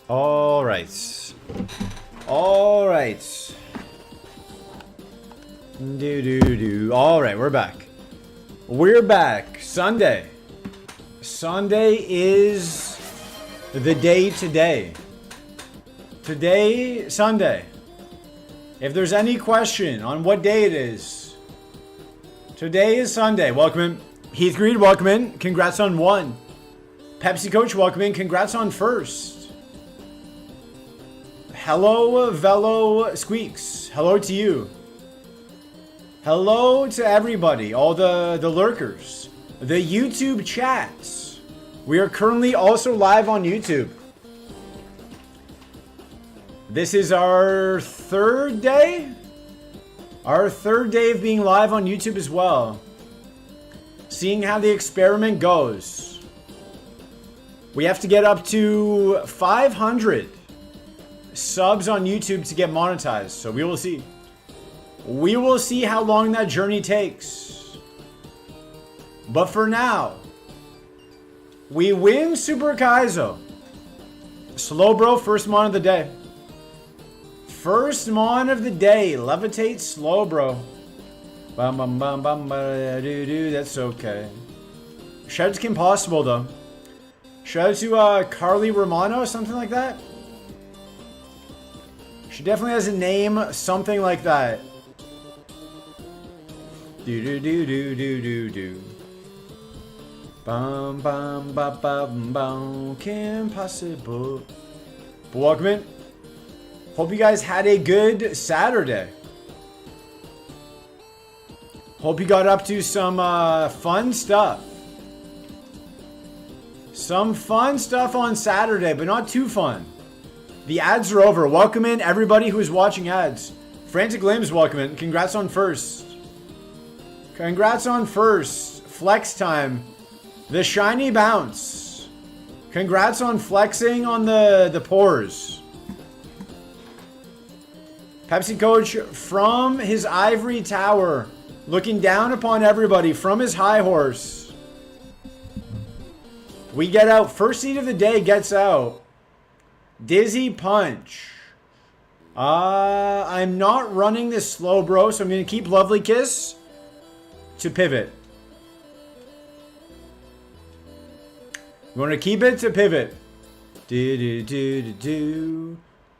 All right. All right. All right, we're back. We're back. Sunday. Sunday is the day today. Today, Sunday. If there's any question on what day it is, today is Sunday. Welcome in. Heath Greed, welcome in. Congrats on 1. Pepsi Coach, welcome in. Congrats on 1st. Hello, Velo Squeaks. Hello to you. Hello to everybody, all the lurkers, the YouTube chats. We are currently also live on YouTube. This is our 3rd day? Our 3rd day of being live on YouTube as well. Seeing how the experiment goes. We have to get up to 500 subs on YouTube to get monetized, so we will see. We will see how long that journey takes. But for now, we win Super Kaizo. Slow bro, first mon of the day. First mon of the day. Levitate slow bro. Bum bum bum bum ba doo doo. That's okay. Shout out to Kim Possible though. Shout out to Carly Romano, something like that. She definitely has a name, something like that. Do do do do do do do. Bum bum bum bum bum. Kim Possible. But welcome in. Hope you guys had a good Saturday. Hope you got up to some fun stuff. Some fun stuff on Saturday, but not too fun. The ads are over. Welcome in everybody who is watching ads. Frantic Limbs, welcome in. Congrats on 1st. Congrats on 1st. Flex time. The shiny bounce. Congrats on flexing on the pores. Pepsi Coach from his ivory tower, looking down upon everybody from his high horse. We get out. First seed of the day gets out. Dizzy Punch. I'm not running this slow, bro, so I'm going to keep Lovely Kiss to pivot. We want to keep it to pivot. Do.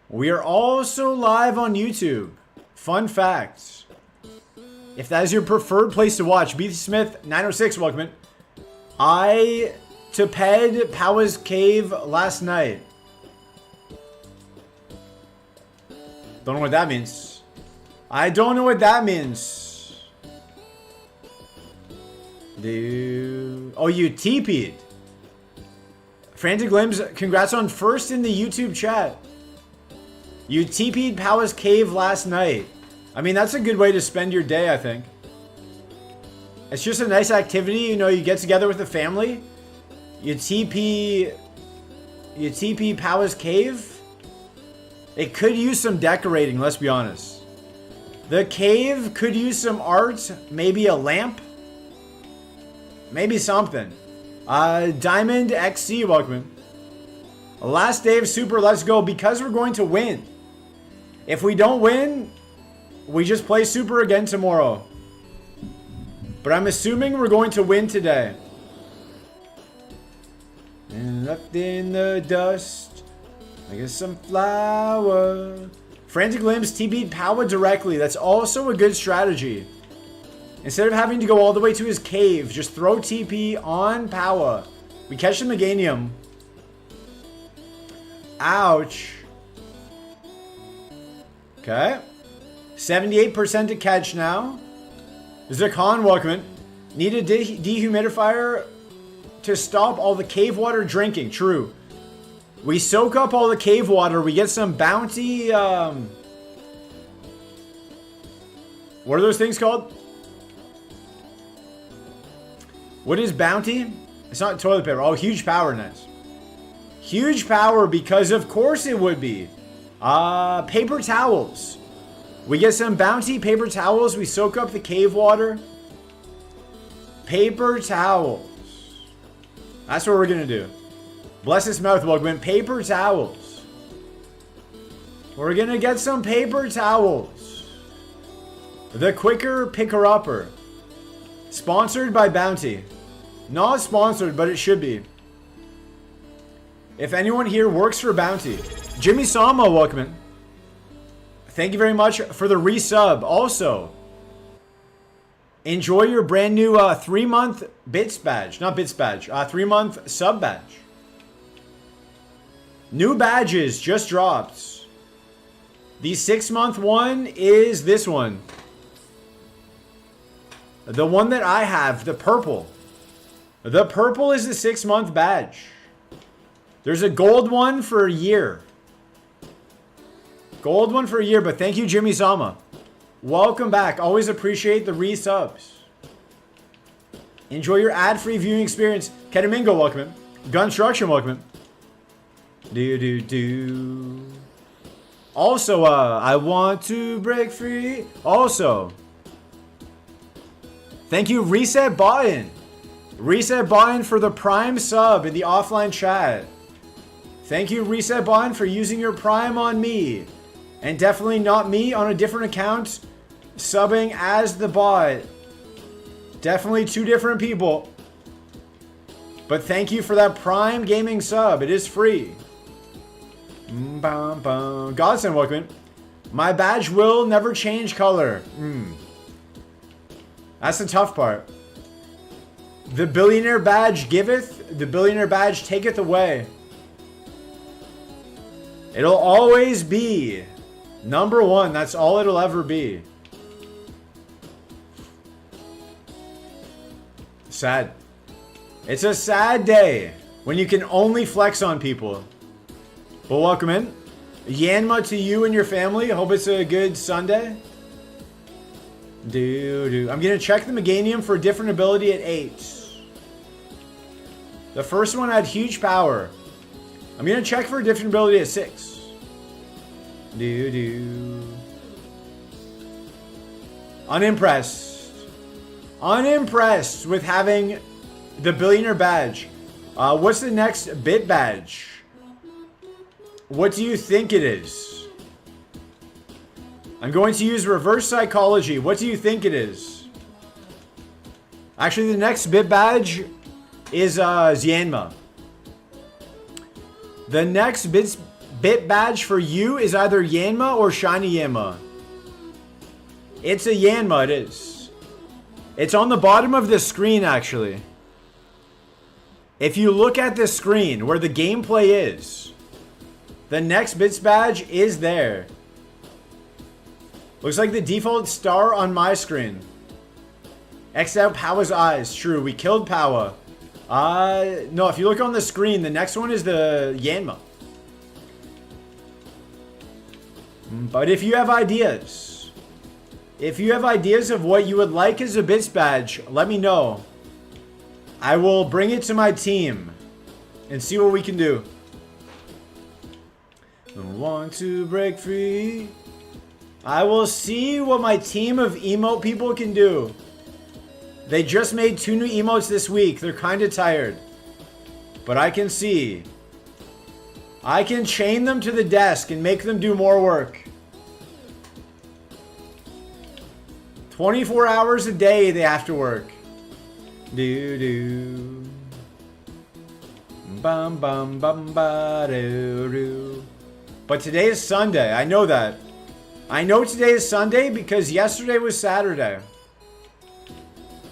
We are also live on YouTube. Fun facts. If that is your preferred place to watch, Beatty Smith 906, welcome in. I to Ped Pawa's Cave last night. Don't know what that means. I don't know what that means. Oh, you TP'd. Frantic Limbs, congrats on 1st in the YouTube chat. You TP'd Pawa's Cave last night. I mean, that's a good way to spend your day, I think. It's just a nice activity, you know, you get together with the family. You TP Pawa's Cave. It could use some decorating, let's be honest. The cave could use some art, maybe a lamp. Maybe something. Diamond XC, welcome in. Last day of Super, let's go, because we're going to win. If we don't win, we just play Super again tomorrow. But I'm assuming we're going to win today. And left in the dust. I guess some flour. Frantic Limbs TP'd Powa directly. That's also a good strategy. Instead of having to go all the way to his cave, just throw TP on Powa. We catch the Meganium. Ouch. Okay. 78% to catch now. Zakan, welcome in. Need a dehumidifier to stop all the cave water drinking. True. We soak up all the cave water. We get some bounty. What are those things called? What is bounty? It's not toilet paper. Oh, huge power. Nice. Huge power because of course it would be. Paper towels. We get some bounty paper towels. We soak up the cave water. Paper towels. That's what we're going to do. Bless his mouth, welcome in. Paper towels. We're gonna get some paper towels. The Quicker Picker-Upper. Sponsored by Bounty. Not sponsored, but it should be. If anyone here works for Bounty. Jimmy Sama, welcome in. Thank you very much for the resub. Also, enjoy your brand new 3-month bits badge. Not bits badge. 3-month sub badge. New badges just dropped. The 6-month one is this one. The one that I have, the purple. The purple is the 6-month badge. There's a gold one for a year. Gold one for a year, but thank you, Jimmy Sama. Welcome back. Always appreciate the resubs. Enjoy your ad-free viewing experience. Ketamingo, welcome in. Gunstruction, welcome in. Also, I want to break free. Also, thank you, Reset Button. Reset Button for the Prime sub in the offline chat. Thank you, Reset Button, for using your Prime on me. And definitely not me on a different account subbing as the bot. Definitely two different people. But thank you for that Prime Gaming sub. It is free. Godson, welcome in. My badge will never change color. That's the tough part. The billionaire badge giveth, the billionaire badge taketh away. It'll always be number one. That's all it'll ever be. Sad. It's a sad day when you can only flex on people. But welcome in. Yanma to you and your family. Hope it's a good Sunday. I'm going to check the Meganium for a different ability at 8. The first one had huge power. I'm going to check for a different ability at 6. Unimpressed. Unimpressed with having the billionaire badge. What's the next bit badge? What do you think it is? I'm going to use reverse psychology. What do you think it is? Actually, the next bit badge is Xianma. The next bit badge for you is either Yanma or Shiny Yanma. It's a Yanma, it is. It's on the bottom of the screen, actually. If you look at the screen where the gameplay is, the next bits badge is there. Looks like the default star on my screen. X'd out Powa's eyes. True, we killed Powa. No, if you look on the screen, the next one is the Yanma. But if you have ideas, of what you would like as a bits badge, let me know. I will bring it to my team and see what we can do. I want to break free. I will see what my team of emote people can do. They just made 2 new emotes this week. They're kind of tired. But I can see. I can chain them to the desk and make them do more work. 24 hours a day they have to work. Bum bum bum ba doo doo. But today is Sunday. I know that. I know today is Sunday because yesterday was Saturday.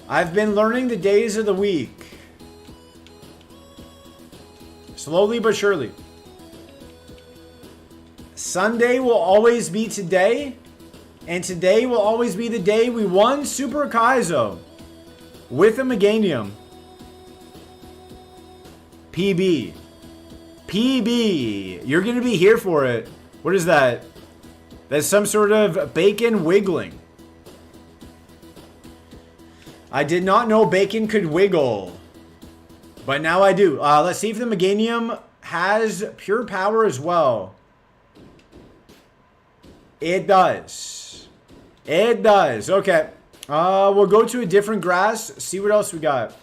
I've been learning the days of the week. Slowly but surely. Sunday will always be today. And today will always be the day we won Super Kaizo. With a Meganium. PB. PB. You're going to be here for it. What is that? That's some sort of bacon wiggling. I did not know bacon could wiggle. But now I do. Let's see if the Meganium has pure power as well. It does. It does. Okay. We'll go to a different grass. See what else we got.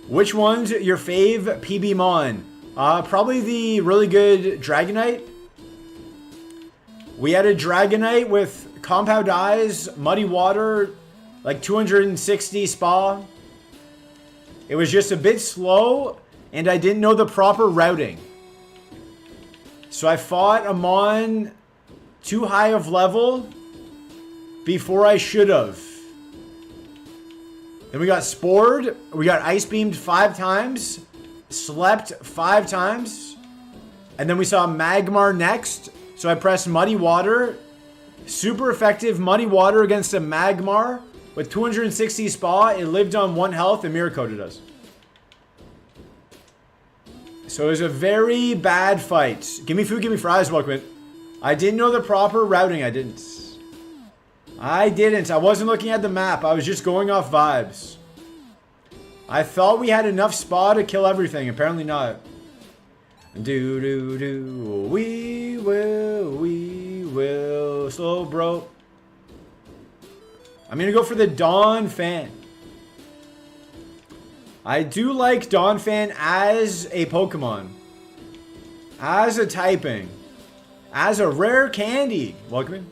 Which one's your fave PB Mon? Probably the really good Dragonite. We had a Dragonite with Compound Eyes, Muddy Water, like 260 Spa. It was just a bit slow, and I didn't know the proper routing. So I fought a Mon too high of level before I should have. Then we got Spored. We got Ice Beamed 5 times. Slept 5 times. And then we saw Magmar next. So I pressed Muddy Water. Super effective Muddy Water against a Magmar. With 260 Spa, it lived on 1 health and Mirror Coated us. So it was a very bad fight. Give me food, give me fries, welcome in. I didn't know the proper routing, I didn't. I wasn't looking at the map, I was just going off vibes. I thought we had enough Spa to kill everything, apparently not. We will, slow bro. I'm gonna go for the Dawn Fan. I do like Dawn Fan as a Pokemon. As a typing. As a rare candy. Welcome in.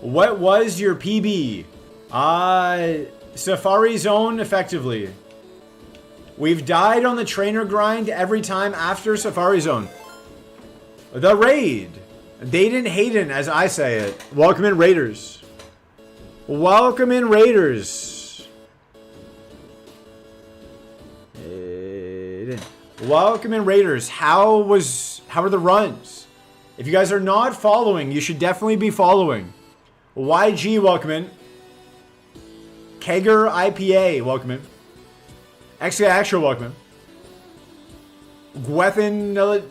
What was your PB? Safari Zone, effectively. We've died on the trainer grind every time after Safari Zone. The raid. Dayton Hayden, as I say it. Welcome in, Raiders. Welcome in, Raiders. Welcome in, Raiders. How are the runs? If you guys are not following, you should definitely be following. YG, welcome in. Kegger IPA, welcome in. XK Actual, welcome in. Gwethanadolia,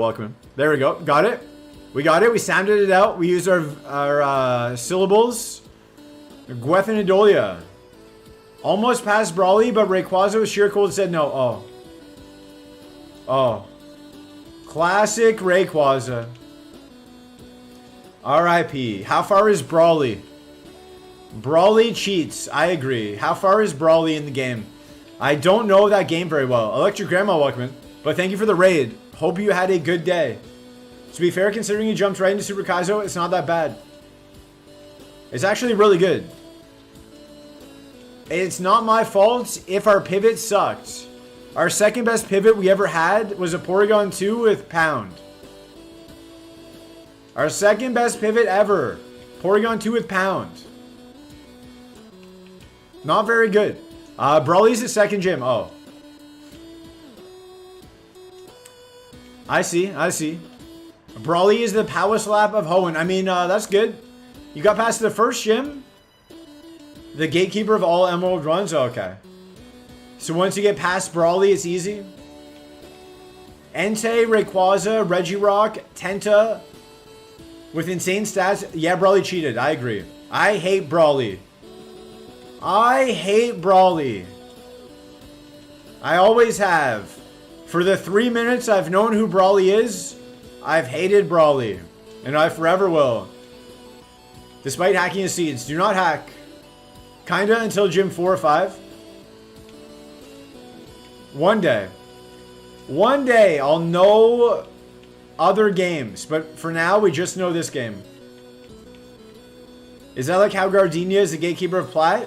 welcome in. There we go. Got it. We got it. We sounded it out. We used our syllables. Gwethanadolia. Almost passed Brawly, but Rayquaza with Sheer Cold said no. Oh. Oh. Classic Rayquaza. RIP. How far is Brawly? Brawly cheats. I agree. How far is Brawly in the game? I don't know that game very well. Electric Grandma, welcome in. But thank you for the raid. Hope you had a good day. To be fair, considering you jumped right into Super Kaizo, it's not that bad. It's actually really good. It's not my fault if our pivot sucked. Our second best pivot we ever had was a Porygon 2 with Pound. Our second best pivot ever. Porygon 2 with Pound. Not very good. Brawly's the second gym. Oh. I see. Brawly is the power slap of Hoenn. I mean, that's good. You got past the first gym. The gatekeeper of all Emerald runs? Oh, okay. So once you get past Brawly, it's easy. Entei, Rayquaza, Regirock, Tenta. With insane stats. Yeah, Brawly cheated. I agree. I hate Brawly. I hate Brawly. I always have. For the 3 minutes I've known who Brawly is, I've hated Brawly. And I forever will. Despite hacking his seeds. Do not hack. Kinda until gym 4 or 5. One day. One day I'll know other games. But for now, we just know this game. Is that like how Gardenia is the gatekeeper of Plat?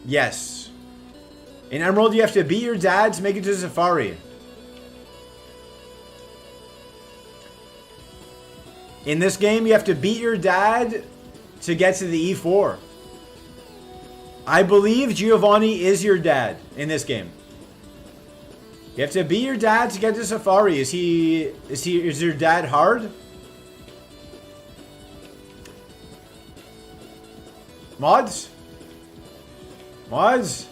Yes. In Emerald, you have to beat your dad to make it to Safari. In this game, you have to beat your dad to get to the E4. I believe Giovanni is your dad in this game. You have to beat your dad to get to Safari. Is your dad hard? Mods? Mods?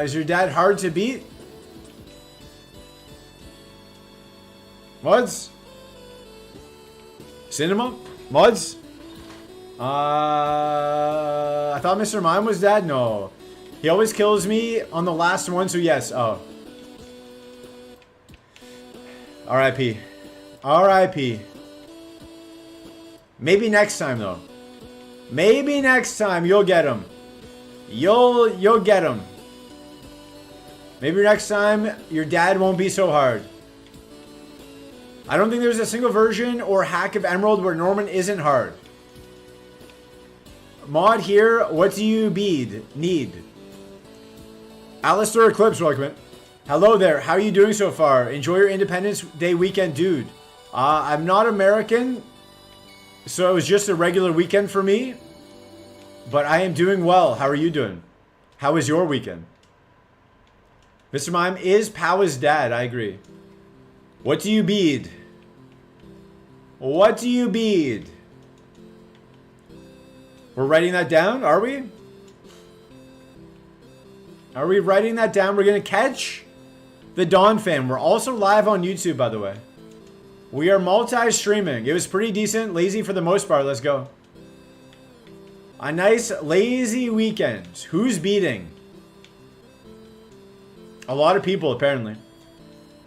Is your dad hard to beat? Mods? Cinema? Mods? I thought Mr. Mime was dad? No. He always kills me on the last one, so yes. Oh. RIP. R.I.P. Maybe next time, though. Maybe next time you'll get him. You'll get him. Maybe next time your dad won't be so hard. I don't think there's a single version or hack of Emerald where Norman isn't hard. Mod here, what do you need? Alistair Eclipse, welcome. Hello there, how are you doing so far? Enjoy your Independence Day weekend, dude. I'm not American, so it was just a regular weekend for me. But I am doing well. How are you doing? How was your weekend? Mr. Mime is Powa's dad, I agree. What do you bead? What do you bead? We're writing that down, are we? Are we writing that down? We're going to catch the Dawn fan. We're also live on YouTube, by the way. We are multi-streaming. It was pretty decent. Lazy for the most part. Let's go. A nice lazy weekend. Who's beating? A lot of people, apparently.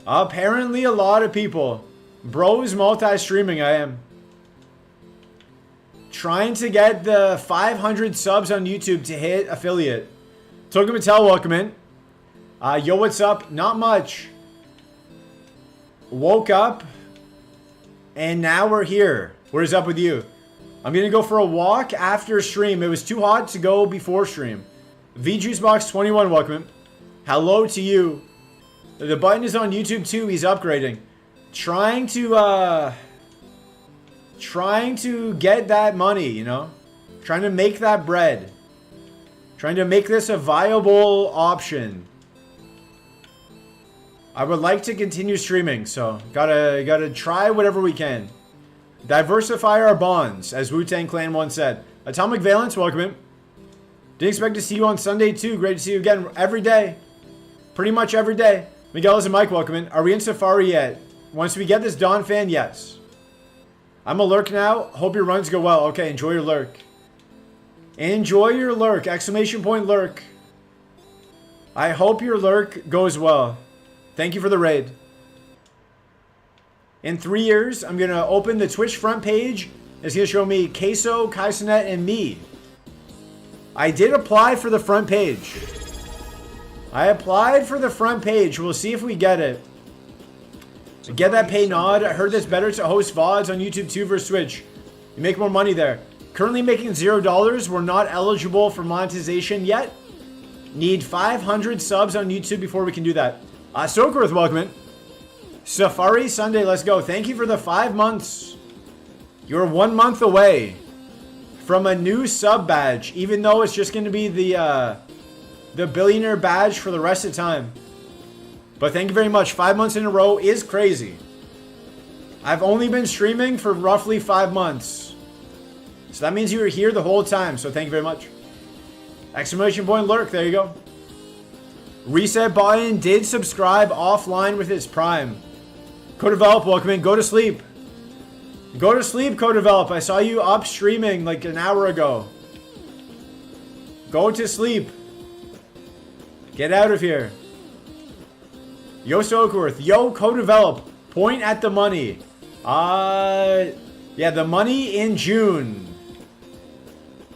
Apparently a lot of people. Bro's multi-streaming, I am. Trying to get the 500 subs on YouTube to hit affiliate. Token Mattel, welcome in. Yo, what's up? Not much. Woke up. And now we're here. What is up with you? I'm going to go for a walk after stream. It was too hot to go before stream. VJuicebox21, welcome in. Hello to you. The button is on YouTube too. He's upgrading. Trying to get that money, you know? Trying to make that bread. Trying to make this a viable option. I would like to continue streaming, so gotta try whatever we can. Diversify our bonds, as Wu-Tang Clan once said. Atomic Valence, welcome in. Didn't expect to see you on Sunday too. Great to see you again every day. Pretty much every day. Miguel and Mike, welcome in. Are we in Safari yet? Once we get this Dawn fan, yes. I'm a lurk now. Hope your runs go well. Okay, enjoy your lurk. Enjoy your lurk. Exclamation point lurk. I hope your lurk goes well. Thank you for the raid. In 3 years, I'm going to open the Twitch front page. It's going to show me Kaizo, Kaizonet, and me. I did apply for the front page. I applied for the front page. We'll see if we get it. Get that pay nod. I heard it's better to host VODs on YouTube too versus Twitch. You make more money there. Currently making $0. We're not eligible for monetization yet. Need 500 subs on YouTube before we can do that. Sokerth, welcome in. Safari Sunday, let's go. Thank you for the 5 months. You're 1 month away from a new sub badge, even though it's just going to be the billionaire badge for the rest of the time. But thank you very much. 5 months in a row is crazy. I've only been streaming for roughly 5 months. So that means you were here the whole time. So thank you very much. Exclamation point lurk. There you go. Reset button did subscribe offline with its prime. Co-develop, welcome in. Go to sleep. Go to sleep, co-develop. I saw you up streaming like an hour ago. Go to sleep. Get out of here. Yo, Sokerworth. Yo, co-develop. Point at the money. Yeah, the money in June.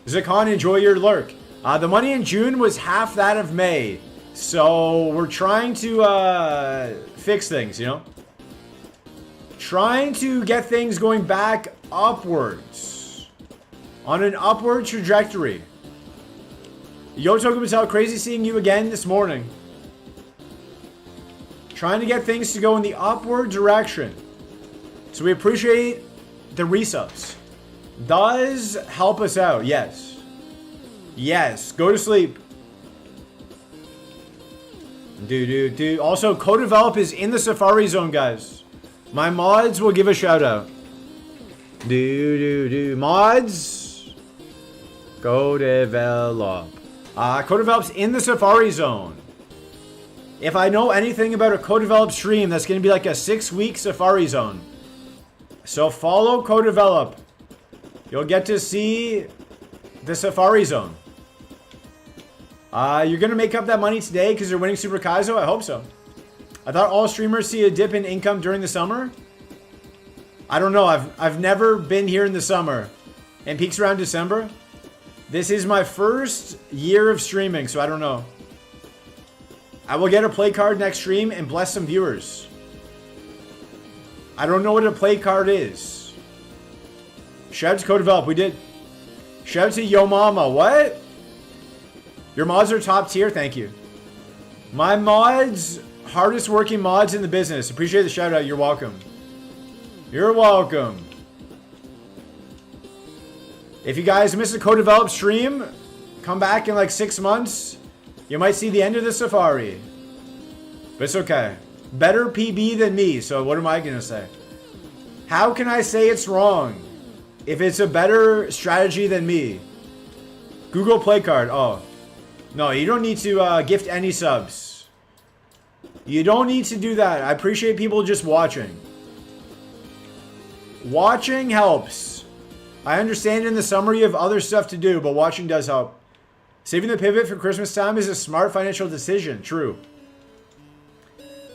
Zakon, enjoy your lurk. The money in June was half that of May. So we're trying to fix things, you know? Trying to get things going back upwards. On an upward trajectory. Yo, Tokumatel, crazy seeing you again this morning. Trying to get things to go in the upward direction. So we appreciate the resubs. Does help us out, yes. Yes, go to sleep. Also, co-develop is in the Safari Zone, guys. My mods will give a shout out. Mods. Co-develop. Co-develop's in the Safari Zone. If I know anything about a co-develop stream, that's going to be like a 6-week Safari Zone. So follow co-develop. You'll get to see the Safari Zone. You're going to make up that money today because you're winning Super Kaizo? I hope so. I thought all streamers see a dip in income during the summer. I don't know. I've never been here in the summer. And peaks around December. This is my first year of streaming, so I don't know. I will get a play card next stream and bless some viewers. I don't know what a play card is. Shout out to co-develop. We did. Shout out to Yo Mama. What? Your mods are top tier. Thank you. My mods, hardest working mods in the business. Appreciate the shout out. You're welcome. You're welcome. If you guys miss a co-develop stream, come back in like 6 months. You might see the end of the safari. But it's okay. Better PB than me, so what am I going to say? How can I say it's wrong if it's a better strategy than me? Google Play Card. Oh. No, you don't need to gift any subs. You don't need to do that. I appreciate people just watching. Watching helps. I understand in the summer you have other stuff to do, but watching does help. Saving the pivot for Christmas time is a smart financial decision. True.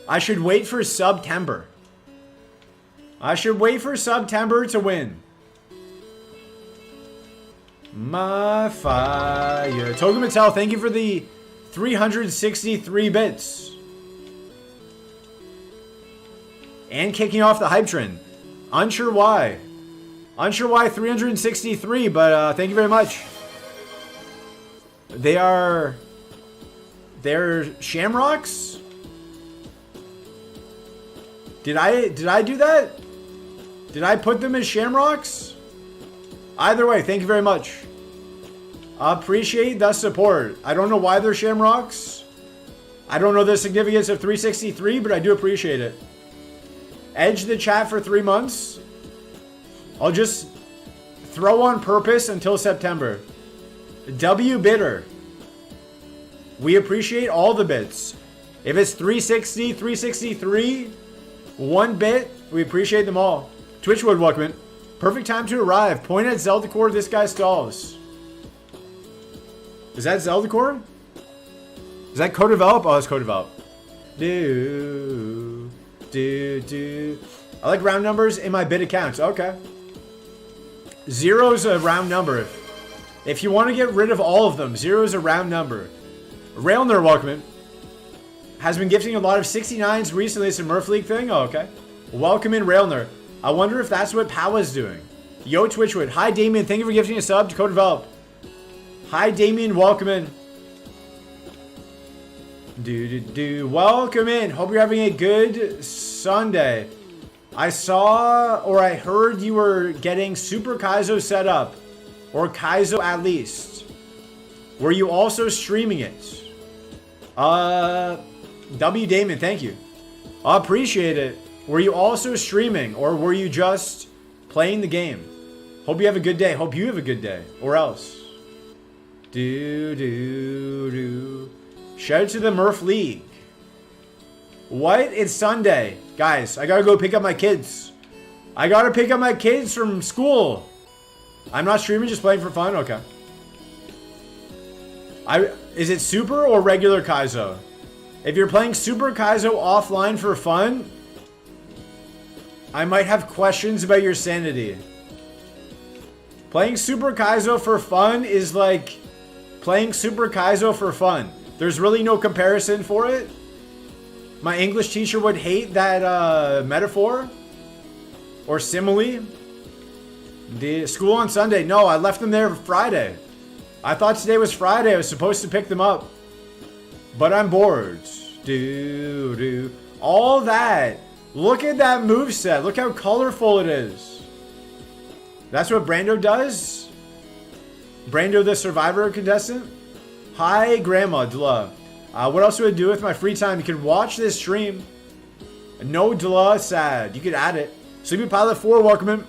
I should wait for September. I should wait for September to win. My fire. Toga Mattel, thank you for the 363 bits. And kicking off the hype train. Unsure why. Unsure why 363, but thank you very much. They're shamrocks? Did I do that? Did I put them as shamrocks? Either way, thank you very much. Appreciate the support. I don't know why they're shamrocks. I don't know the significance of 363, but I do appreciate it. Edge the chat for 3 months. I'll just throw on purpose until September. W Bitter. We appreciate all the bits. If it's 360, 363, 1 bit, we appreciate them all. Twitchwood, welcome in. Perfect time to arrive. Point at Zelda Core, this guy stalls. Is that Zelda Core? Is that co-develop? Oh, it's co-develop. Do. I like round numbers in my bit accounts. Okay. 0's a round number. If you want to get rid of all of them, 0 is a round number. Railner, welcome in. Has been gifting a lot of 69s recently. It's a Murph League thing? Oh, okay. Welcome in, Railner. I wonder if that's what Powa's doing. Yo, Twitchwood. Hi, Damien. Thank you for gifting a sub to co-develop. Hi, Damien. Welcome in. Welcome in. Hope you're having a good Sunday. I saw or I heard you were getting Super Kaizo set up. Or Kaizo at least. Were you also streaming it? W. Damon, thank you. I appreciate it. Were you also streaming or were you just playing the game? Hope you have a good day. Hope you have a good day. Or else. Shout out to the Murph League. What? It's Sunday. Guys, I gotta go pick up my kids. I gotta pick up my kids from school. I'm not streaming, just playing for fun? Okay. Is it Super or regular Kaizo? If you're playing Super Kaizo offline for fun, I might have questions about your sanity. Playing Super Kaizo for fun is like playing Super Kaizo for fun. There's really no comparison for it. My English teacher would hate that metaphor or simile. The school on Sunday. No, I left them there Friday. I thought today was Friday. I was supposed to pick them up. But I'm bored. All that. Look at that moveset. Look how colorful it is. That's what Brando does? Brando the Survivor contestant? Hi, Grandma Dula. What else would I do with my free time? You could watch this stream. No Dula, sad. You could add it. Sleepy Pilot 4, welcome in.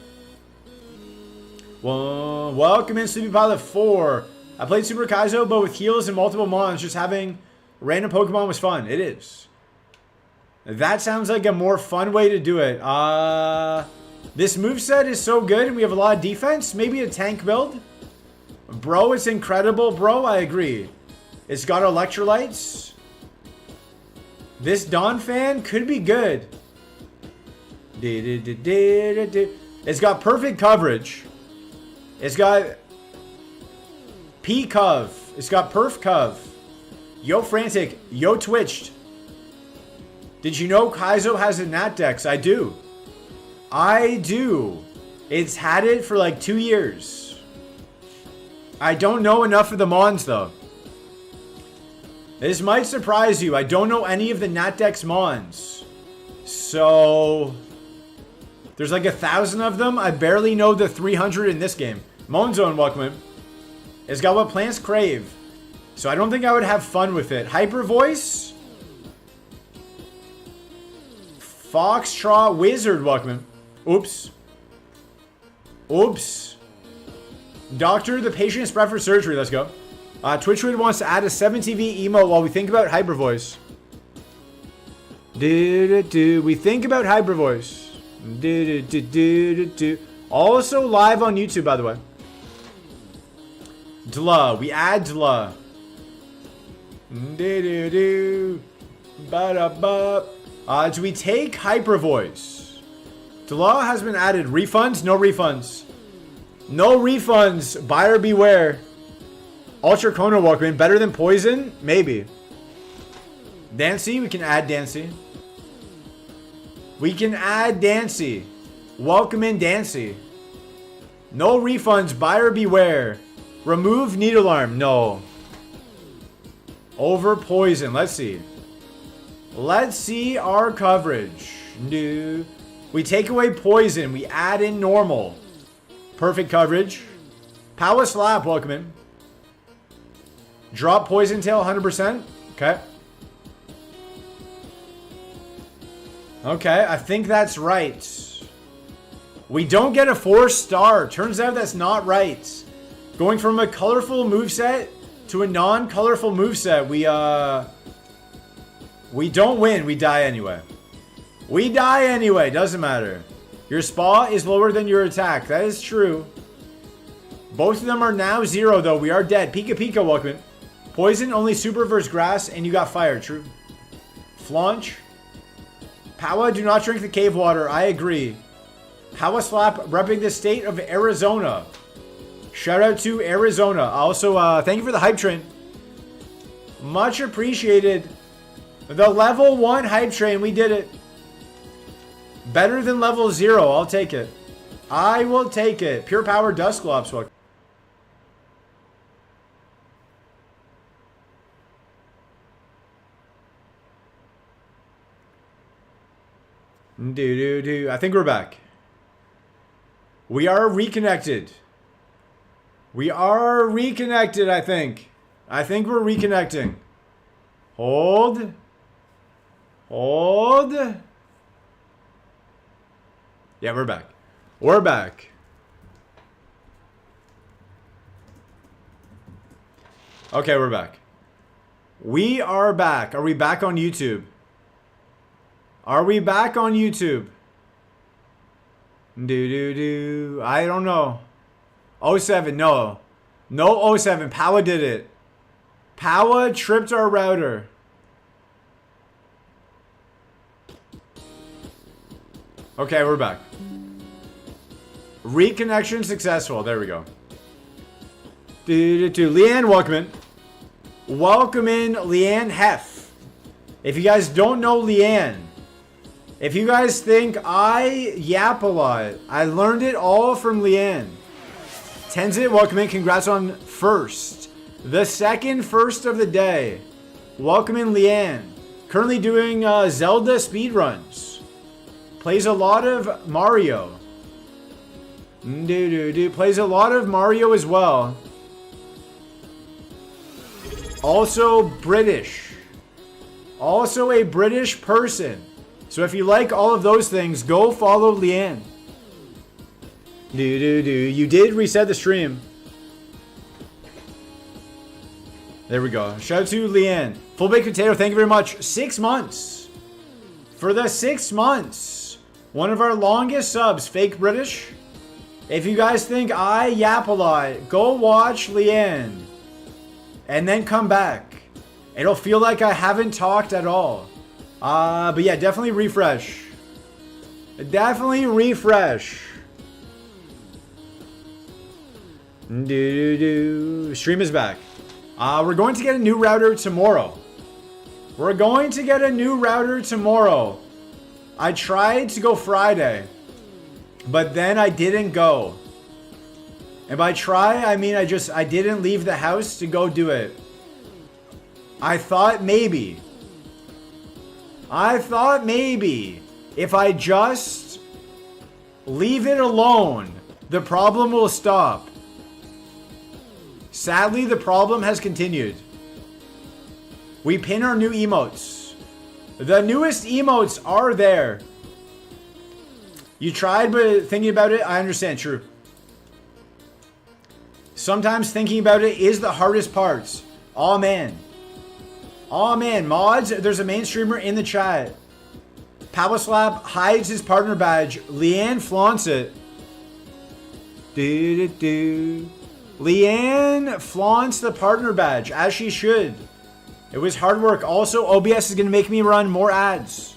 Well, welcome in, Sleepy Pilot 4. I played Super Kaizo, but with heals and multiple mons, just having random Pokemon was fun. It is. That sounds like a more fun way to do it. This moveset is so good, and we have a lot of defense. Maybe a tank build. Bro, it's incredible, bro. I agree. It's got electrolytes. This Dawn fan could be good. It's got perfect coverage. It's got P-Cov. It's got Perf-Cov. Yo Frantic. Yo Twitched. Did you know Kaizo has a Nat Dex? I do. I do. It's had it for like 2 years. I don't know enough of the Mons though. This might surprise you. I don't know any of the Nat Dex Mons. So there's like 1,000 of them. I barely know the 300 in this game. Monzone, welcome in. It's got what plants crave. So I don't think I would have fun with it. Hyper Voice. Foxtrot Wizard, welcome in. Oops. Oops. Doctor, the patient is prepped for surgery. Let's go. Twitchwood wants to add a 7TV emote while we think about Hyper Voice. We think about Hyper Voice. Also live on YouTube, by the way. Dla. We add Dla. Do we take Hyper Voice? Dla has been added. Refunds? No refunds. No refunds. Buyer beware. Ultra Kona Walkman. Better than Poison? Maybe. Dancy? We can add Dancy. We can add Dancy. Welcome in Dancy. No refunds. Buyer beware. Remove Needle Arm. No. Over Poison. Let's see. Let's see our coverage. No. We take away Poison. We add in Normal. Perfect coverage. Power Slap. Welcome in. Drop Poison Tail 100%. Okay. Okay, I think that's right. We don't get a 4-star. Turns out that's not right. Going from a colorful moveset to a non-colorful moveset, we don't win. We die anyway. We die anyway. Doesn't matter. Your spa is lower than your attack. That is true. Both of them are now 0, though. We are dead. Pika Pika, welcome in. Poison, only super versus grass, and you got fire. True. Flaunch. Powa, do not drink the cave water. I agree. Powa Slap, repping the state of Arizona. Shout out to Arizona. Also, thank you for the hype train. Much appreciated. The level 1 hype train. We did it. Better than level 0. I'll take it. I will take it. Pure Power Dustclops. Welcome. I think we're back. We are reconnected. We are reconnected, I think. I think we're reconnecting. Hold. Hold. Yeah, we're back. We're back. Okay, we're back. We are back. Are we back on YouTube? Are we back on YouTube? I don't know. 07, no. No 07. Powa did it. Powa tripped our router. Okay, we're back. Reconnection successful. There we go. Leanne, welcome in. Welcome in, Leanne Hef. If you guys don't know Leanne, if you guys think I yap a lot, I learned it all from Leanne. Tenzit, welcome in. Congrats on first. The second first of the day. Welcome in, Leanne. Currently doing Zelda speedruns. Plays a lot of Mario. Plays a lot of Mario as well. Also British. Also a British person. So if you like all of those things, go follow Leanne. You did reset the stream. There we go. Shout out to Leanne. Full Baked Potato, thank you very much. 6 months. For the 6 months. One of our longest subs, fake British. If you guys think I yap a lot, go watch Leanne. And then come back. It'll feel like I haven't talked at all. But yeah, definitely refresh. Definitely refresh. Stream is back. We're going to get a new router tomorrow. We're going to get a new router tomorrow. I tried to go Friday, but then I didn't go. And by try, I mean I didn't leave the house to go do it. I thought maybe if I just leave it alone, the problem will stop. Sadly, the problem has continued. We pin our new emotes. The newest emotes are there. You tried, but thinking about it, I understand. True. Sometimes thinking about it is the hardest part. Aw, man. Aw, man. Mods, there's a main streamer in the chat. Power Slap hides his partner badge. Leanne flaunts it. Leanne flaunts the partner badge, as she should. It was hard work. Also, OBS is going to make me run more ads.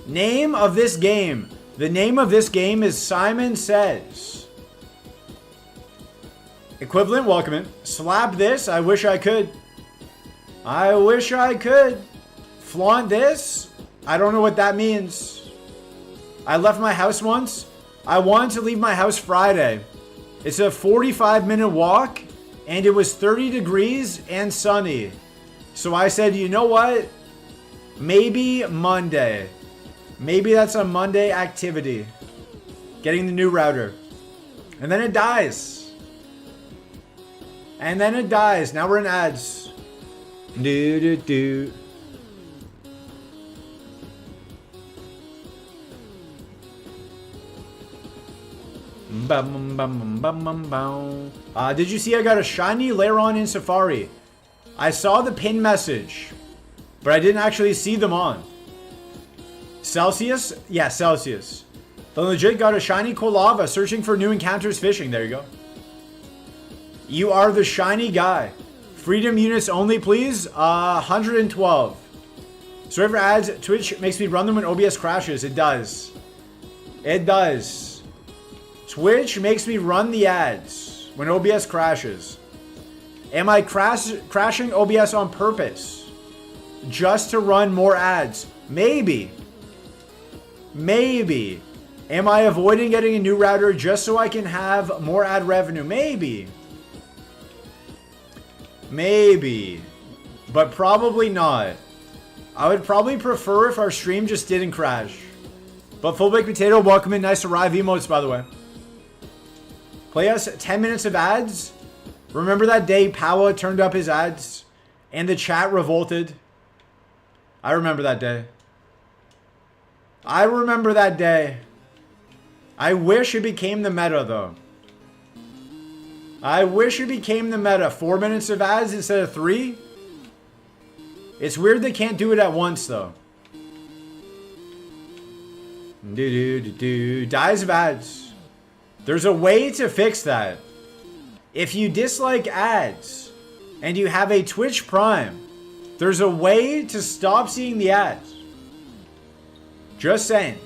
Name of this game. The name of this game is Simon Says. Equivalent, welcome in. Slap this. I wish I could. I wish I could. Flaunt this. I don't know what that means. I left my house once. I wanted to leave my house Friday. It's a 45-minute walk, and it was 30 degrees and sunny. So I said, you know what? Maybe Monday. Maybe that's a Monday activity. Getting the new router. And then it dies. And then it dies. Now we're in ads. Did you see I got a shiny Lairon in Safari? I saw the pin message, but I didn't actually see them on. Celsius? Yeah, Celsius. The legit got a shiny Kolava searching for new encounters fishing. There you go. You are the shiny guy. Freedom units only, please. 112. Server ads. Twitch makes me run them when OBS crashes. It does. It does. Twitch makes me run the ads when OBS crashes. Am I crashing OBS on purpose? Just to run more ads? Maybe. Maybe. Am I avoiding getting a new router just so I can have more ad revenue? Maybe. Maybe. But probably not. I would probably prefer if our stream just didn't crash. But Full Baked Potato, welcome in. Nice arrive emotes, by the way. Play us 10 minutes of ads. Remember that day Powa turned up his ads and the chat revolted? I remember that day. I remember that day. I wish it became the meta, though. I wish it became the meta. 4 minutes of ads instead of 3. It's weird they can't do it at once, though. Dies of ads. There's a way to fix that. If you dislike ads and you have a Twitch Prime, there's a way to stop seeing the ads. Just saying.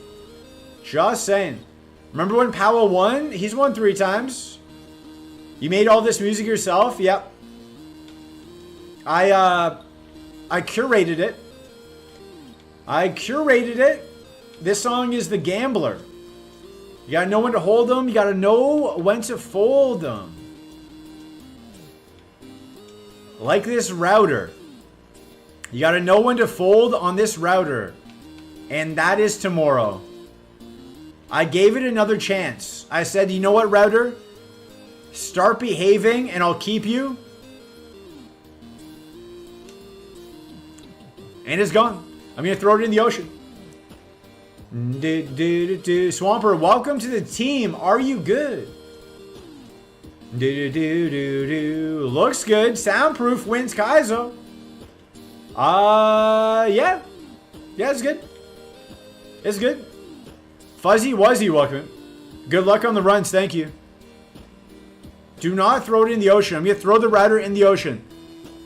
Just saying. Remember when Powell won? He's won 3 times. You made all this music yourself? Yep. I curated it. I curated it. This song is The Gambler. You gotta know when to hold them. You gotta know when to fold them. Like this router. You gotta know when to fold on this router. And that is tomorrow. I gave it another chance. I said, you know what, router? Start behaving and I'll keep you. And it's gone. I'm gonna throw it in the ocean. Swamper, welcome to the team. Are you good? Looks good. Soundproof wins Kaizo. Yeah. Yeah, it's good. It's good. Fuzzy Wuzzy, welcome. Good luck on the runs, thank you. Do not throw it in the ocean. I'm gonna throw the router in the ocean.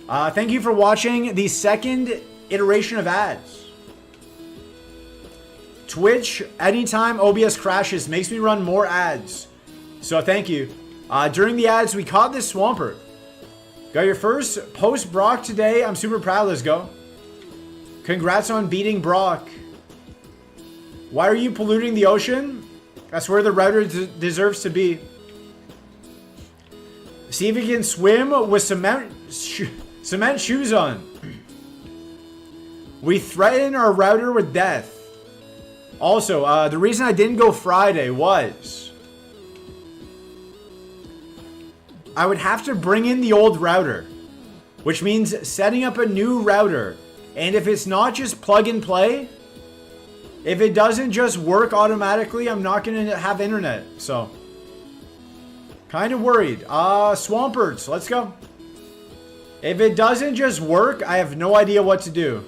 Thank you for watching the second iteration of ads. Twitch, anytime OBS crashes, makes me run more ads. So thank you. During the ads, we caught this Swampert. Got your first post Brock today. I'm super proud. Let's go. Congrats on beating Brock. Why are you polluting the ocean? That's where the router deserves to be. See if you can swim with cement shoes on. We threaten our router with death. Also, the reason I didn't go Friday was I would have to bring in the old router, which means setting up a new router. And if it's not just plug and play, if it doesn't just work automatically, I'm not going to have internet. So, kind of worried. Swamperts, let's go. If it doesn't just work, I have no idea what to do.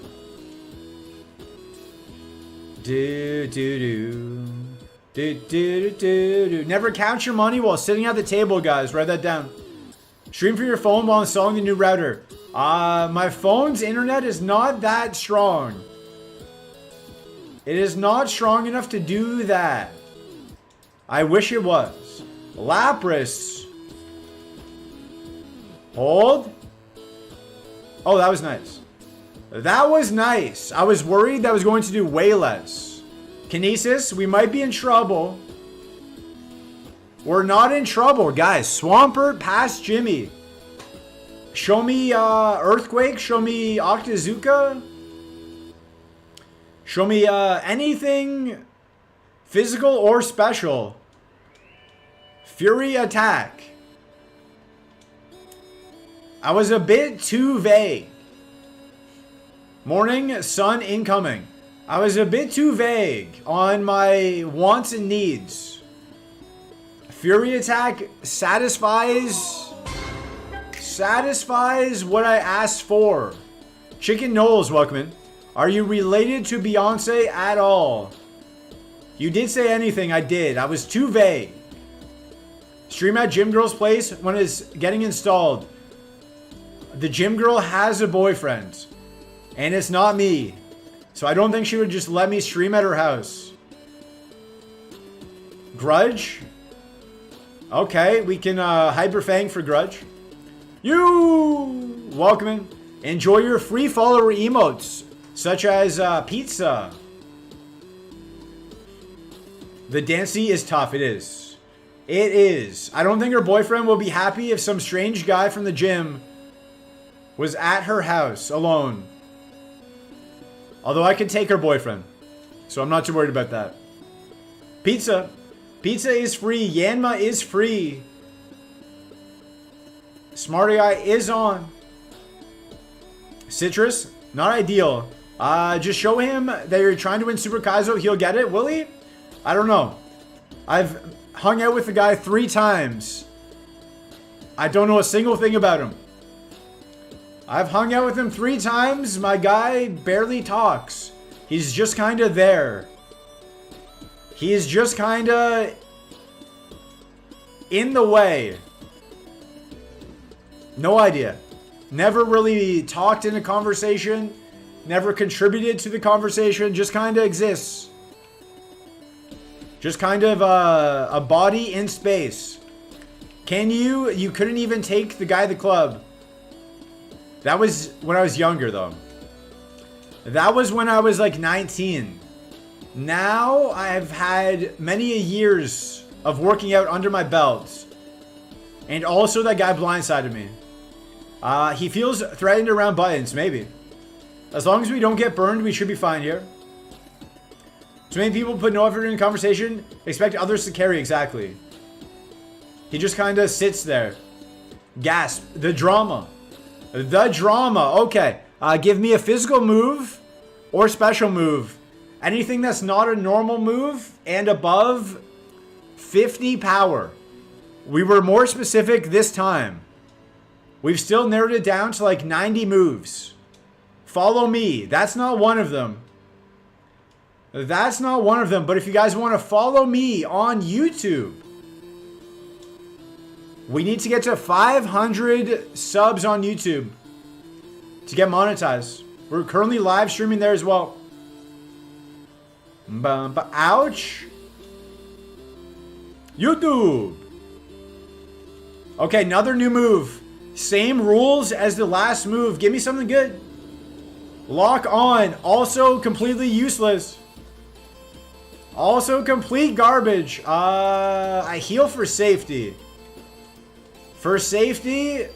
Never count your money while sitting at the table, guys. Write that down. Stream from your phone while installing the new router. My phone's internet is not that strong. It is not strong enough to do that. I wish it was. Lapras. Hold. Oh, that was nice. That was nice. I was worried that was going to do way less. Kinesis, we might be in trouble. We're not in trouble, guys. Swampert past Jimmy. Show me Earthquake. Show me Octazooka. Show me anything physical or special. Fury attack. I was a bit too vague. Morning, sun incoming. I was a bit too vague on my wants and needs. Fury attack satisfies what I asked for. Chicken Knowles, welcome in. Are you related to Beyonce at all? You did say anything, I did. I was too vague. Stream at Gym Girl's place when it's getting installed. The Gym Girl has a boyfriend. And it's not me. So I don't think she would just let me stream at her house. Grudge? Okay, we can Hyper Fang for Grudge. You! Welcome in. Enjoy your free follower emotes, such as pizza. The Dancy is tough, it is. It is. I don't think her boyfriend will be happy if some strange guy from the gym was at her house alone. Although I could take her boyfriend. So I'm not too worried about that. Pizza. Pizza is free. Yanma is free. Smarty Guy is on. Citrus. Not ideal. Just show him that you're trying to win Super Kaizo. He'll get it. Will he? I don't know. I've hung out with the guy 3 times. I don't know a single thing about him. I've hung out with him 3 times. My guy barely talks. He's just kind of there. He's just kind of in the way. No idea. Never really talked in a conversation. Never contributed to the conversation. Just kind of exists. Just kind of a body in space. Can you? You couldn't even take the guy to the club. That was when I was younger, though. That was when I was like 19. Now I've had many years of working out under my belt. And also that guy blindsided me. He feels threatened around buttons, maybe. As long as we don't get burned, we should be fine here. Too many people put no effort in the conversation, expect others to carry, exactly. He just kind of sits there. Gasp. The drama. The drama. Okay. Give me a physical move or special move. Anything that's not a normal move and above 50 power. We were more specific this time. We've still narrowed it down to like 90 moves. Follow me. That's not one of them. That's not one of them. But if you guys want to follow me on YouTube, we need to get to 500 subs on YouTube to get monetized. We're currently live streaming there as well. Ouch. YouTube. Okay, another new move. Same rules as the last move. Give me something good. Lock on. Also completely useless. Also complete garbage. I heal for safety. For safety,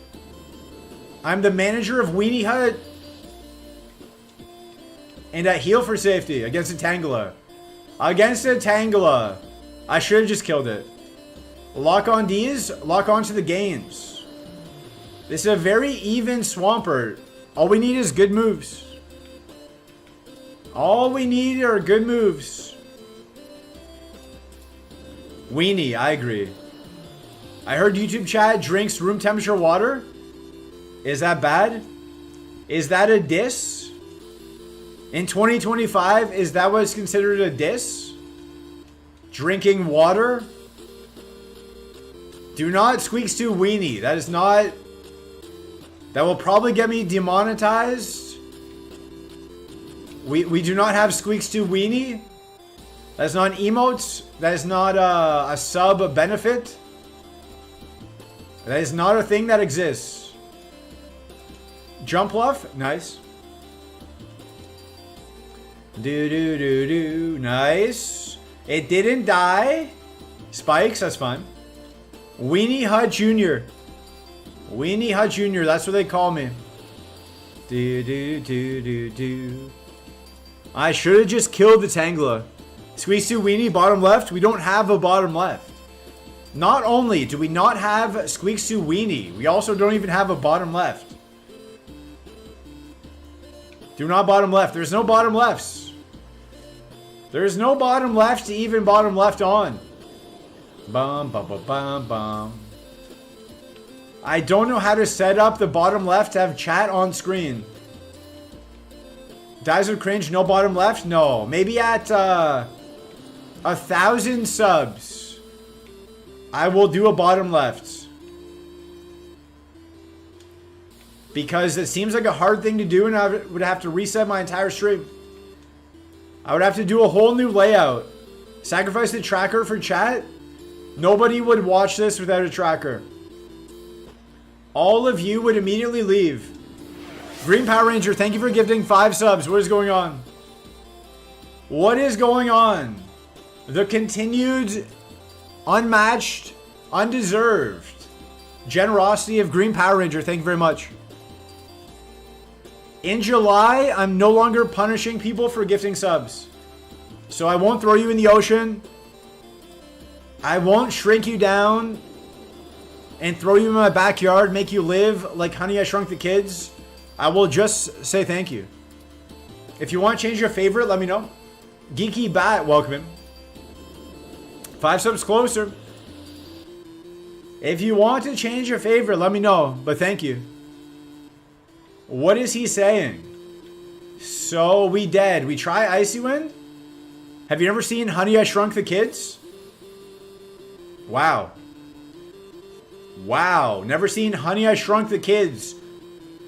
I'm the manager of Weenie Hut. And I heal for safety against a Tangela. Against a Tangela. I should have just killed it. Lock on these. Lock on to the gains. This is a very even Swampert. All we need is good moves. All we need are good moves. Weenie, I agree. I heard YouTube chat drinks room temperature water. Is that bad? Is that a diss? In 2025, is that what's considered a diss? Drinking water? Do not squeaks to weenie. That is not... That will probably get me demonetized. We do not have squeaks to weenie. That's not an emote. That is not a sub benefit. That is not a thing that exists. Jump luff. Nice. Do. Nice. It didn't die. Spikes. That's fine. Weenie Hut Jr. Weenie Hut Jr. That's what they call me. Do. I should have just killed the Tangela. Squeeze to Weenie, bottom left. We don't have a bottom left. Not only do we not have Squeaks to Weenie, we also don't even have a bottom left. Do not bottom left. There's no bottom lefts. There's no bottom left to even bottom left on. Bum. I don't know how to set up the bottom left to have chat on screen. Dies of cringe, no bottom left? No. Maybe at 1,000 subs, I will do a bottom left. Because it seems like a hard thing to do and I would have to reset my entire stream. I would have to do a whole new layout. Sacrifice the tracker for chat? Nobody would watch this without a tracker. All of you would immediately leave. Green Power Ranger, thank you for gifting 5 subs. What is going on? What is going on? The continued, unmatched, undeserved generosity of Green Power Ranger. Thank you very much. In July, I'm no longer punishing people for gifting subs. So I won't throw you in the ocean. I won't shrink you down and throw you in my backyard, make you live like Honey, I Shrunk the Kids. I will just say thank you. If you want to change your favorite, let me know. Geeky Bat, welcome in. 5 subs closer. If you want to change your favorite, let me know. But thank you. What is he saying? So we dead. We try Icy Wind? Have you ever seen Honey, I Shrunk the Kids? Wow. Wow. Never seen Honey, I Shrunk the Kids.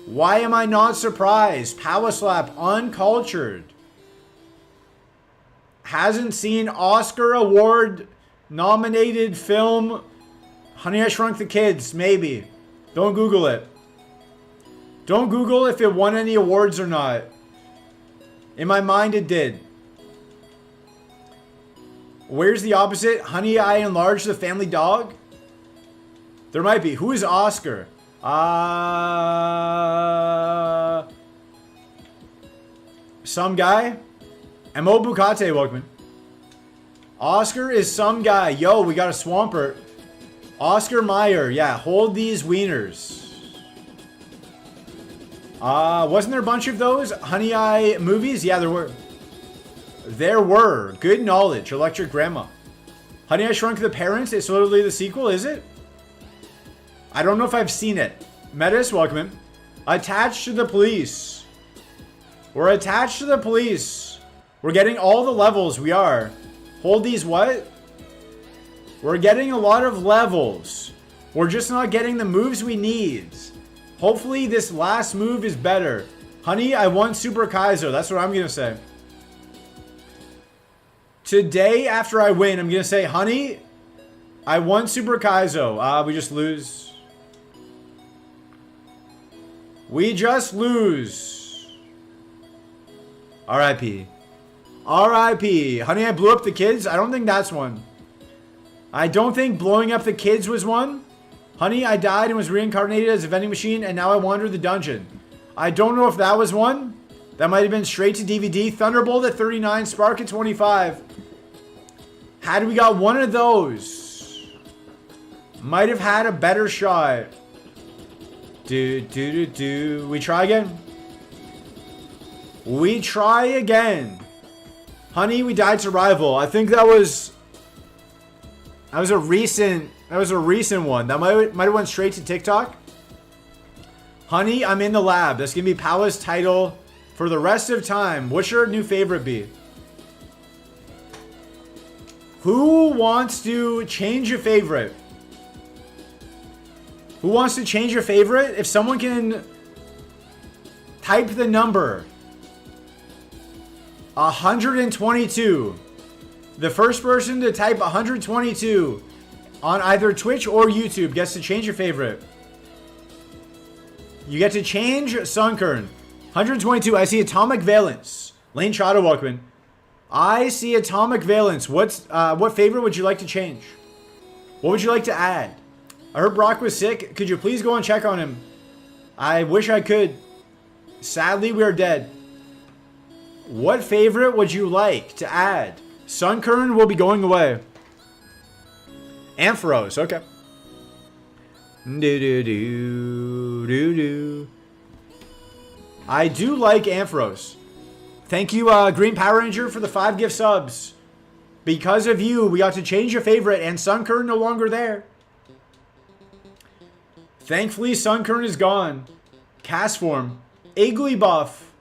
Why am I not surprised? Power Slap, uncultured. Hasn't seen Oscar Award nominated film Honey, I Shrunk the Kids. Maybe. Don't Google it. Don't Google if it won any awards or not. In my mind, it did. Where's the opposite? Honey, I Enlarged the Family Dog? There might be. Who is Oscar? Some guy? M.O. Bukate, welcome in. Oscar is some guy. Yo, we got a Swampert. Oscar Mayer. Yeah, hold these wieners. Wasn't there a bunch of those Honey Eye movies? Yeah, there were. There were. Good knowledge. Electric Grandma. Honey, I Shrunk the Parents. It's literally the sequel, is it? I don't know if I've seen it. Metis, welcome in. Attached to the police. We're attached to the police. We're getting all the levels. We are. Hold these what? We're getting a lot of levels. We're just not getting the moves we need. Hopefully this last move is better. Honey, I want Super Kaizo. That's what I'm going to say. Today, after I win, I'm going to say, honey, I won Super Kaizo. We just lose. We just lose. R.I.P. R.I.P. Honey, I blew up the kids. I don't think that's one. I don't think blowing up the kids was one. Honey, I died and was reincarnated as a vending machine, and now I wander the dungeon. I don't know if that was one. That might have been straight to DVD. Thunderbolt at 39, Spark at 25. Had we got one of those, might have had a better shot. We try again? We try again. Honey, we died to rival. I think that was a recent one. That might have went straight to TikTok. Honey, I'm in the lab. That's gonna be Paula's title for the rest of time. What's your new favorite be? Who wants to change a favorite? Who wants to change your favorite? If someone can type the number 122. The first person to type 122 on either Twitch or YouTube gets to change your favorite. You get to change Sunkern. 122. I see Atomic Valence. Lane Chado, welcome. I see Atomic Valence. What favorite would you like to change? What would you like to add? I heard Brock was sick. Could you please go and check on him? I wish I could. Sadly, we are dead. What favorite would you like to add? Sunkern will be going away. Ampharos, okay. I do like Ampharos. Thank you, Green Power Ranger, for the 5 gift subs. Because of you, we got to change your favorite, and Sunkern no longer there. Thankfully, Sunkern is gone. Cast form. Iggly buff.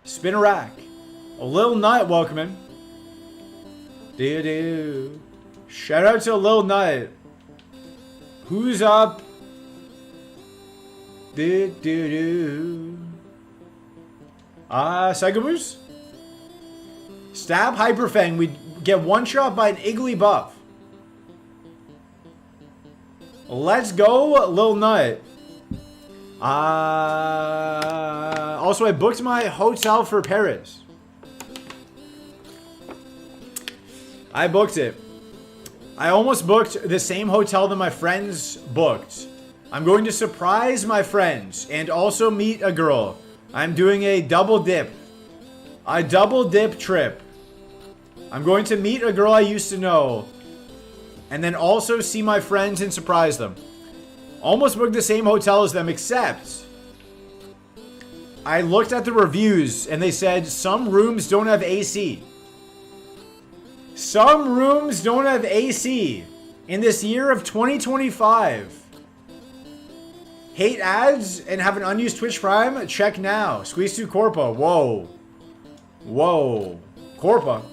Spinnerack. A Lil Nut, welcome in. Shout out to Lil Nut. Who's up? Psychomoose? Stab Hyperfang. We get one shot by an Iggly buff. Let's go, Lil Nut. Also, I booked my hotel for Paris. I booked it. I almost booked the same hotel that my friends booked. I'm going to surprise my friends and also meet a girl. I'm doing a double dip. A double dip trip. I'm going to meet a girl I used to know. And then also see my friends and surprise them. Almost booked the same hotel as them, except I looked at the reviews and they said some rooms don't have AC. Some rooms don't have AC in this year of 2025. Hate ads and have an unused Twitch Prime? Check now. Squeeze 2 Corpa. Whoa. Whoa. Corpa.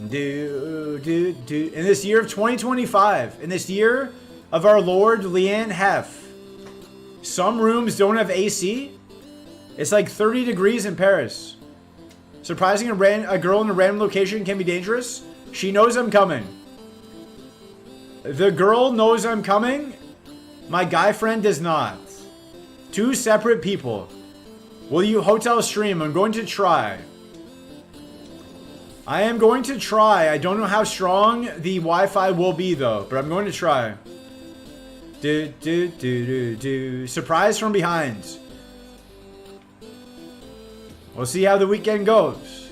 In this year of 2025, in this year of our Lord Leanne Hef, some rooms don't have AC. It's like 30 degrees in Paris. Surprising a girl in a random location can be dangerous. She knows I'm coming. The girl knows I'm coming. My guy friend does not. 2 separate people. Will you hotel stream? I'm going to try. I am going to try. I don't know how strong the Wi-Fi will be though, but I'm going to try. Surprise from behind. We'll see how the weekend goes.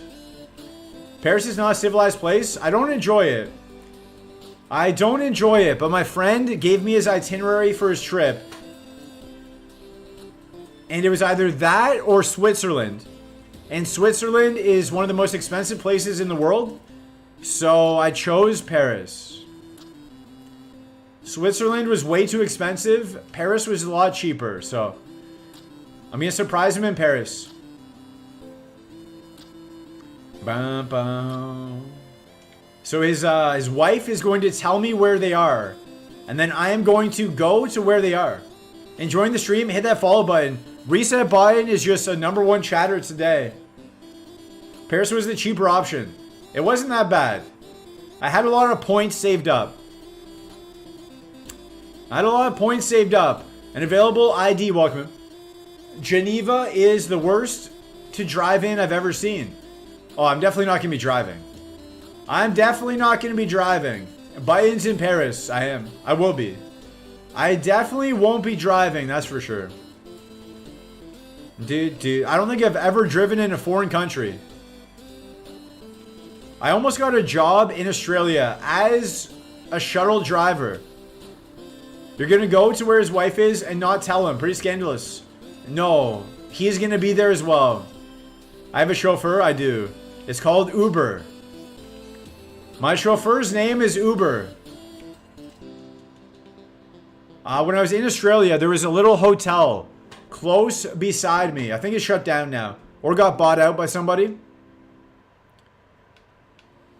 Paris is not a civilized place. I don't enjoy it. I don't enjoy it, but my friend gave me his itinerary for his trip. And it was either that or Switzerland. And Switzerland is one of the most expensive places in the world. So I chose Paris. Switzerland was way too expensive. Paris was a lot cheaper. So I'm going to surprise him in Paris. Bum, bum. So his wife is going to tell me where they are. And then I am going to go to where they are. Enjoying the stream, hit that follow button. Reset button is just a #1 chatter today. Paris was the cheaper option. It wasn't that bad. I had a lot of points saved up. An available ID, welcome. Geneva is the worst to drive in I've ever seen. Oh, I'm definitely not going to be driving. Buy-ins in Paris. I will be. I definitely won't be driving, that's for sure. Dude, I don't think I've ever driven in a foreign country. I almost got a job in Australia as a shuttle driver. You're gonna go to where his wife is and not tell him. Pretty scandalous. No, he's gonna be there as well. I have a chauffeur, I do. It's called Uber. My chauffeur's name is Uber. When I was in Australia, there was a little hotel close beside me. I think it's shut down now. Or got bought out by somebody.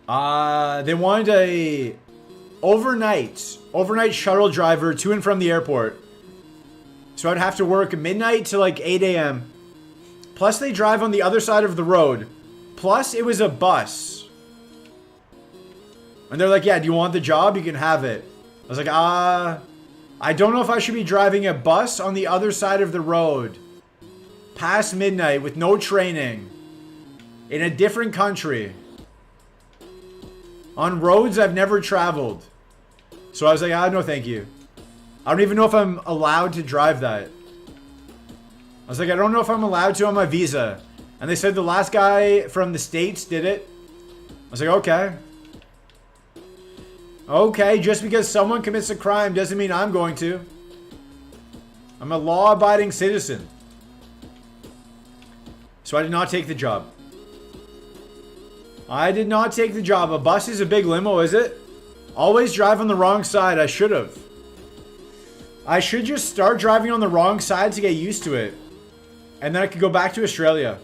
They wanted a overnight shuttle driver to and from the airport. So I'd have to work midnight to like 8 a.m. Plus they drive on the other side of the road. Plus it was a bus. And they're like, yeah, do you want the job? You can have it. I was like, I don't know if I should be driving a bus on the other side of the road. Past midnight with no training. In a different country. On roads I've never traveled. So I was like, no thank you. I don't even know if I'm allowed to drive that. I was like, I don't know if I'm allowed to on my visa. And they said the last guy from the States did it. I was like, okay. Okay, just because someone commits a crime doesn't mean I'm going to. I'm a law-abiding citizen. So I did not take the job. A bus is a big limo, is it? Always drive on the wrong side. I should have. I should just start driving on the wrong side to get used to it. And then I could go back to Australia.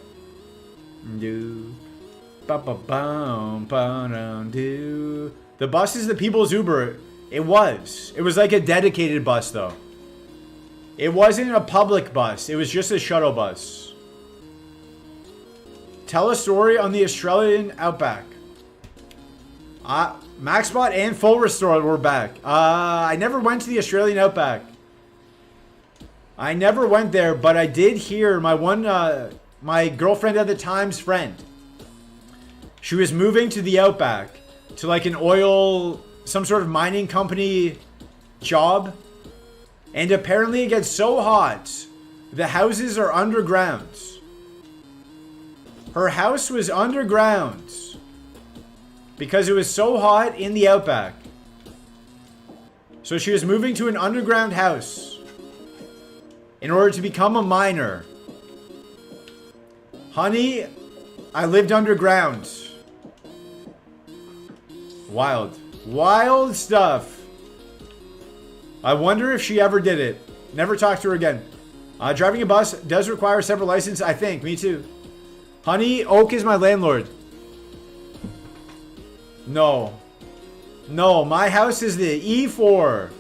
The bus is the people's Uber. It was like a dedicated bus though. It wasn't a public bus. It was just a shuttle bus. Tell a story on the Australian Outback. MaxBot and Full Restore were back. I never went to the Australian Outback. I never went there, but I did hear my girlfriend at the time's friend. She was moving to the Outback. To like an oil, some sort of mining company job. And apparently it gets so hot, the houses are underground. Her house was underground. Because it was so hot in the Outback. So she was moving to an underground house. In order to become a miner. Honey, I lived underground. Wild stuff. I wonder if she ever did it. Never talked to her again. Driving a bus does require a separate license, I think. Me too. Honey, Oak is my landlord. No, my house is the E4.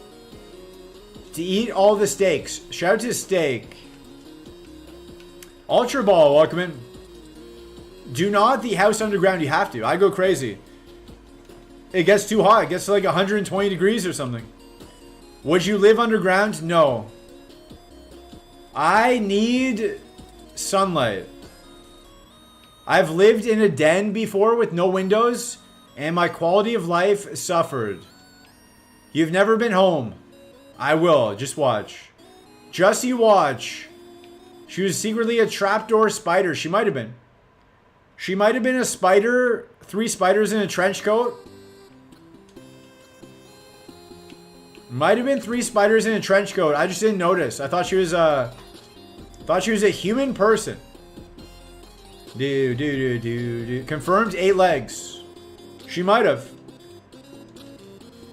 To eat all the steaks. Shout out to Steak. Ultra Ball, welcome in. Do not the house underground. You have to. I go crazy. It gets too hot. It gets to like 120 degrees or something. Would you live underground? No. I need sunlight. I've lived in a den before with no windows, and my quality of life suffered. You've never been home. I will. Just watch. Just you watch. She was secretly a trapdoor spider. She might have been. She might have been a spider. 3 spiders in a trench coat. Might have been 3 spiders in a trench coat. I just didn't notice. I thought she was a human person. Confirmed 8 legs. She might have.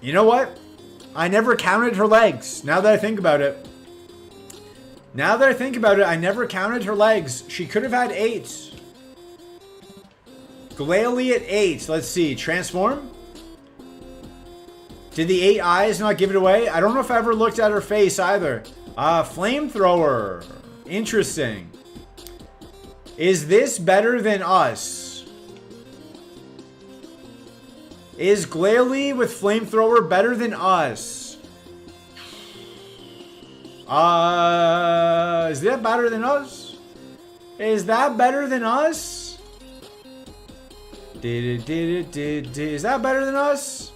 You know what? I never counted her legs. Now that I think about it. I never counted her legs. She could have had 8. Glalie at 8. Let's see. Transform? Did the 8 eyes not give it away? I don't know if I ever looked at her face either. Flamethrower. Interesting. Is this better than us? Is Glalie with flamethrower better than us? Is that better than us? Is that better than us? Is that better than us?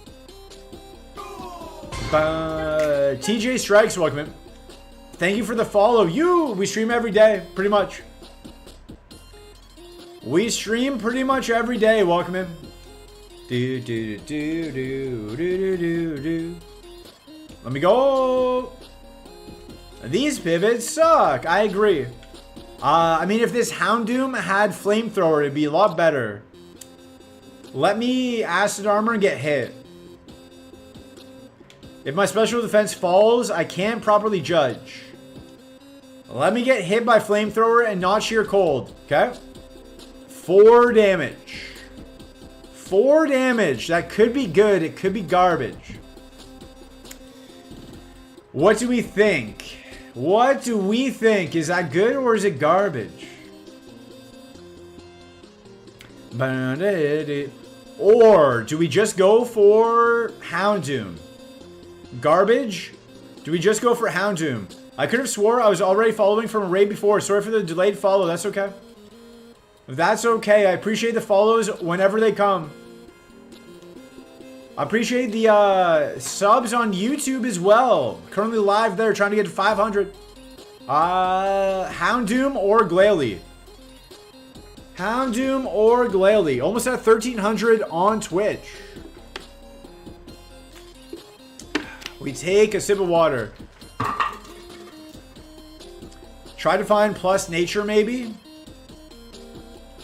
TJ Strikes, welcome in. Thank you for the follow. We stream every day, pretty much. We stream pretty much every day. Welcome in. Let me go. These pivots suck. I agree. I mean, if this Houndoom had flamethrower, it'd be a lot better. Let me acid armor and get hit. If my special defense falls, I can't properly judge. Let me get hit by flamethrower and not sheer cold. Okay? 4 damage. 4 damage. That could be good. It could be garbage. What do we think? What do we think? Is that good or is it garbage? Or do we just go for Houndoom? Garbage? Do we just go for Houndoom? I could have swore I was already following from a raid before. Sorry for the delayed follow. That's okay. That's okay. I appreciate the follows whenever they come. I appreciate the subs on YouTube as well. Currently live there, trying to get to 500. Houndoom or Glalie? Houndoom or Glalie? Almost at 1,300 on Twitch. We take a sip of water. Try to find plus nature, maybe?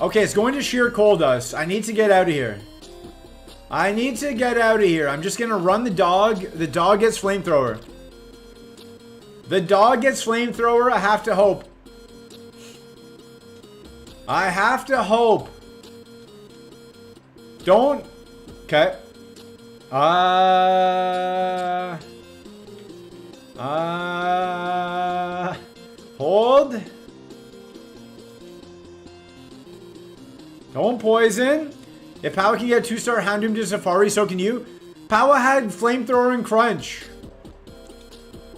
Okay, it's going to sheer cold us. I need to get out of here. I need to get out of here. I'm just going to run the dog. The dog gets flamethrower. The dog gets flamethrower. I have to hope. I have to hope. Don't. Okay. Hold. Don't poison. If Powa can get 2-star Houndoom to Safari, so can you. Powa had flamethrower and crunch.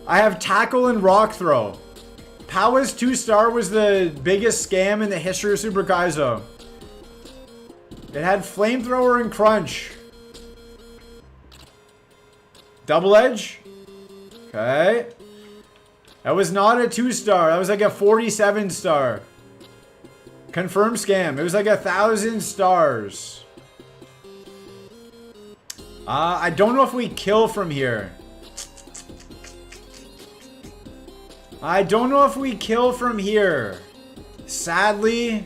I have tackle and rock throw. Powa's 2-star was the biggest scam in the history of Super Kaizo. It had flamethrower and crunch. Double edge. Okay. That was not a 2-star. That was like a 47-star. Confirmed scam. It was like 1,000 stars. I don't know if we kill from here. I don't know if we kill from here. Sadly,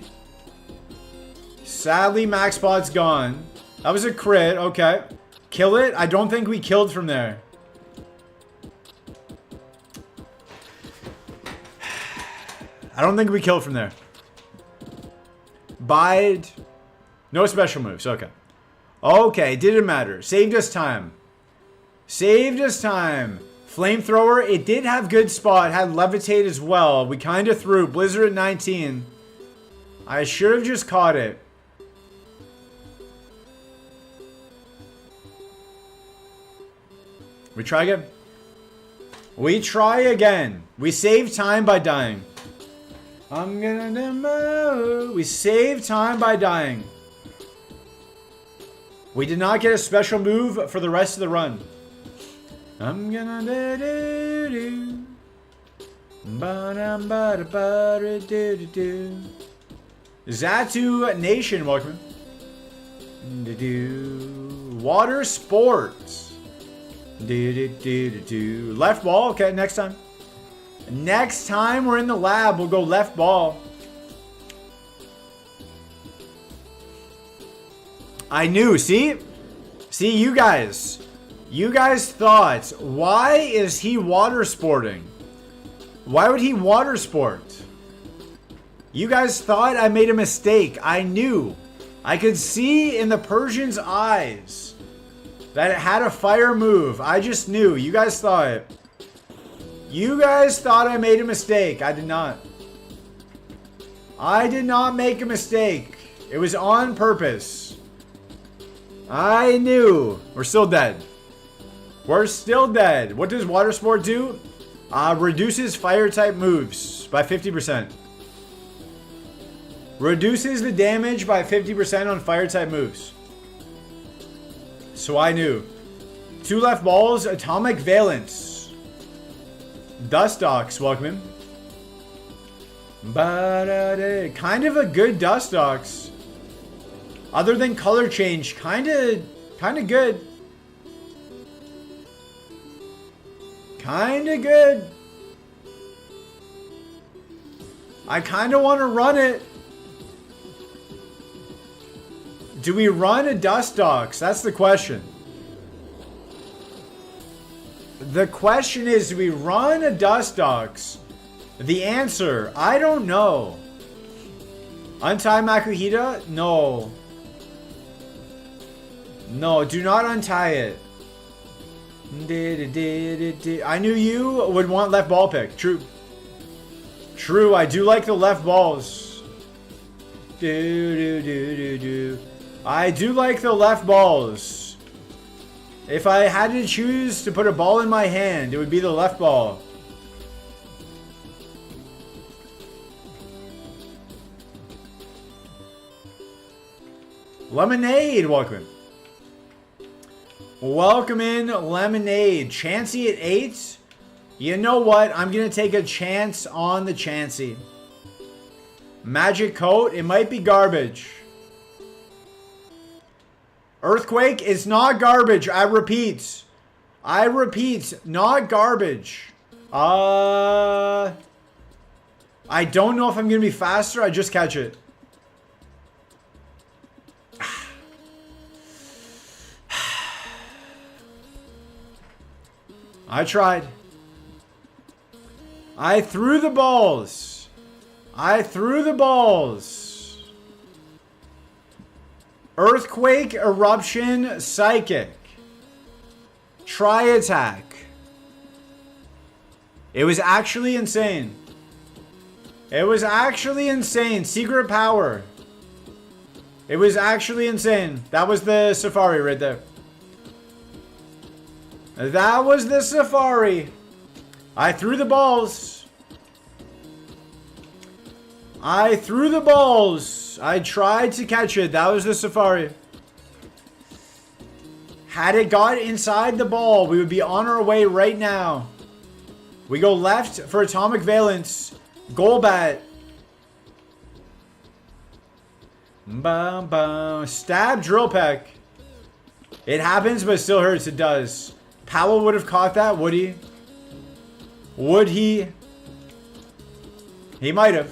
max spot's gone. That was a crit. Okay. Kill it. I don't think we killed from there. I don't think we killed from there. Bide. No special moves. Okay. Okay, didn't matter. Saved us time. Saved us time. Flamethrower. It did have good spot. Had levitate as well. We kind of threw. Blizzard at 19. I should have just caught it. We try again. We try again. We save time by dying. I'm gonna move. We save time by dying. We did not get a special move for the rest of the run. I'm gonna do. Zatu Nation, welcome. Water sports. Left ball. Okay, next time. Next time we're in the lab, we'll go left ball. I knew. See, you guys thought, why is he water sporting? Why would he water sport? You guys thought I made a mistake. I knew. I could see in the Persian's eyes that it had a fire move. I just knew. You guys thought I made a mistake. I did not. I did not make a mistake. It was on purpose. I knew. We're still dead. We're still dead. What does water sport do? Reduces fire type moves by 50%. Reduces the damage by 50% on fire type moves. So I knew. 2 left balls, atomic valence. Dustox, welcome in. Kind of a good Dustox. Other than color change, kind of good. Kind of good. I kind of want to run it. Do we run a Dustox? That's the question. The question is, do we run a Dustox? The answer, I don't know. Untie Makuhita? No. No, do not untie it. I knew you would want left ball pick. True. True, I do like the left balls. I do like the left balls. If I had to choose to put a ball in my hand, it would be the left ball. Lemonade, welcome in. Welcome in, Lemonade. Chansey at 8. You know what? I'm going to take a chance on the Chansey. Magic Coat. It might be garbage. Earthquake is not garbage. I repeat. I repeat. Not garbage. I don't know if I'm going to be faster. I just catch it. I tried. I threw the balls. I threw the balls. Earthquake, Eruption, Psychic. Tri-attack. It was actually insane. It was actually insane. Secret power. It was actually insane. That was the Safari right there. That was the Safari. I threw the balls. I threw the balls. I tried to catch it. That was the Safari. Had it got inside the ball, we would be on our way right now. We go left for Atomic Valence. Golbat. Bum, bum. Stab Drill Peck. It happens, but it still hurts. It does. Powell would have caught that, would he? Would he? He might have.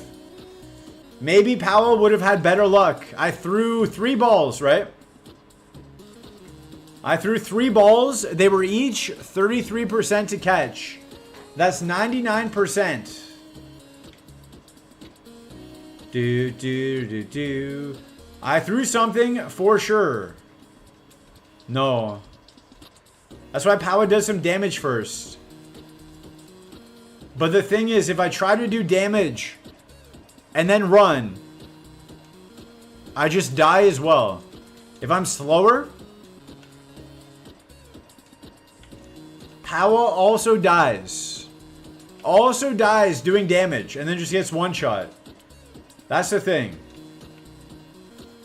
Maybe Powell would have had better luck. I threw 3 balls, right? I threw 3 balls. They were each 33% to catch. That's 99%. I threw something for sure. No. That's why Power does some damage first. But the thing is, if I try to do damage and then run, I just die as well. If I'm slower, Power also dies. Also dies doing damage and then just gets one shot. That's the thing.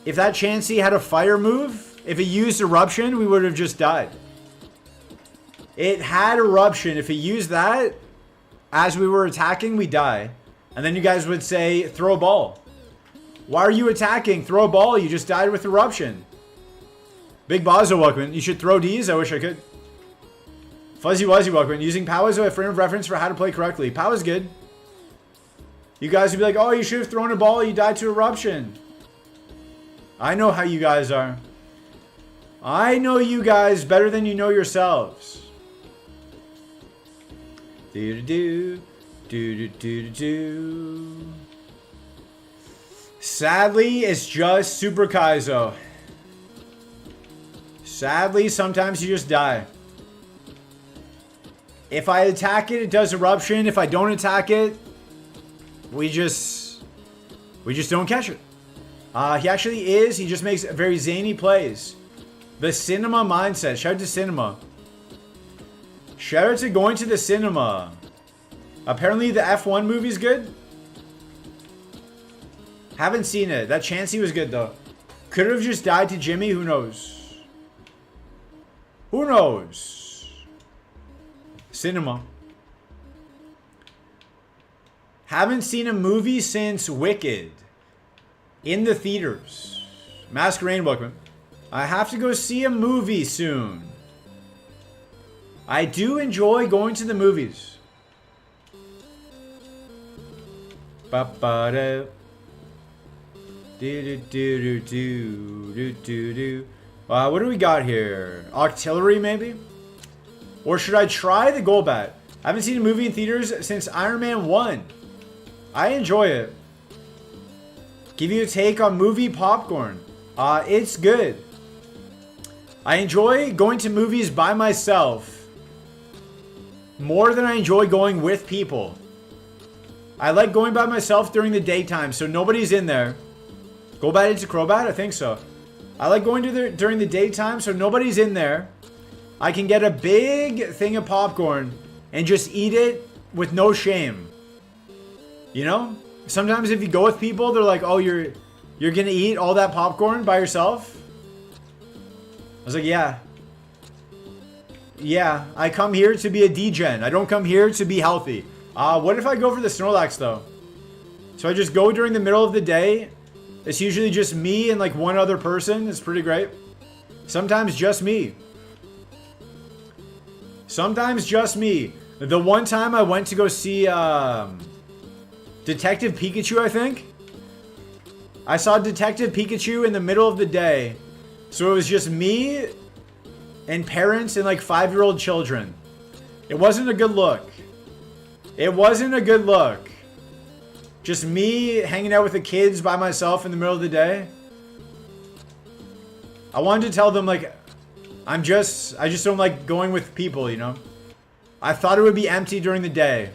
If that Chansey had a fire move, if it used Eruption, we would have just died. It had Eruption. If it used that, as we were attacking, we die. And then you guys would say, throw a ball. Why are you attacking? Throw a ball. You just died with Eruption. Big Bazo, welcome. You should throw D's. I wish I could. Fuzzy Wuzzy, welcome. Using Pow as a frame of reference for how to play correctly. Pow is good. You guys would be like, oh, you should have thrown a ball. You died to Eruption. I know how you guys are. I know you guys better than you know yourselves. Sadly, it's just Super Kaizo. Sadly, sometimes you just die. If I attack it, it does Eruption. If I don't attack it, we just don't catch it. He actually is. He just makes very zany plays. The cinema mindset. Shout out to cinema. Shout out to going to the cinema. Apparently the F1 movie's good. Haven't seen it. That Chansey was good though. Could have just died to Jimmy. Who knows? Who knows? Cinema. Haven't seen a movie since Wicked. In the theaters. Masquerade, welcome. I have to go see a movie soon. I do enjoy going to the movies. Ba-ba-da. Do-do-do-do-do-do-do-do. What do we got here? Artillery, maybe? Or should I try the Golbat? I haven't seen a movie in theaters since Ironman 1. I enjoy it. Give you a take on movie popcorn. It's good. I enjoy going to movies by myself more than I enjoy going with people. I like going by myself during the daytime, so nobody's in there. Golbat into Crobat? I think so. I like going to during the daytime, so nobody's in there. I can get a big thing of popcorn and just eat it with no shame. You know? Sometimes if you go with people, they're like, oh, you're gonna eat all that popcorn by yourself? I was like, yeah. Yeah, I come here to be a degen. I don't come here to be healthy. What if I go for the Snorlax, though? So I just go during the middle of the day. It's usually just me and like one other person. It's pretty great. Sometimes just me. Sometimes just me. The one time I went to go see Detective Pikachu, I think. I saw Detective Pikachu in the middle of the day. So it was just me and parents and like 5-year-old children. It wasn't a good look. It wasn't a good look. Just me hanging out with the kids by myself in the middle of the day. I wanted to tell them like, I just don't like going with people, you know? I thought it would be empty during the day.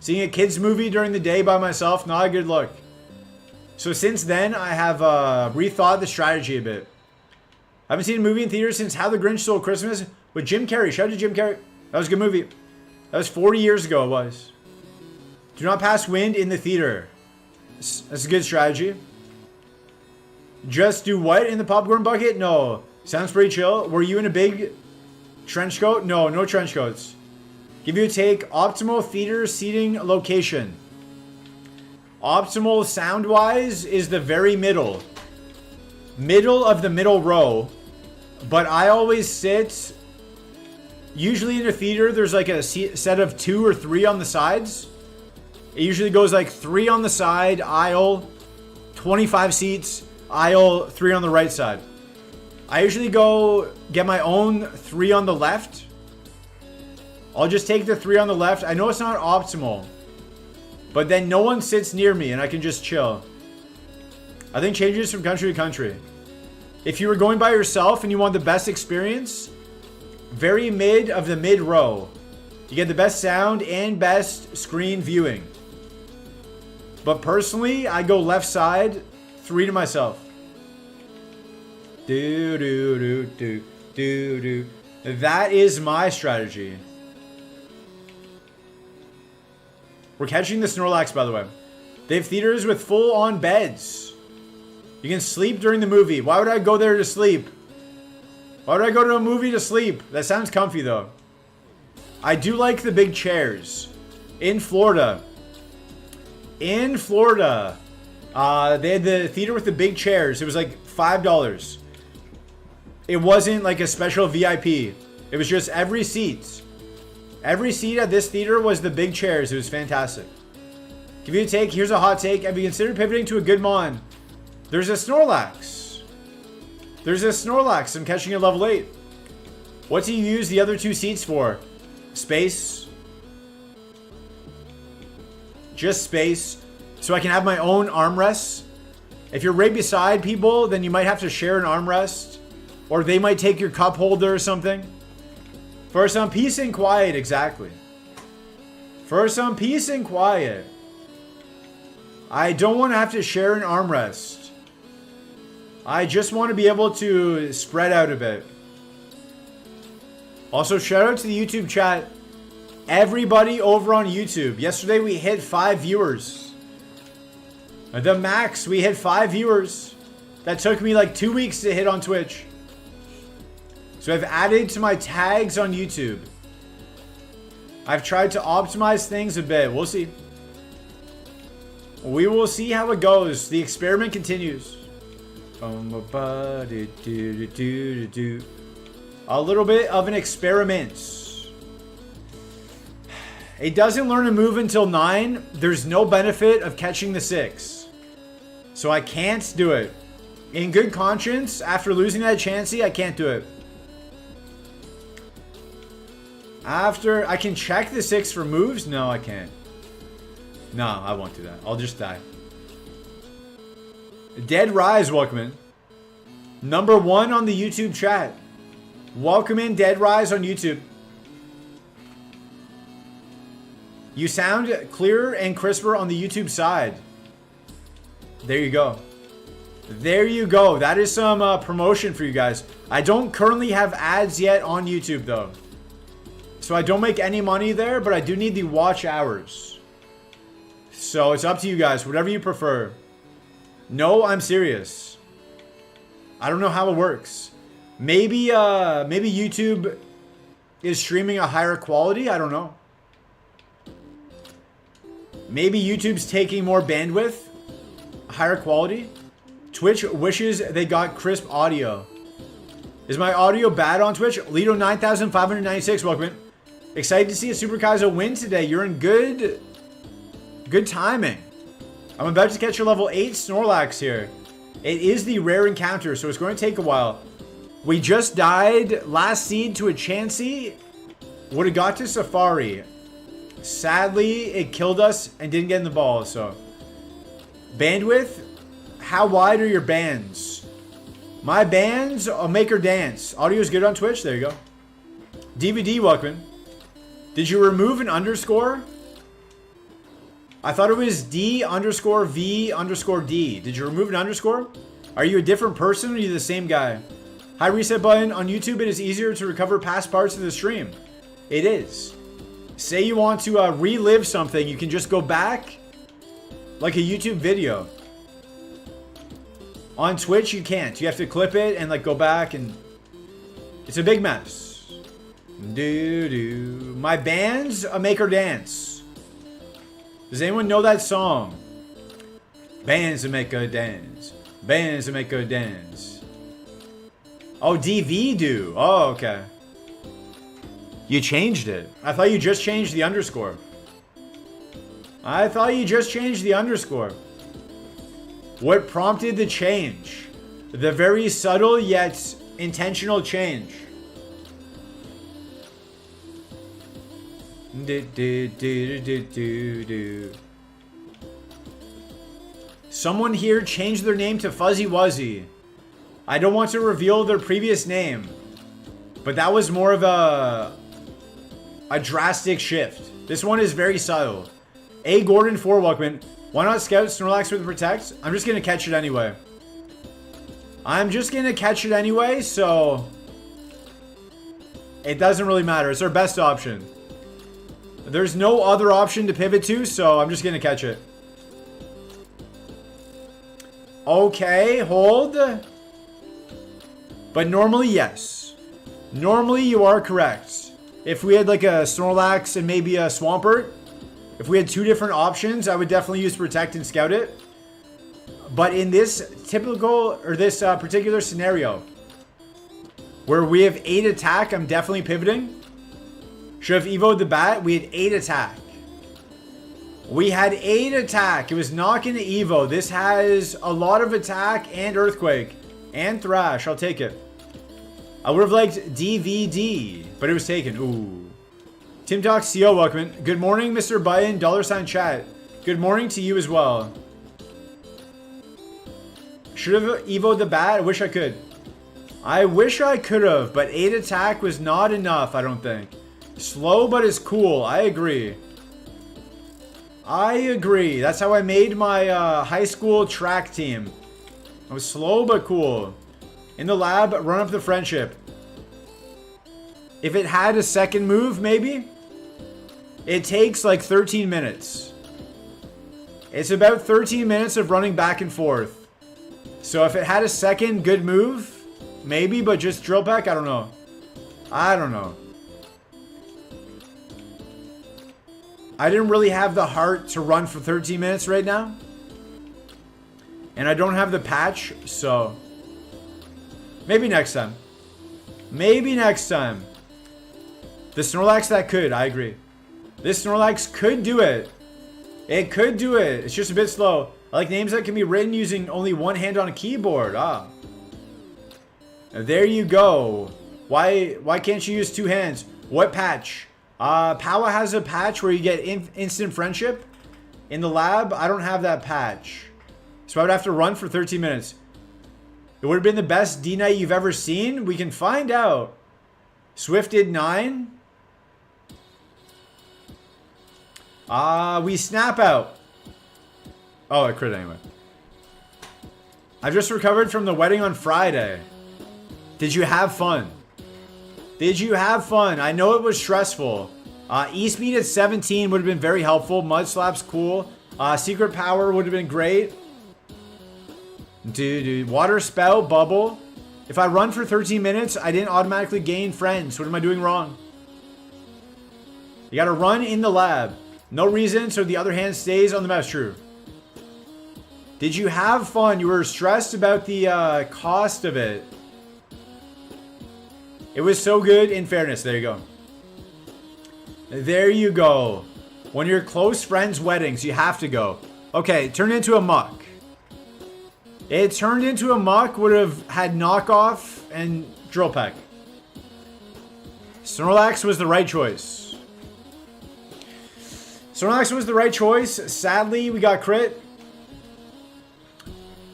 Seeing a kids movie during the day by myself, not a good look. So since then, I have rethought the strategy a bit. I haven't seen a movie in theaters since How the Grinch Stole Christmas with Jim Carrey. Shout out to Jim Carrey. That was a good movie. That was 40 years ago, it was. Do not pass wind in the theater. That's a good strategy. Just do what in the popcorn bucket? No. Sounds pretty chill. Were you in a big trench coat? No, no trench coats. Give you a take. Optimal theater seating location. Optimal sound-wise is the very middle. Middle of the middle row. But I always sit... Usually in a theater, there's like a set of 2 or 3 on the sides. It usually goes like 3 on the side, aisle, 25 seats, aisle, 3 on the right side. I usually go get my own 3 on the left. I'll just take the 3 on the left. I know it's not optimal, but then no one sits near me and I can just chill. I think changes from country to country. If you were going by yourself and you want the best experience, very mid of the mid row. You get the best sound and best screen viewing. But personally, I go left side, 3 to myself. Do do do do do do. That is my strategy. We're catching the Snorlax, by the way. They have theaters with full-on beds. You can sleep during the movie. Why would I go there to sleep? Why would I go to a movie to sleep? That sounds comfy, though. I do like the big chairs. In Florida. In Florida. They had the theater with the big chairs. It was like $5. It wasn't like a special VIP. It was just every seat. Every seat at this theater was the big chairs. It was fantastic. Give you a take. Here's a hot take. Have you considered pivoting to a good mon? There's a Snorlax. There's a Snorlax. I'm catching at level 8. What do you use the other 2 seats for? Space. Just space. So I can have my own armrests. If you're right beside people, then you might have to share an armrest. Or they might take your cup holder or something. For some peace and quiet, exactly. For some peace and quiet. I don't want to have to share an armrest. I just want to be able to spread out a bit. Also, shout out to the YouTube chat. Everybody over on YouTube. Yesterday we hit 5 viewers. The max, we hit 5 viewers. That took me like 2 weeks to hit on Twitch. So I've added to my tags on YouTube. I've tried to optimize things a bit. We'll see. We will see how it goes. The experiment continues. A little bit of an experiment. It doesn't learn a move until 9. There's no benefit of catching the 6. So I can't do it. In good conscience, after losing that Chansey, I can't do it. After, I can check the 6 for moves? No, I can't. No, I won't do that. I'll just die. Dead Rise, welcome in. Number 1 on the YouTube chat. Welcome in, Dead Rise on YouTube. You sound clearer and crisper on the YouTube side. There you go. There you go. That is some promotion for you guys. I don't currently have ads yet on YouTube though. So I don't make any money there, but I do need the watch hours. So it's up to you guys, whatever you prefer. No, I'm serious. I don't know how it works. Maybe YouTube is streaming a higher quality. I don't know. Maybe YouTube's taking more bandwidth, higher quality. Twitch wishes they got crisp audio. Is my audio bad on Twitch? Lido 9596, welcome in. Excited to see a Super Kaizo win today. You're in good timing. I'm about to catch a level 8 Snorlax here. It is the rare encounter, so it's going to take a while. We just died last seed to a Chansey. Would have got to Safari. Sadly, it killed us and didn't get in the ball, so. Bandwidth? How wide are your bands? My bands, I'll make her dance. Audio is good on Twitch, there you go. DVD, welcome. Did you remove an underscore? I thought it was D_V_D. Did you remove an underscore? Are you a different person or are you the same guy? High reset button on YouTube. It is easier to recover past parts of the stream. It is. Say you want to relive something, you can just go back like a YouTube video. On Twitch, you can't. You have to clip it and like go back and it's a big mess. My bands make her dance. Does anyone know that song? Bands that make her dance. Bands that make her dance. Oh, DV do. Oh, okay. You changed it. I thought you just changed the underscore. I thought you just changed the underscore. What prompted the change? The very subtle yet intentional change. Someone here changed their name to Fuzzy Wuzzy. I don't want to reveal their previous name, but that was more of a drastic shift. This one is very subtle. A Gordon 4 welcome. Why not scout Snorlax with Protect? I'm just gonna catch it anyway. So it doesn't really matter. It's our best option. There's no other option to pivot to, so I'm just gonna catch it. Okay, hold. But normally, yes. Normally, you are correct. If we had like a Snorlax and maybe a Swampert, if we had 2 different options, I would definitely use Protect and Scout it. But in this typical, or this particular scenario, where we have 8 attack, I'm definitely pivoting. Should have evoed the bat. We had 8 attack. We had 8 attack. It was not going to evo. This has a lot of attack and Earthquake. And Thrash. I'll take it. I would have liked DVD, but it was taken. Ooh. Tim Talk CO, welcome in. Good morning, Mr. Biden. $ chat. Good morning to you as well. Should have evoed the bat. I wish I could. I wish I could have, but 8 attack was not enough, I don't think. Slow, but it's cool. I agree. I agree. That's how I made my high school track team. I was slow but cool. In the lab, run up the friendship. If it had a second move, maybe? It takes like 13 minutes. It's about 13 minutes of running back and forth. So if it had a second good move, maybe, but just drill peck, I don't know. I don't know. I didn't really have the heart to run for 13 minutes right now. And I don't have the patch, so maybe next time. Maybe next time. The Snorlax that could, I agree. This Snorlax could do it. It could do it. It's just a bit slow. I like names that can be written using only one hand on a keyboard. Ah. There you go. Why can't you use two hands? What patch? Powa has a patch where you get instant friendship. In the lab, I don't have that patch. So I would have to run for 13 minutes. It would have been the best D-Night you've ever seen? We can find out. Swift did 9. We snap out. Oh, I crit anyway. I've just recovered from the wedding on Friday. Did you have fun? Did you have fun? I know it was stressful. E-speed at 17 would have been very helpful. Mud slap's cool. Secret power would have been great. Dude. Water spout, bubble. If I run for 13 minutes, I didn't automatically gain friends. What am I doing wrong? You gotta run in the lab. No reason, so the other hand stays on the mouse. True. Did you have fun? You were stressed about the cost of it. It was so good, in fairness. There you go. There you go. When you're close friends' weddings, you have to go. Okay, turn into a muck. It turned into a muck, would have had knockoff and drill peck. Snorlax was the right choice. Snorlax was the right choice. Sadly, we got crit.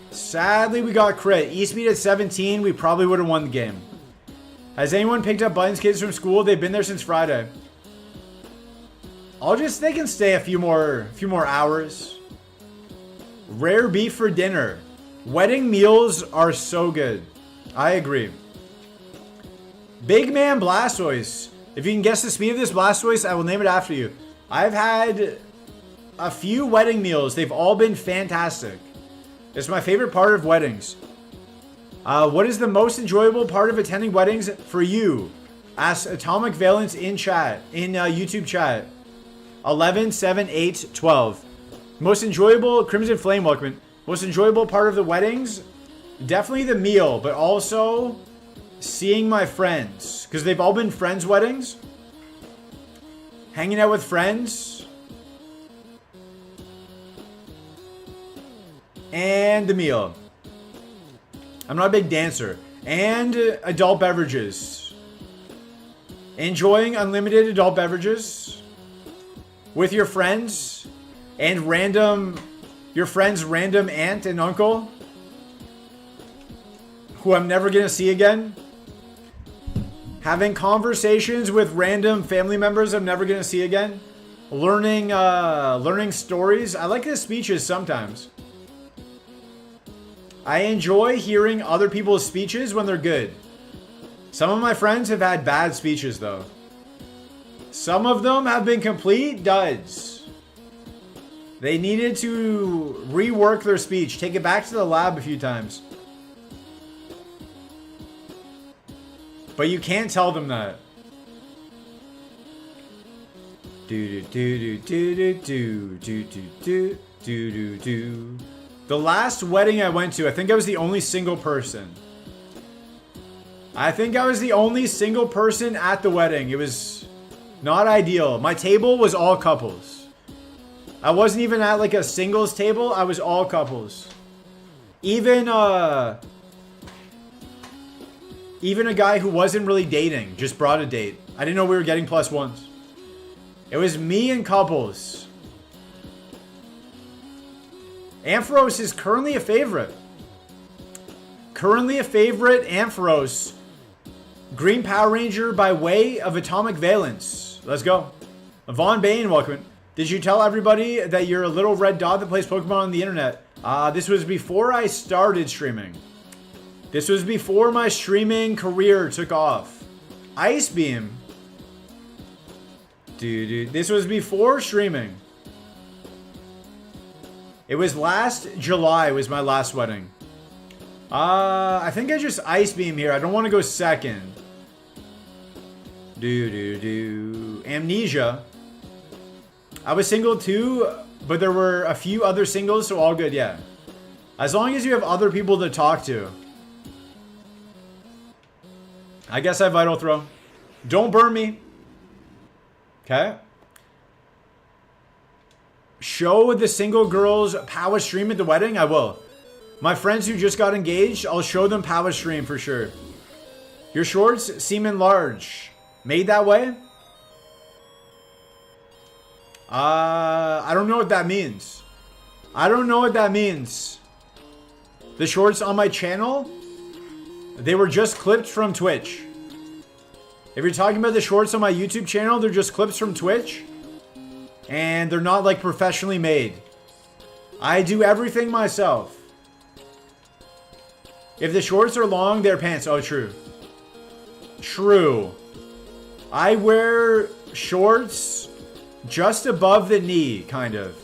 Sadly, we got crit. E-speed at 17, we probably would have won the game. Has anyone picked up Buttons kids from school? They've been there since Friday. They can stay a few more hours. Rare beef for dinner. Wedding meals are so good. I agree. Big Man Blastoise. If you can guess the speed of this Blastoise, I will name it after you. I've had a few wedding meals. They've all been fantastic. It's my favorite part of weddings. What is the most enjoyable part of attending weddings for you? Ask Atomic Valence in chat, in YouTube chat. 11, 7, 8, 12. Most enjoyable, Crimson Flame welcome. Most enjoyable part of the weddings? Definitely the meal, but also seeing my friends. Because they've all been friends' weddings. Hanging out with friends. And the meal. I'm not a big dancer. And adult beverages. Enjoying unlimited adult beverages with your friends and your friend's random aunt and uncle who I'm never gonna see again. Having conversations with random family members I'm never gonna see again. Learning stories. I like the speeches sometimes. I enjoy hearing other people's speeches when they're good. Some of my friends have had bad speeches though. Some of them have been complete duds. They needed to rework their speech, take it back to the lab a few times. But you can't tell them that. Do do do do do do do do do do do. The last wedding I went to, I think I was the only single person. I think I was the only single person at the wedding. It was not ideal. My table was all couples. I wasn't even at like a singles table. I was all couples. Even a guy who wasn't really dating just brought a date. I didn't know we were getting +1s. It was me and couples. Ampharos is currently a favorite. Currently a favorite, Ampharos. Green Power Ranger by way of Atomic Valence. Let's go. Von Bane, welcome. Did you tell everybody that you're a little red dot that plays Pokemon on the internet? This was before I started streaming. This was before my streaming career took off. Ice Beam. Dude, this was before streaming. It was last July was my last wedding. I think I just Ice Beam here. I don't want to go second. Amnesia. I was single too, but there were a few other singles, so all good, yeah. As long as you have other people to talk to. I guess I Vital Throw. Don't burn me. Okay. Show the single girls Power Stream at the wedding? I will. My friends who just got engaged, I'll show them Power Stream for sure. Your shorts seem enlarged. Made that way? I don't know what that means. I don't know what that means. The shorts on my channel, they were just clipped from Twitch. If you're talking about the shorts on my YouTube channel, they're just clips from Twitch. And they're not like professionally made. I do everything myself. If the shorts are long, they're pants. Oh, true. True. I wear shorts just above the knee, kind of.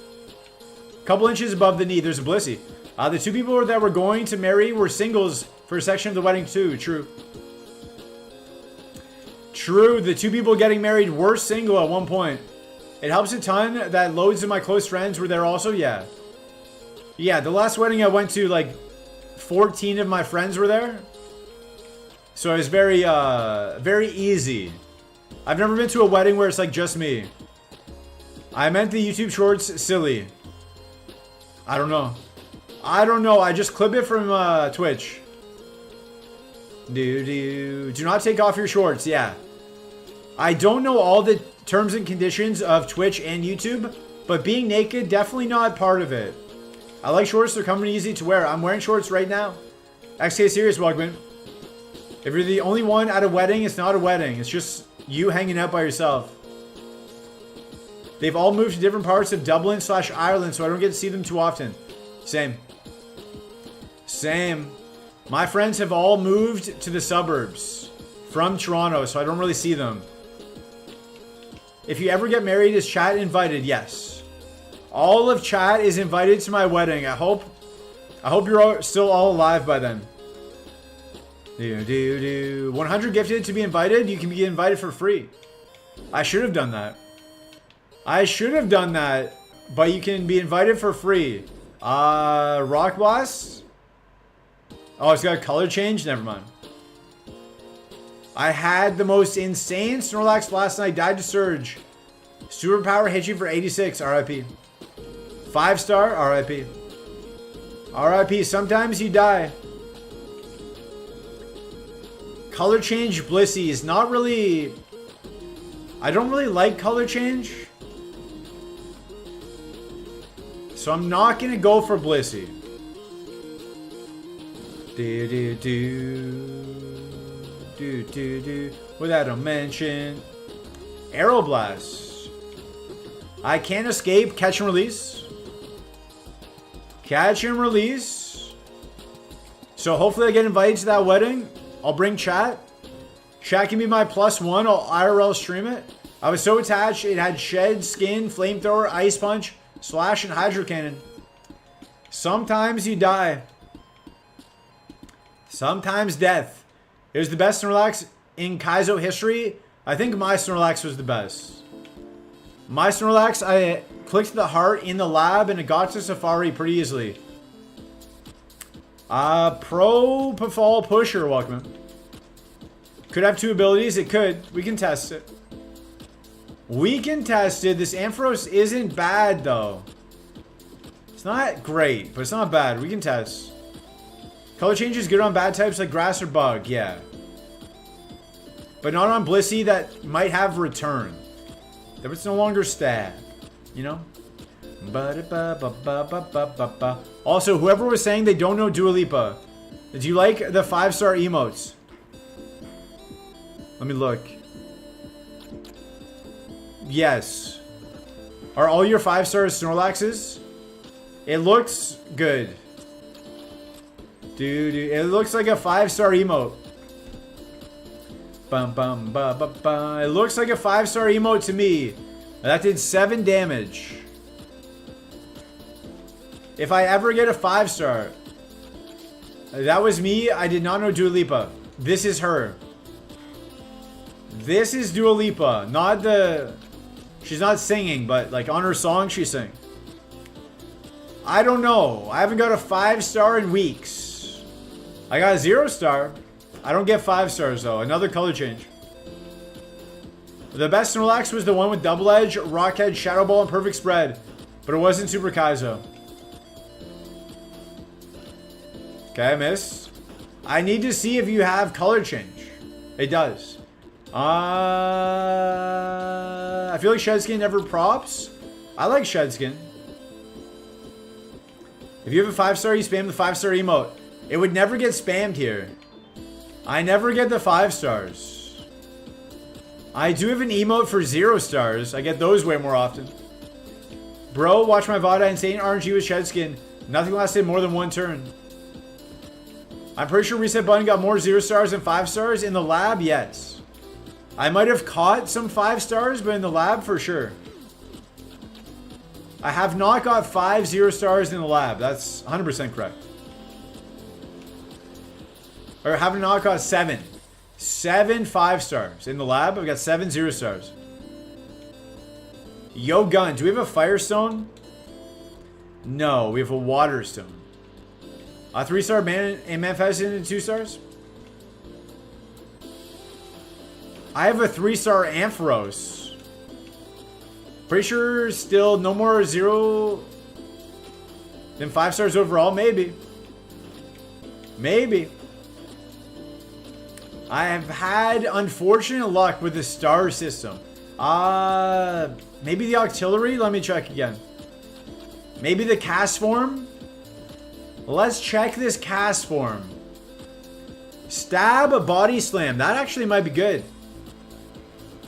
A couple inches above the knee. There's a Blissey. The two people that were going to marry were singles for a section of the wedding too. True. True. The two people getting married were single at one point. It helps a ton that loads of my close friends were there also. Yeah. Yeah, the last wedding I went to, like, 14 of my friends were there. So it was very, very easy. I've never been to a wedding where it's like just me. I meant the YouTube shorts silly. I don't know. I don't know. I just clip it from Twitch. Do not take off your shorts. Yeah. I don't know all the terms and conditions of Twitch and YouTube, but being naked, definitely not part of it. I like shorts. They're coming easy to wear. I'm wearing shorts right now. XK Serious, Wugman. If you're the only one at a wedding, it's not a wedding. It's just you hanging out by yourself. They've all moved to different parts of Dublin/Ireland, so I don't get to see them too often. Same. Same. My friends have all moved to the suburbs from Toronto, so I don't really see them. If you ever get married, is chat invited? Yes. All of chat is invited to my wedding. I hope you're still all alive by then. 100 gifted to be invited. You can be invited for free. I should have done that. I should have done that, but you can be invited for free. Rock Boss? Oh, it's got a color change? Never mind. I had the most insane Snorlax last night. Died to Surge. Superpower hit you for 86. RIP. 5-star. RIP. RIP. Sometimes you die. Color change Blissey is not really... I don't really like color change. So I'm not going to go for Blissey. Without a mention. Aeroblast. I can't escape. Catch and release. Catch and release. So hopefully I get invited to that wedding. I'll bring chat. Chat can be my +1. I'll IRL stream it. I was so attached. It had Shed, Skin, Flamethrower, Ice Punch, Slash, and Hydro Cannon. Sometimes you die. Sometimes death. It was the best Snorlax in Kaizo history. I think my Snorlax was the best. My Snorlax, I clicked the heart in the lab and it got to Safari pretty easily. Pro Pafall Pusher, welcome. Could have 2 abilities. It could. We can test it. We can test it. This Ampharos isn't bad, though. It's not great, but it's not bad. We can test. Color change is good on bad types like grass or bug, yeah. But not on Blissey that might have return. That it's no longer stab, you know? Also, whoever was saying they don't know Dua Lipa, do you like the 5-star emotes? Let me look. Yes. Are all your 5 stars Snorlaxes? It looks good. Dude, it looks like a 5-star emote. Bum bum ba ba ba. It looks like a 5-star emote to me. That did 7 damage. If I ever get a 5-star, that was me. I did not know Dua Lipa. This is her. This is Dua Lipa. Not the... She's not singing, but like on her song, she sing. I don't know. I haven't got a 5-star in weeks. I got a 0-star. I don't get 5 stars though. Another color change. The best Snorlax was the one with Double Edge, Rockhead, Shadow Ball, and Perfect Spread. But it wasn't Super Kaizo. Okay, I missed. I need to see if you have color change. It does. I feel like Shedskin never props. I like Shedskin. If you have a 5-star, you spam the 5-star emote. It would never get spammed here. I never get the 5 stars. I do have an emote for 0 stars. I get those way more often. Bro, watch my VOD. Insane RNG with Shedskin. Nothing lasted more than 1 turn. I'm pretty sure reset button got more 0 stars than 5 stars. In the lab, yes. I might have caught some 5 stars, but in the lab, for sure. I have not got 5 0 stars in the lab. That's 100% correct. Or have not got 7. 7 5 stars. In the lab, I've got 7 0 stars. Yo, Gun, do we have a Firestone? No, we have a Waterstone. A 3-star man and Manifested into 2 stars? I have a 3-star Ampharos. Pretty sure still no more 0 than 5 stars overall. Maybe. Maybe. I have had unfortunate luck with the star system. Maybe the Octillery? Let me check again. Maybe the cast form? Let's check this cast form. Stab, Body Slam. That actually might be good.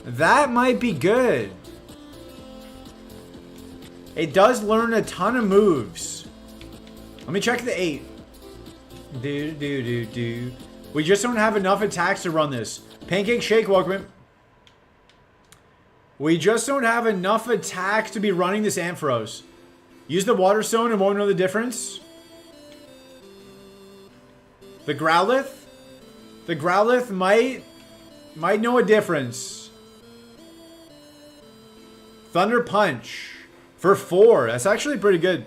That might be good. It does learn a ton of moves. Let me check the 8. We just don't have enough attacks to run this. Pancake Shake, welcome in. We just don't have enough attack to be running this Ampharos. Use the Waterstone and won't know the difference. The Growlithe? The Growlithe might know a difference. Thunder Punch for 4. That's actually pretty good.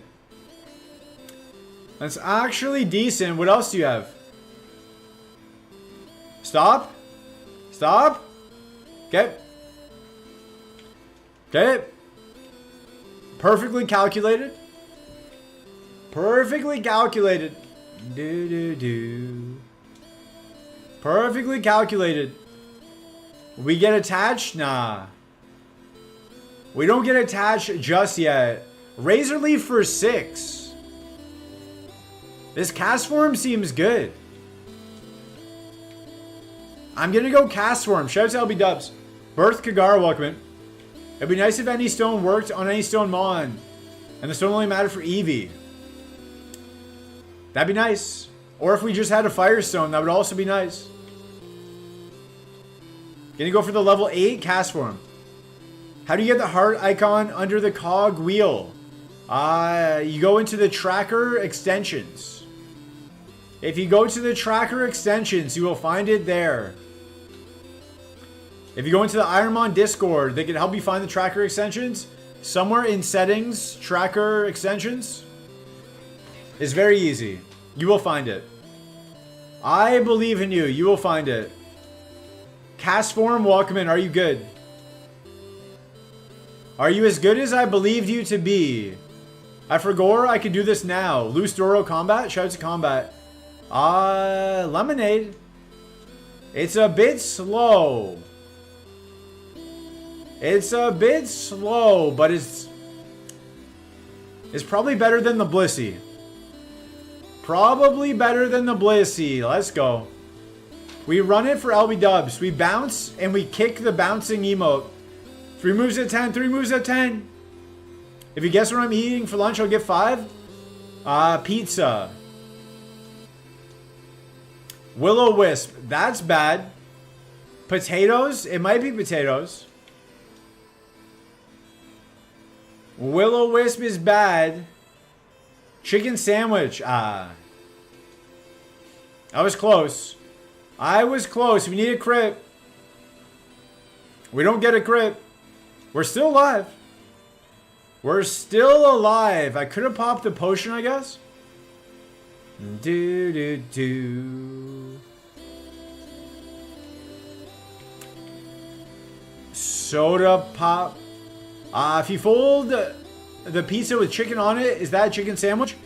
That's actually decent. What else do you have? Stop. Stop. Okay. Okay. Perfectly calculated. Perfectly calculated. Perfectly calculated. We get attached? Nah. We don't get attached just yet. Razor Leaf for 6. This cast form seems good. I'm gonna go cast form. Shout out to LB Dubs. Birth Kagara, welcome in. It'd be nice if any stone worked on any stone mon. And the stone only mattered for Eevee. That'd be nice. Or if we just had a Firestone, that would also be nice. Gonna go for the level 8 cast form. How do you get the heart icon under the cog wheel? You go into the tracker extensions. If you go to the tracker extensions, you will find it there. If you go into the Ironmon Discord, they can help you find the tracker extensions. Somewhere in settings, tracker extensions. It's very easy. You will find it. I believe in you. You will find it. Cast form, welcome in. Are you good? Are you as good as I believed you to be? I forgot I could do this now. Loose Doro Combat? Shout out to Combat. Lemonade. It's a bit slow. It's a bit slow, but it's probably better than the Blissey. Probably better than the Blissey. Let's go. We run it for LB Dubs. We bounce and we kick the bouncing emote. 3 moves at 10. 3 moves at 10. If you guess what I'm eating for lunch, I'll get 5. Pizza. Will-O-Wisp. That's bad. Potatoes. It might be potatoes. Will-O-Wisp is bad. Chicken sandwich. I was close. I was close. We need a crit. We don't get a crit. We're still alive. We're still alive. I could have popped the potion, I guess. Soda pop. If you fold the pizza with chicken on it, is that a chicken sandwich?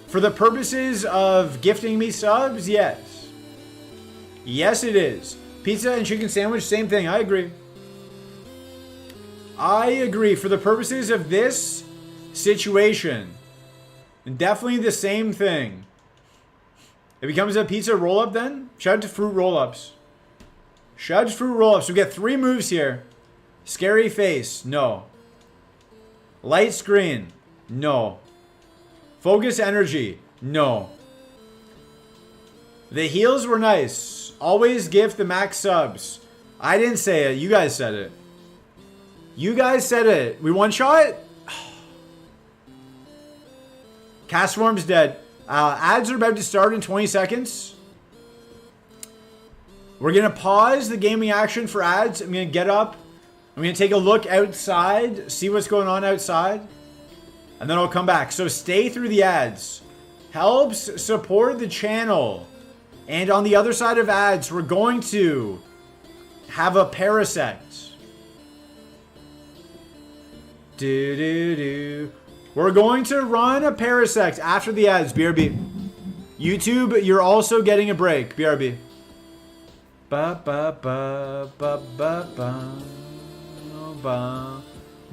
For the purposes of gifting me subs, yes. Yes, it is. Pizza and chicken sandwich, same thing. I agree. I agree. For the purposes of this situation, definitely the same thing. It becomes a pizza roll-up then? Shout out to Fruit Roll-Ups. Shout out to Fruit Roll-Ups. We get 3 moves here. Scary face. No. Light screen. No. Focus energy. No. The heals were nice. Always gift the max subs. I didn't say it. You guys said it. You guys said it. We one shot? Castform's dead. Ads are about to start in 20 seconds. We're going to pause the gaming action for ads. I'm going to get up. I'm going to take a look outside, see what's going on outside, and then I'll come back. So stay through the ads. Helps support the channel. And on the other side of ads, we're going to have a parasect. We're going to run a parasect after the ads, BRB. YouTube, you're also getting a break, BRB. Ba ba ba ba ba ba. Ba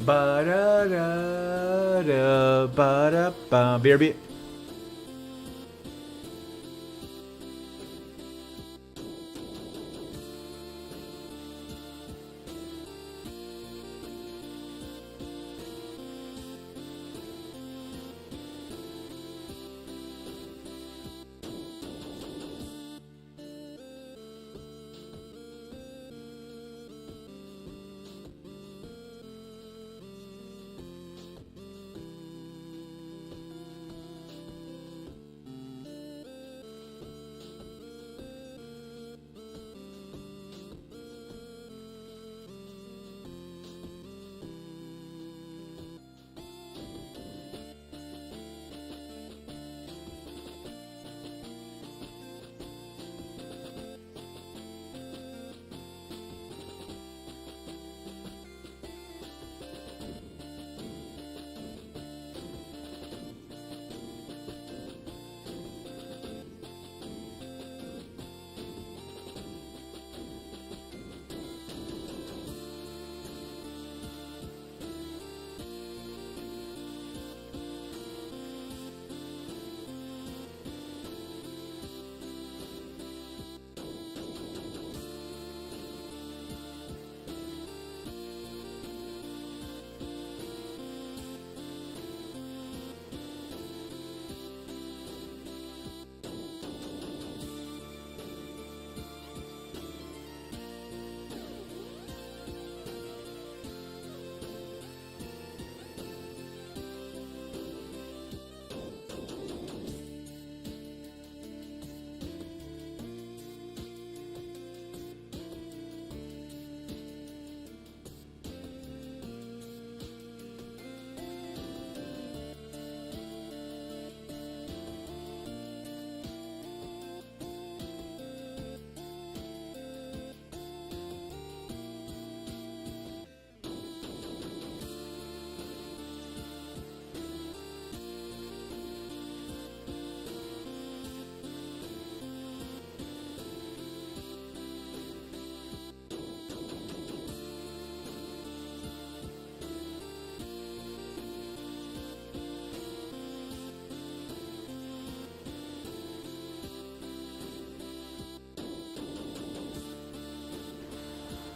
ba da da da ba da ba. BRB.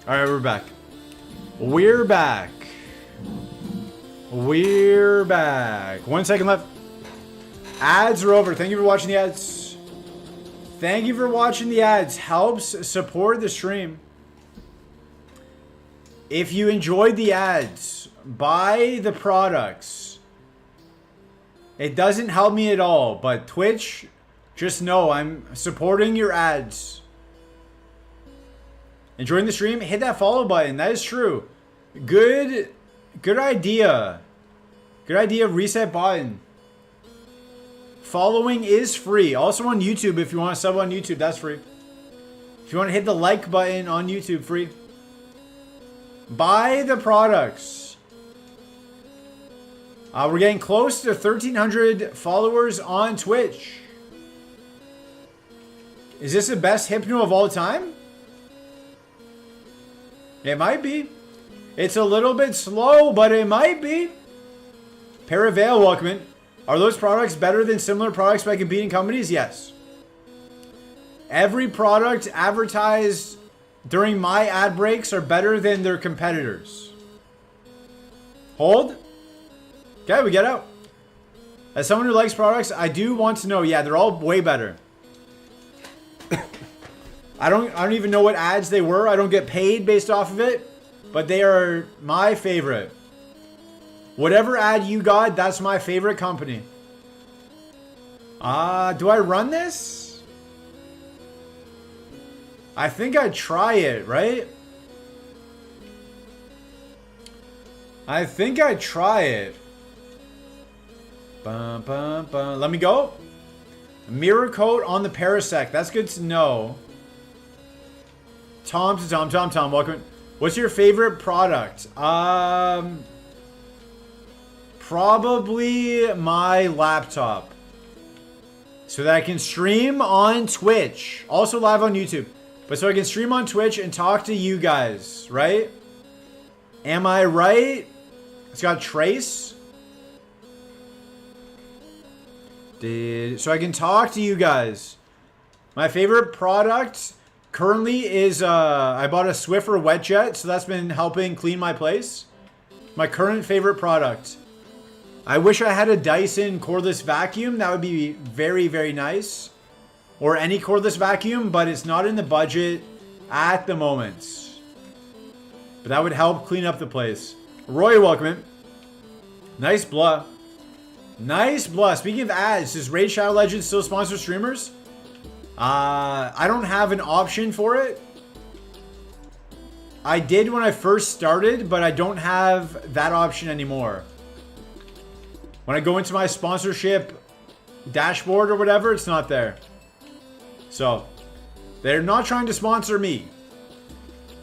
Alright, we're back. We're back. We're back. 1 second left. Ads are over. Thank you for watching the ads. Thank you for watching the ads. Helps support the stream. If you enjoyed the ads, buy the products. It doesn't help me at all, but Twitch, just know I'm supporting your ads. Enjoying the stream? Hit that follow button. That is true. Good idea. Good idea. Reset button. Following is free. Also on YouTube, if you want to sub on YouTube, that's free. If you want to hit the like button on YouTube, free. Buy the products. We're getting close to 1,300 followers on Twitch. Is this the best hypno of all time? It might be. It's a little bit slow, but it might be. Paraveil, welcome in. Are those products better than similar products by competing companies? Yes. Every product advertised during my ad breaks are better than their competitors. Hold. Okay, we get out. As someone who likes products, I do want to know. Yeah, they're all way better. I don't even know what ads they were. I don't get paid based off of it, but they are my favorite. Whatever ad you got, that's my favorite company. Do I run this? I think I'd try it, right? I think I'd try it. Bum, bum, bum. Let me go. Mirror coat on the Parasect. That's good to know. Tom, welcome. What's your favorite product? Probably my laptop. So that I can stream on Twitch. Also live on YouTube. But so I can stream on Twitch and talk to you guys, right? Am I right? It's got Trace. So I can talk to you guys. My favorite product currently is I bought a Swiffer wet jet, so that's been helping clean my place. My current favorite product. I wish I had a Dyson cordless vacuum. That would be very, very nice. Or any cordless vacuum, but it's not in the budget at the moment. But that would help clean up the place. Roy, welcome in. Nice blah. Nice blah. Speaking of ads, does Raid Shadow Legends still sponsor streamers? I don't have an option for it. I did when I first started, but I don't have that option anymore. When I go into my sponsorship dashboard or whatever, it's not there. So, they're not trying to sponsor me.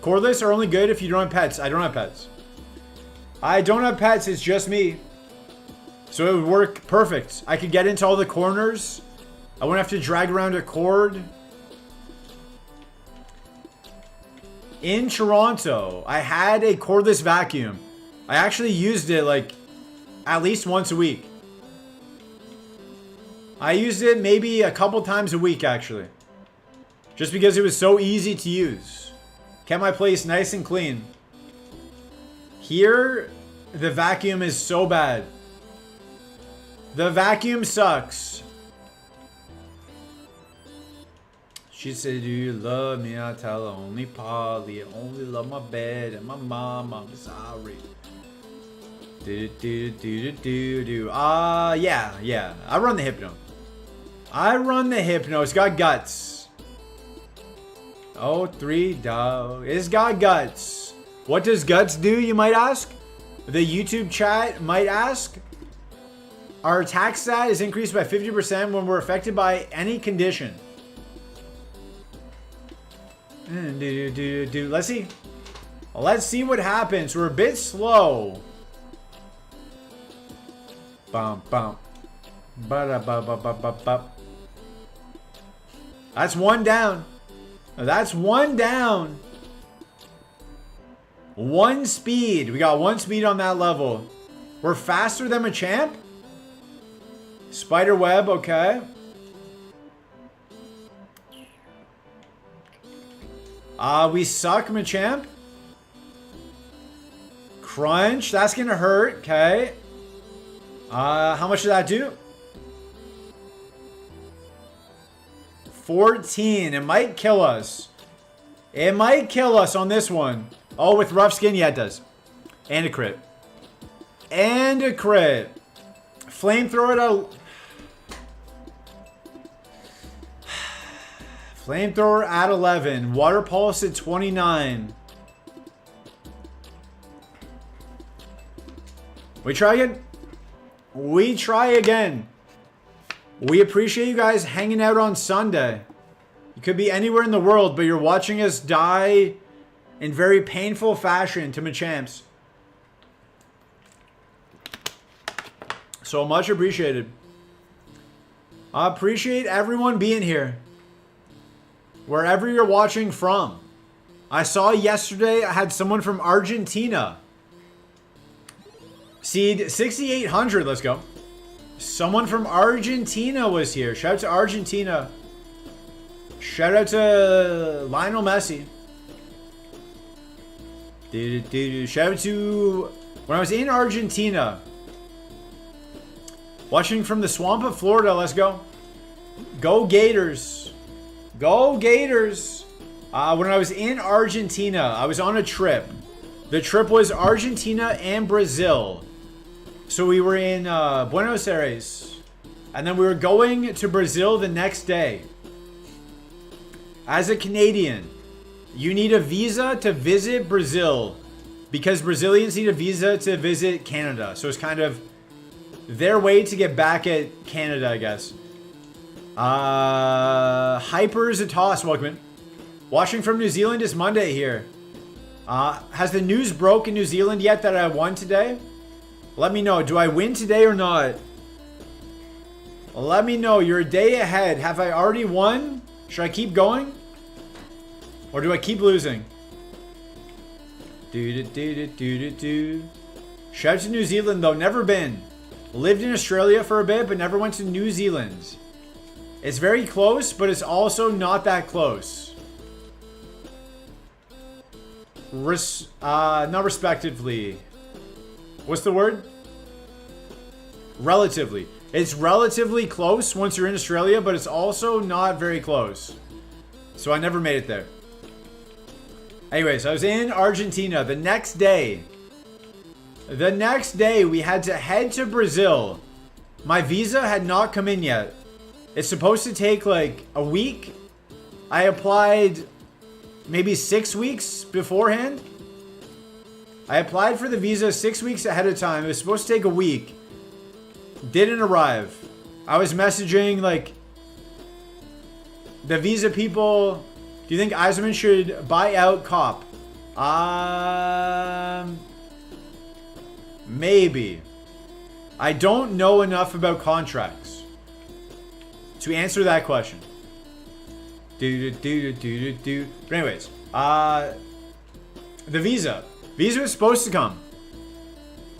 Cordless are only good if you don't have pets. I don't have pets. I don't have pets, it's just me. So it would work perfect. I could get into all the corners. I wouldn't have to drag around a cord. In Toronto, I had a cordless vacuum. I actually used it like at least once a week. I used it maybe a couple times a week actually. Just because it was so easy to use. Kept my place nice and clean. Here, the vacuum is so bad. The vacuum sucks. She said, do you love me? I tell her only Polly. I only love my bed and my mom. I'm sorry. Yeah. I run the Hypno. It's got guts. Oh, 3 dog. It's got guts. What does guts do, you might ask? The YouTube chat might ask. Our attack stat is increased by 50% when we're affected by any condition. Let's see. Let's see what happens. We're a bit slow. Bum bum. That's one down. That's one down. One speed. We got one speed on that level. We're faster than Machamp. Spider web, okay. We suck, Machamp. Crunch, that's gonna hurt, okay. How much did that do? 14. It might kill us. It might kill us on this one. Oh, with rough skin? Yeah, it does. And a crit. And a crit. Flamethrower at... Flamethrower at 11. Water Pulse at 29. We try again? We try again. We appreciate you guys hanging out on Sunday. You could be anywhere in the world, but you're watching us die in very painful fashion to Machamps. So much appreciated. I appreciate everyone being here. Wherever you're watching from. I saw yesterday I had someone from Argentina. Seed 6,800, let's go. Someone from Argentina was here. Shout out to Argentina. Shout out to Lionel Messi. Shout out to... When I was in Argentina. Watching from the swamp of Florida, let's go. Go Gators. Go Gators. When I was in Argentina, I was on a trip. The trip was Argentina and Brazil. So we were in Buenos Aires. And then we were going to Brazil the next day. As a Canadian, you need a visa to visit Brazil. Because Brazilians need a visa to visit Canada. So it's kind of their way to get back at Canada, I guess. Hyper Zatos, welcome in. Watching from New Zealand is Monday here. Has the news broke in New Zealand yet that I won today? Let me know. Do I win today or not? Let me know. You're a day ahead. Have I already won? Should I keep going? Or do I keep losing? Shout out to New Zealand though. Never been. Lived in Australia for a bit, but never went to New Zealand. It's very close, but it's also not that close. Not respectively. What's the word? Relatively. It's relatively close once you're in Australia, but it's also not very close. So I never made it there. Anyways, I was in Argentina the next day. The next day, we had to head to Brazil. My visa had not come in yet. It's supposed to take like a week. I applied maybe 6 weeks beforehand. I applied for the visa 6 weeks ahead of time. It was supposed to take a week. Didn't arrive. I was messaging like the visa people. Do you think Iserman should buy out COP? Maybe. I don't know enough about contracts to answer that question. But anyways, the visa. Visa was supposed to come.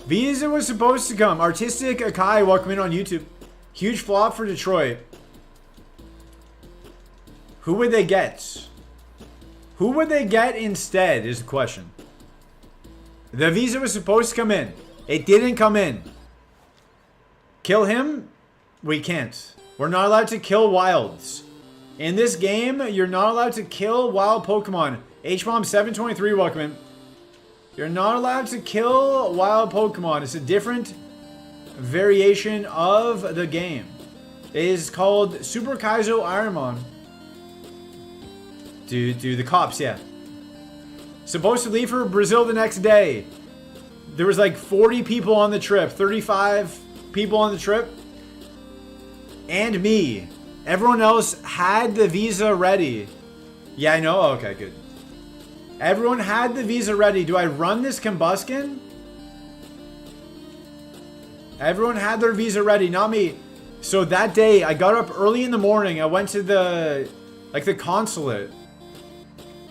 Visa was supposed to come. Artistic Akai, welcome in on YouTube. Huge flop for Detroit. Who would they get? Who would they get instead is the question. The visa was supposed to come in. It didn't come in. Kill him? We can't. We're not allowed to kill wilds. In this game, you're not allowed to kill wild Pokemon. HBomb723, welcome in. You're not allowed to kill wild Pokemon. It's a different variation of the game. It is called Super Kaizo Ironmon. Dude, the cops, yeah. Supposed to leave for Brazil the next day. There was like 40 people on the trip. 35 people on the trip. And me. Everyone else had the visa ready. Yeah, I know. Okay, good. Everyone had the visa ready. Do I run this Combuskin? Everyone had their visa ready, not me. So that day, I got up early in the morning. I went to the consulate.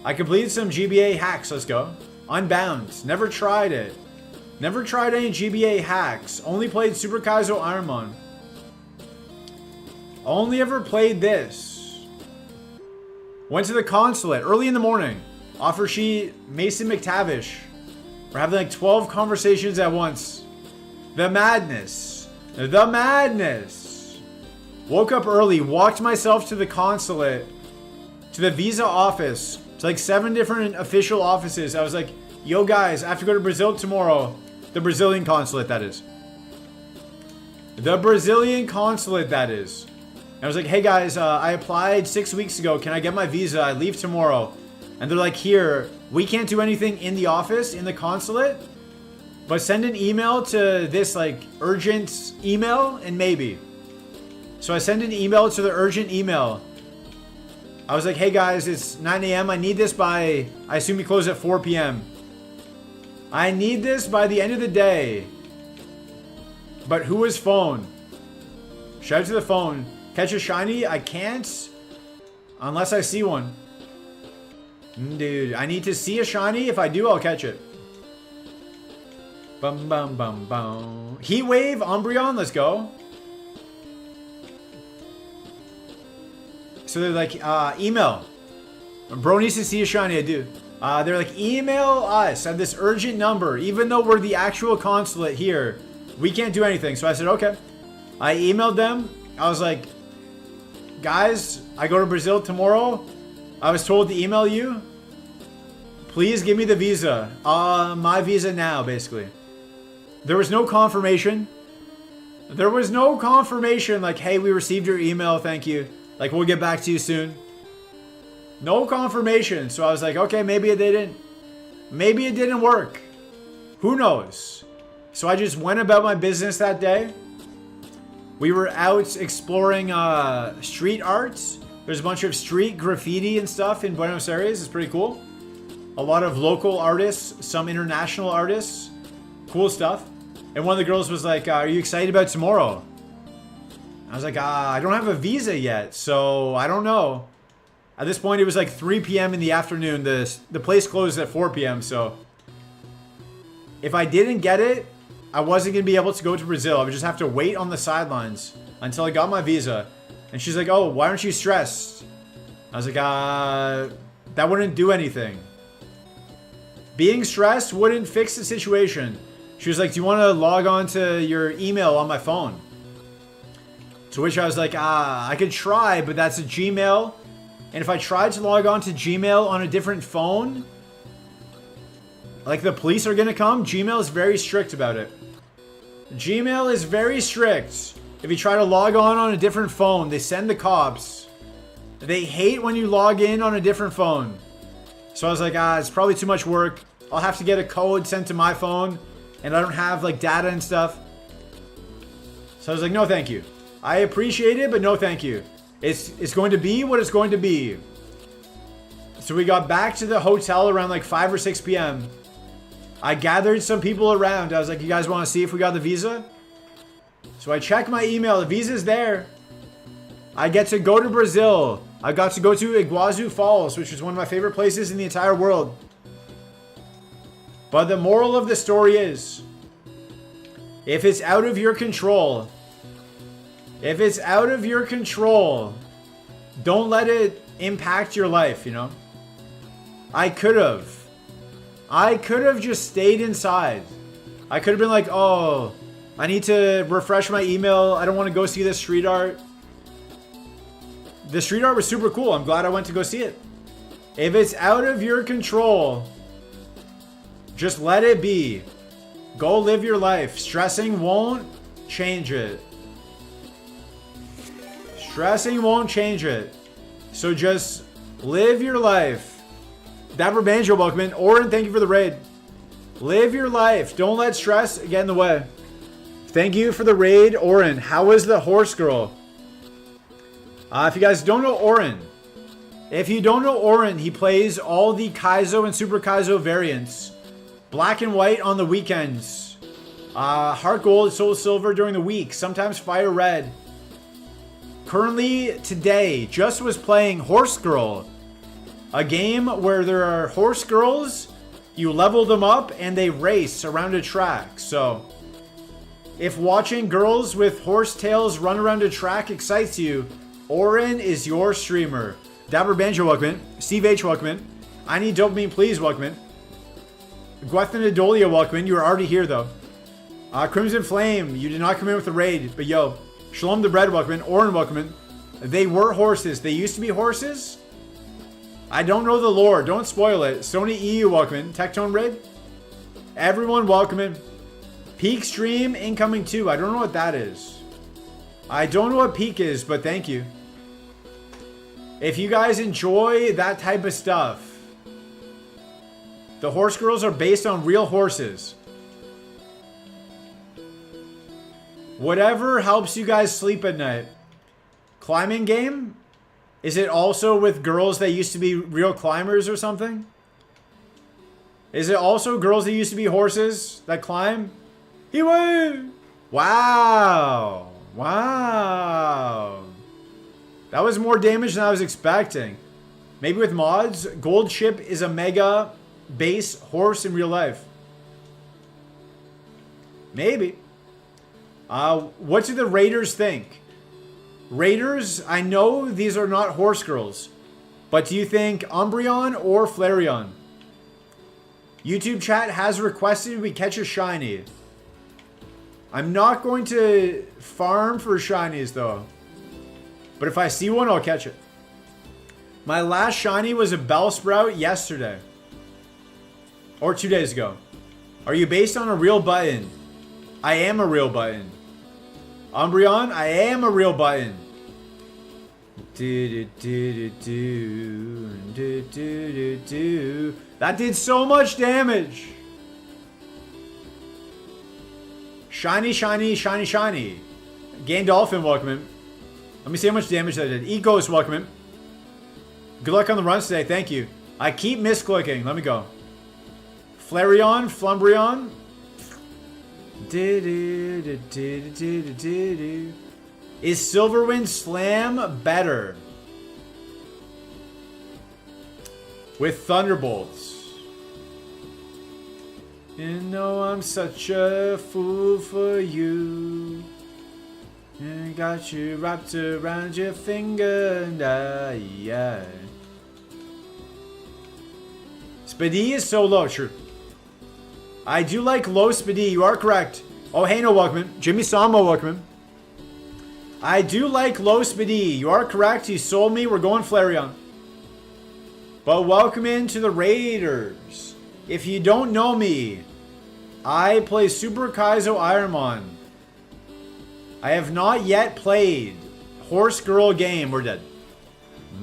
I completed some GBA hacks. Let's go. Unbound. Never tried it. Never tried any GBA hacks. Only played Super Kaizo Ironmon. Only ever played this. Went to the consulate early in the morning. Offer sheet, Mason McTavish. We're having like 12 conversations at once. The madness. The madness. Woke up early, walked myself to the consulate, to the visa office. It's like 7 different official offices. I was like, yo guys, I have to go to Brazil tomorrow. The Brazilian consulate, that is. The Brazilian consulate, that is. And I was like, hey guys, I applied 6 weeks ago. Can I get my visa? I leave tomorrow. And they're like, here, we can't do anything in the office, in the consulate, but send an email to this like urgent email and maybe. So I send an email to the urgent email. I was like, hey guys, it's 9 a.m. I need this by, I assume you close at 4 p.m. I need this by the end of the day. But who is phone? Shout out to the phone. Catch a shiny? I can't. Unless I see one. Dude, I need to see a shiny. If I do, I'll catch it. Bum bum bum bum. Heat Wave, Umbreon, let's go. So they're like, email. Bro needs to see a shiny, I do. They're like, email us at this urgent number. Even though we're the actual consulate here, we can't do anything. So I said, okay. I emailed them. I was like, guys, I go to Brazil tomorrow. I was told to email you. Please give me the visa. My visa now, basically. There was no confirmation. There was no confirmation like, hey, we received your email, thank you. Like, we'll get back to you soon. No confirmation. So I was like, okay, maybe it didn't. Maybe it didn't work. Who knows? So I just went about my business that day. We were out exploring street art. There's a bunch of street graffiti and stuff in Buenos Aires. It's pretty cool. A lot of local artists, some international artists. Cool stuff. And one of the girls was like, are you excited about tomorrow? I was like, I don't have a visa yet, so I don't know. At this point, it was like 3 p.m. in the afternoon. The place closed at 4 p.m., so if I didn't get it, I wasn't going to be able to go to Brazil. I would just have to wait on the sidelines until I got my visa. And she's like, oh, why aren't you stressed? I was like, that wouldn't do anything. Being stressed wouldn't fix the situation. She was like, do you want to log on to your email on my phone? To which I was like, I could try, but that's a Gmail. And if I tried to log on to Gmail on a different phone, like the police are going to come. Gmail is very strict about it. Gmail is very strict. If you try to log on a different phone, they send the cops. They hate when you log in on a different phone. So I was like, it's probably too much work. I'll have to get a code sent to my phone. And I don't have like data and stuff. So I was like, no, thank you. I appreciate it, but no, thank you. It's going to be what it's going to be. So we got back to the hotel around like 5 or 6 p.m. I gathered some people around. I was like, you guys want to see if we got the visa? So I check my email. The visa's there. I get to go to Brazil. I got to go to Iguazu Falls, which is one of my favorite places in the entire world. But the moral of the story is, if it's out of your control, don't let it impact your life, you know? I could have just stayed inside. I could have been like, oh, I need to refresh my email. I don't want to go see this street art. The street art was super cool. I'm glad I went to go see it. If it's out of your control, just let it be. Go live your life. Stressing won't change it. Stressing won't change it. So just live your life. Dapper Banjo, welcome in. Oren, thank you for the raid. Live your life. Don't let stress get in the way. Thank you for the raid, Oren. How was the horse girl? If you guys don't know Oren, he plays all the Kaizo and Super Kaizo variants. Black and white on the weekends. Heart Gold, Soul Silver during the week. Sometimes Fire Red. Currently, today, just was playing Horse Girl. A game where there are horse girls, you level them up, and they race around a track. So, if watching girls with horse tails run around a track excites you, Oren is your streamer. Dapper Banjo, welcome in. Steve H, welcome in. I Need Dopamine, please, welcome in. Gwethan Adolia, welcome in. You were already here, though. Crimson Flame, you did not come in with the raid, but yo, Shalom the Bread, welcome in. Oren, welcome in. They were horses. They used to be horses? I don't know the lore. Don't spoil it. Sony EU, welcome in. Tectone Rig. Everyone, welcome in. Peak Stream, incoming 2. I don't know what that is. I don't know what peak is, but thank you. If you guys enjoy that type of stuff, the horse girls are based on real horses. Whatever helps you guys sleep at night. Climbing game? Is it also with girls that used to be real climbers or something? Is it also girls that used to be horses that climb? Wow. Wow. That was more damage than I was expecting. Maybe with mods, Gold Ship is a mega base horse in real life. Maybe. What do the Raiders think? Raiders, I know these are not horse girls, but do you think Umbreon or Flareon? YouTube chat has requested we catch a shiny. I'm not going to farm for shinies though, but if I see one, I'll catch it. My last shiny was a Bellsprout yesterday, or 2 days ago. Are you based on a real button? I am a real button. Umbreon, I am a real button. That did so much damage. Shiny, shiny, shiny, shiny. Gandalfin, welcome in. Let me see how much damage that did. Ecos, welcome in. Good luck on the runs today, thank you. I keep misclicking, let me go. Flareon, Flumbreon. Is Silverwind Slam better with Thunderbolts? You know I'm such a fool for you. I got you wrapped around your finger and yeah. Speedy is so low, true. I do like low Speedy, you are correct. Oh, hey, no, welcome in. Jimmy Samo, welcome in. I do like low Speedy, you are correct. You sold me, we're going Flareon. But welcome into the Raiders. If you don't know me, I play Super Kaizo Ironmon. I have not yet played Horse Girl game. We're dead.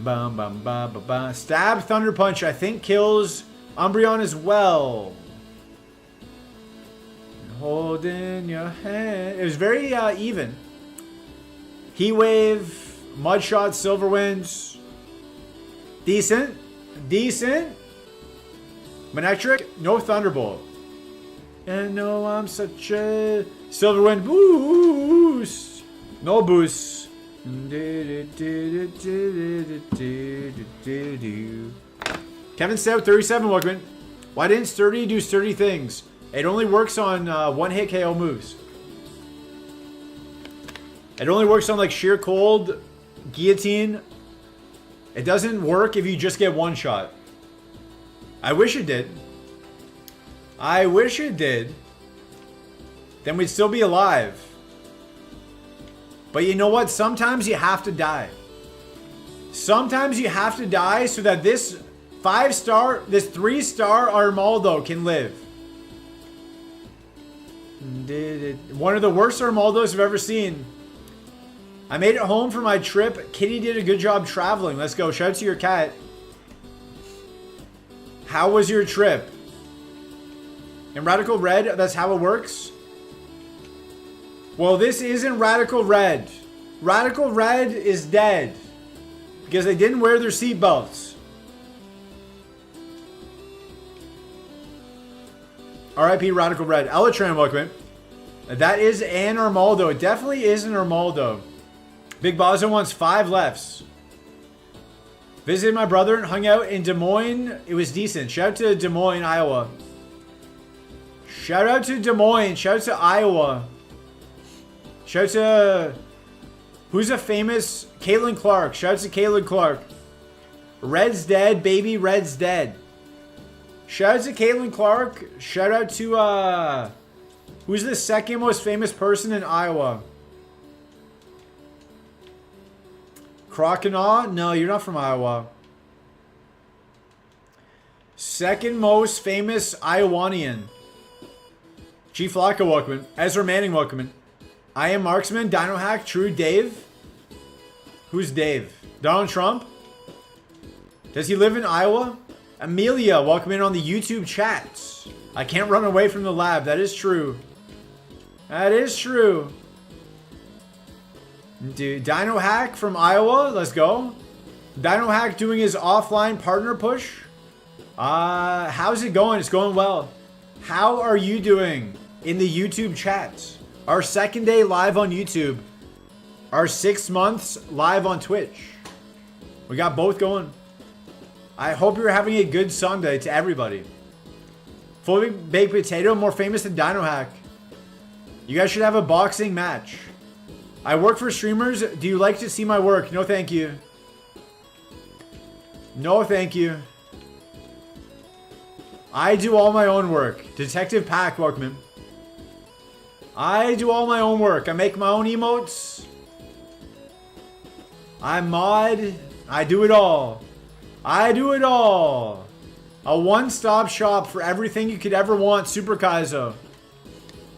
Bum, bum, ba, ba, ba. Stab, Thunder Punch, I think kills Umbreon as well. Holding your hand. It was very even. Heat Wave, Mudshot, Silverwinds. Decent. Decent. Manectric, no Thunderbolt. And no, I'm such a Silverwind boost. No boost. Kevin Stout 37, welcome in. Why didn't Sturdy do sturdy things? It only works on one-hit KO moves. It only works on like Sheer Cold, Guillotine. It doesn't work if you just get one shot. I wish it did. I wish it did. Then we'd still be alive. But you know what? Sometimes you have to die. Sometimes you have to die so that this 5-star, this 3-star Armaldo can live. One of the worst Armaldos I've ever seen. I made it home for my trip. Kitty did a good job traveling. Let's go. Shout out to your cat. How was your trip? In Radical Red, that's how it works? Well, this isn't Radical Red. Radical Red is dead. Because they didn't wear their seatbelts. RIP Radical Red. Elatran, welcome in. That is an Armaldo. It definitely is an Armaldo. Big Bozo wants 5 lefts. Visited my brother and hung out in Des Moines. It was decent. Shout out to Des Moines, Iowa. Shout out to Des Moines. Shout out to Iowa. Shout out to... Who's a famous... Caitlin Clark. Shout out to Caitlin Clark. Red's dead, baby. Red's dead. Shout out to Caitlin Clark. Shout out to... Who's the second most famous person in Iowa? Crockinaw? No, you're not from Iowa. Second most famous Iowanian. G Flacco, welcome in. Ezra Manning, welcome in. I am Marksman, Dino Hack, True Dave. Who's Dave? Donald Trump? Does he live in Iowa? Amelia, welcome in on the YouTube chat. I can't run away from the lab. That is true. That is true. Dude, Dino Hack from Iowa. Let's go. Dino Hack doing his offline partner push. How's it going? It's going well. How are you doing in the YouTube chat? Our second day live on YouTube. Our 6 months live on Twitch. We got both going. I hope you're having a good Sunday to everybody. Fully Baked Potato, more famous than Dino Hack. You guys should have a boxing match. I work for streamers. Do you like to see my work? No, thank you. No, thank you. I do all my own work. Detective Pack, welcome in. I do all my own work. I make my own emotes. I mod. I do it all. I do it all. A one-stop shop for everything you could ever want. Super Kaizo.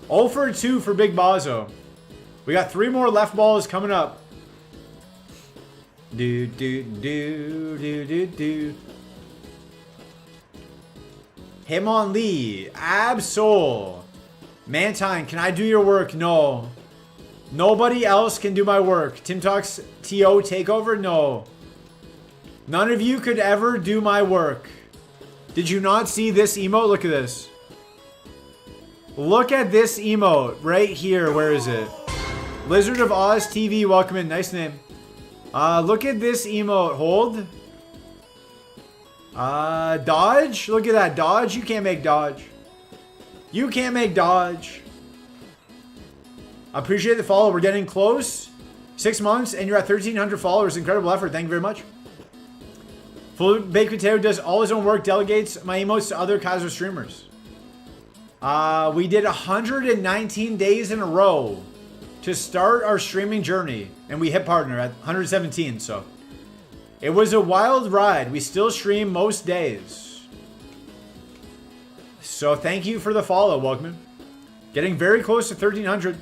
0 for 2 for Big Bazo. We got 3 more left balls coming up. Do do do do do do. Himon Lee. Absol. Mantine, can I do your work? No. Nobody else can do my work. Tim Talks TO takeover? No. None of you could ever do my work. Did you not see this emote? Look at this. Look at this emote right here. Where is it? Lizard of Oz TV, welcome in. Nice name. Look at this emote. Hold. Dodge. Look at that. Dodge. You can't make dodge. You can't make dodge. Appreciate the follow. We're getting close. 6 months and you're at 1,300 followers. Incredible effort. Thank you very much. Full Baked Potato does all his own work. Delegates my emotes to other Kaizo streamers. We did 119 days in a row to start our streaming journey. And we hit partner at 117. So it was a wild ride. We still stream most days. So thank you for the follow. Welcome in. Getting very close to 1,300.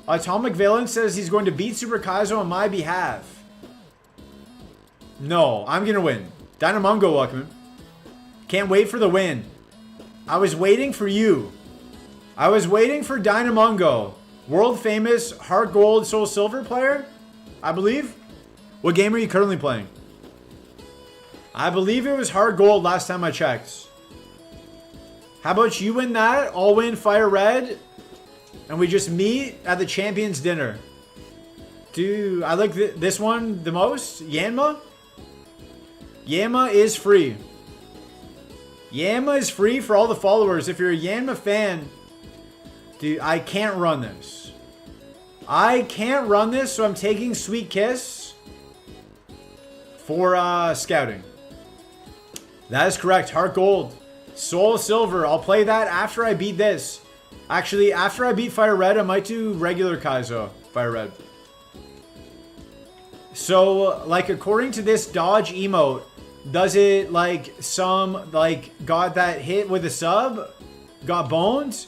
Atomic Valence says he's going to beat Super Kaizo on my behalf. No, I'm going to win. Dynamongo, welcome in. Can't wait for the win. I was waiting for you. I was waiting for Dynamongo. World famous Heart Gold Soul Silver player, I believe. What game are you currently playing? I believe it was Heart Gold last time I checked. How about you win that? I'll win Fire Red. And we just meet at the Champions Dinner. Dude, I like this one the most. Yanma? Yanma is free. Yanma is free for all the followers. If you're a Yanma fan, dude, I can't run this. I can't run this, so I'm taking Sweet Kiss for scouting. That is correct. Heart Gold. Soul Silver. I'll play that after I beat this. Actually, after I beat Fire Red, I might do regular Kaizo Fire Red. So, like, according to this dodge emote, does it, like, got that hit with a sub? Got boned?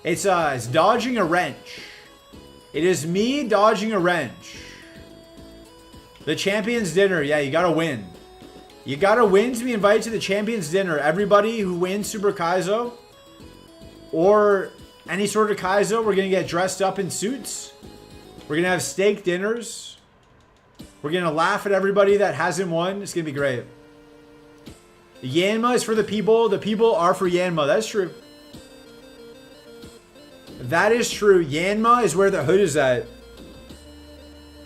It's dodging a wrench. It is me dodging a wrench. The Champions Dinner. Yeah, you gotta win. You gotta win to be invited to the Champions Dinner. Everybody who wins Super Kaizo or any sort of Kaizo, we're gonna get dressed up in suits. We're gonna have steak dinners. We're gonna laugh at everybody that hasn't won. It's gonna be great. Yanma is for the people. The people are for Yanma. That's true. That is true. Yanma is where the hood is at.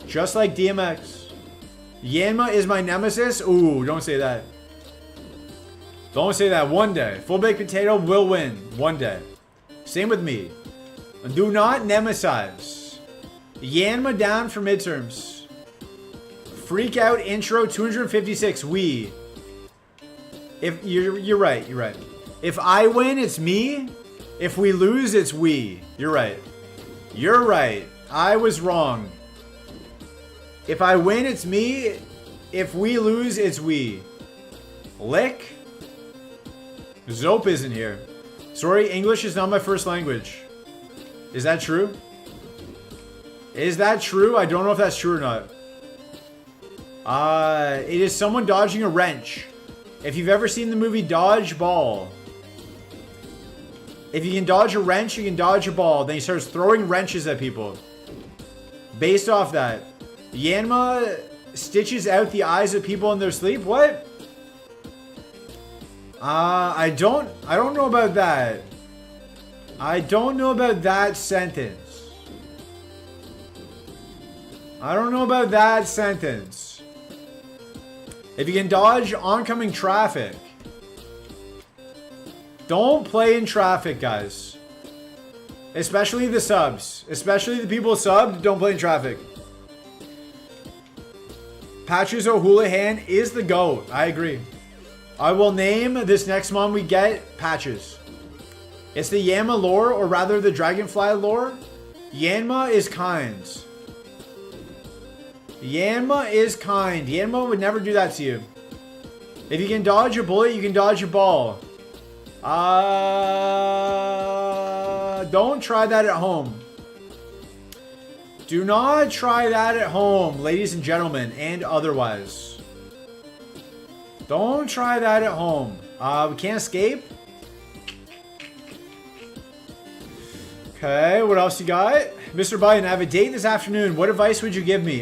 Just like DMX. Yanma is my nemesis. Ooh, don't say that. Don't say that. One day. Full Baked Potato will win. One day. Same with me. Do not nemesize. Yanma down for midterms. Freak out intro 256. We. If you're right. You're right. If I win, it's me. If we lose, it's we. You're right. You're right. I was wrong. If I win, it's me. If we lose, it's we. Lick? Zope isn't here. Sorry, English is not my first language. Is that true? Is that true? I don't know if that's true or not. It is someone dodging a wrench. If you've ever seen the movie Dodgeball. If you can dodge a wrench, you can dodge a ball. Then he starts throwing wrenches at people. Based off that. Yanma stitches out the eyes of people in their sleep? What? I don't know about that. I don't know about that sentence. I don't know about that sentence. If you can dodge oncoming traffic. Don't play in traffic, guys. Especially the subs. Especially the people subbed, don't play in traffic. Patches O'Houlihan is the GOAT. I agree. I will name this next mon we get Patches. It's the Yanma lore, or rather the Dragonfly lore. Yanma is kind. Yanma is kind. Yanma would never do that to you. If you can dodge a bullet, you can dodge a ball. Don't try that at home. Do not try that at home, ladies and gentlemen, and otherwise. Don't try that at home. We can't escape. Okay, what else you got? Mr. Biden, I have a date this afternoon. What advice would you give me?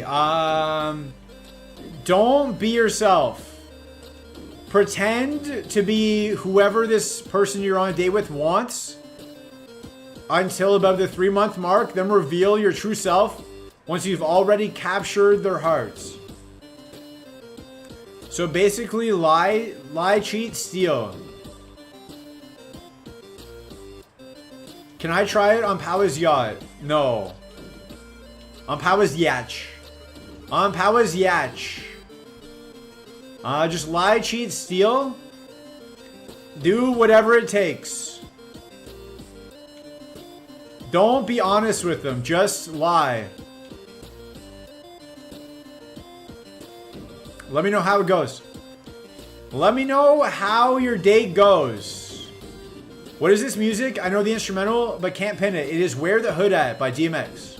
Don't be yourself. Pretend to be whoever this person you're on a date with wants until about the 3-month mark. Then reveal your true self once you've already captured their hearts. So basically, lie, cheat, steal. Can I try it on Power's yacht? No. On Power's yacht. On Power's yacht. Just lie, cheat, steal. Do whatever it takes. Don't be honest with them. Just lie. Let me know how it goes. Let me know how your date goes. What is this music? I know the instrumental, but can't pin it. It is Where the Hood At by DMX.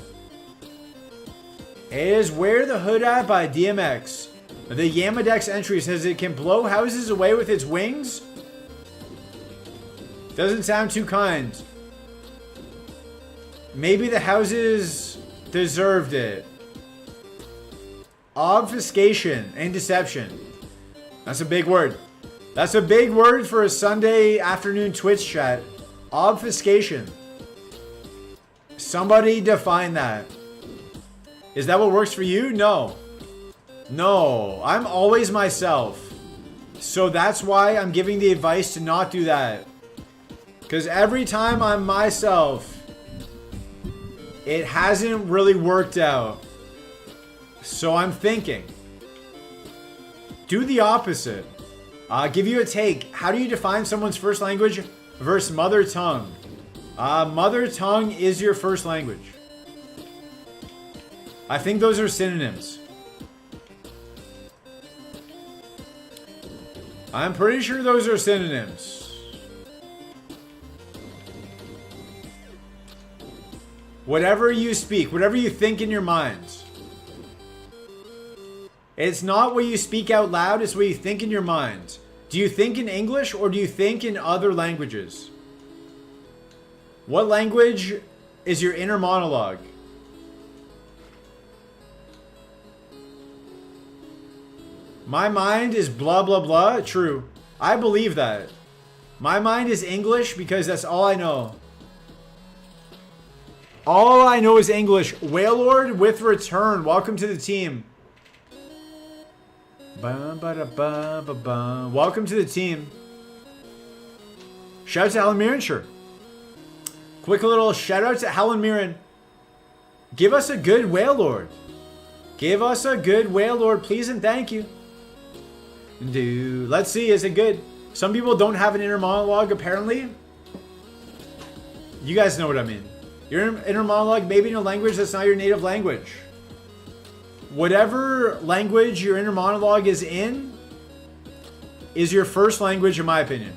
It is Where the Hood At by DMX. The Yamadex entry says it can blow houses away with its wings. Doesn't sound too kind. Maybe the houses deserved it. Obfuscation and deception. That's a big word. That's a big word for a Sunday afternoon Twitch chat. Obfuscation. Somebody define that. Is that what works for you? No. No, I'm always myself. So that's why I'm giving the advice to not do that. Because every time I'm myself, it hasn't really worked out. So I'm thinking, do the opposite. I'll give you a take. How do you define someone's first language versus mother tongue? Mother tongue is your first language. I think those are synonyms. I'm pretty sure those are synonyms. Whatever you speak, whatever you think in your mind. It's not what you speak out loud, it's what you think in your mind. Do you think in English or do you think in other languages? What language is your inner monologue? My mind is blah, blah, blah. True. I believe that. My mind is English because that's all I know. All I know is English. Whalelord with return. Welcome to the team. Welcome to the team. Shout out to Helen Mirren, sure. Quick little shout out to Helen Mirren. Give us a good Whalelord. Give us a good Whalelord, please and thank you. Dude, let's see, is it good? Some people don't have an inner monologue, apparently. You guys know what I mean. Your inner monologue, maybe in a language that's not your native language. whatever language your inner monologue is in is your first language, in my opinion.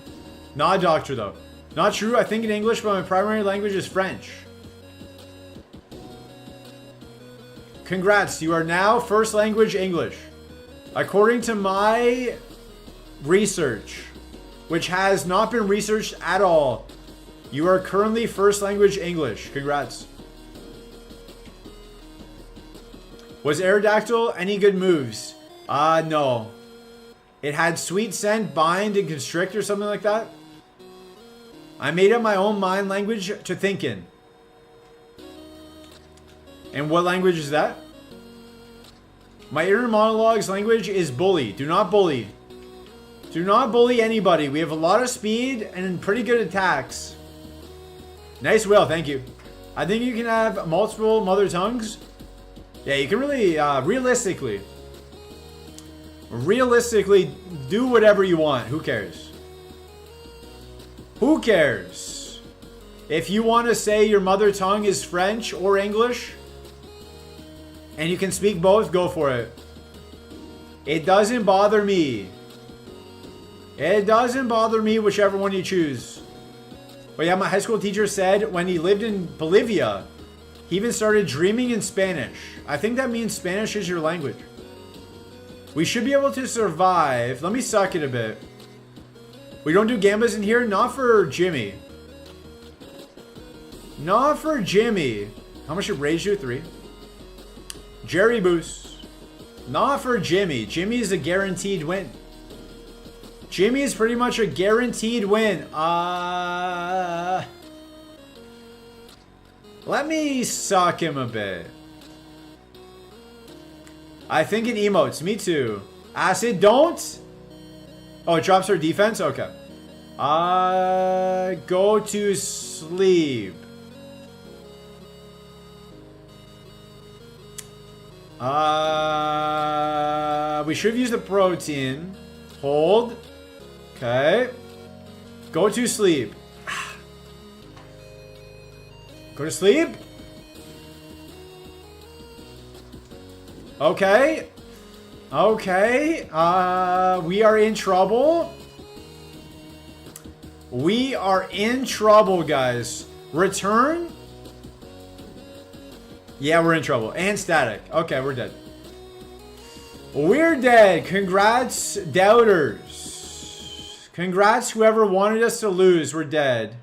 Not a doctor, though. Not true. I think in English, but my primary language is French. Congrats. You are now first language English. According to my research, which has not been researched at all, you are currently first language English. Congrats. Was Aerodactyl any good moves? No. It had Sweet Scent, Bind, and Constrict or something like that. I made up my own mind language to think in. And what language is that? My inner monologue's language is bully. Do not bully. Do not bully anybody. We have a lot of speed and pretty good attacks. Nice will, thank you. I think you can have multiple mother tongues. Yeah, you can really, realistically do whatever you want. Who cares? Who cares? If you want to say your mother tongue is French or English, and you can speak both, go for it. It doesn't bother me. It doesn't bother me whichever one you choose. But yeah, my high school teacher said when he lived in Bolivia, he even started dreaming in Spanish. I think that means Spanish is your language. We should be able to survive. Let me suck it a bit. We don't do gambas in here? Not for Jimmy. Not for Jimmy. How much did Rage do? 3. Jerry Boost. Not for Jimmy. Jimmy is a guaranteed win. Jimmy is pretty much a guaranteed win. Let me suck him a bit. I think in emotes. Me too. Acid, don't. Oh, it drops our defense? Okay. Go to sleep. We should have used the protein. Hold. Okay. Go to sleep. Go to sleep. Okay. Okay. We are in trouble. We are in trouble, guys. Return. Yeah, we're in trouble. And static. Okay, we're dead. We're dead. Congrats, doubters. Congrats, whoever wanted us to lose. We're dead.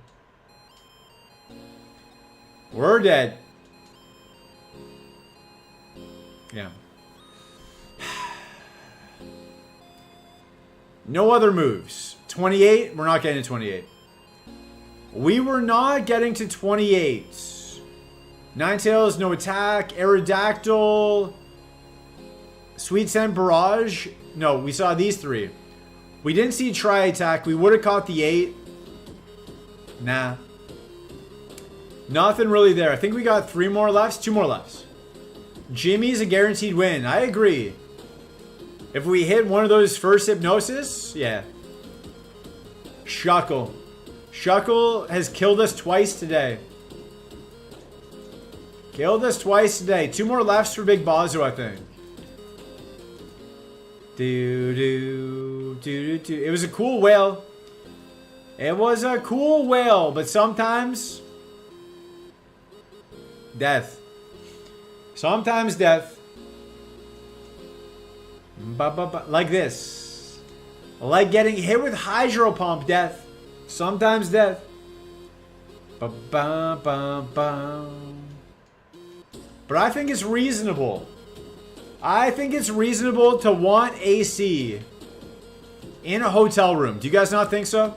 We're dead. Yeah. No other moves. 28. We're not getting to 28. We were not getting to 28. Ninetales, no attack. Aerodactyl. Sweet Scent Barrage. No, we saw these 3. We didn't see Tri-Attack. We would have caught the 8. Nah. Nothing really there. I think we got 3 more lefts. 2 more lefts. Jimmy's a guaranteed win. I agree. If we hit one of those first hypnosis, yeah. Shuckle. Shuckle has killed us twice today. Killed us twice today. 2 more lefts for Big Bazo, I think. It was a cool whale. It was a cool whale, but sometimes death. Sometimes death. Like this. Like getting hit with hydro pump, death. Sometimes death. But I think it's reasonable. I think it's reasonable to want AC in a hotel room. Do you guys not think so?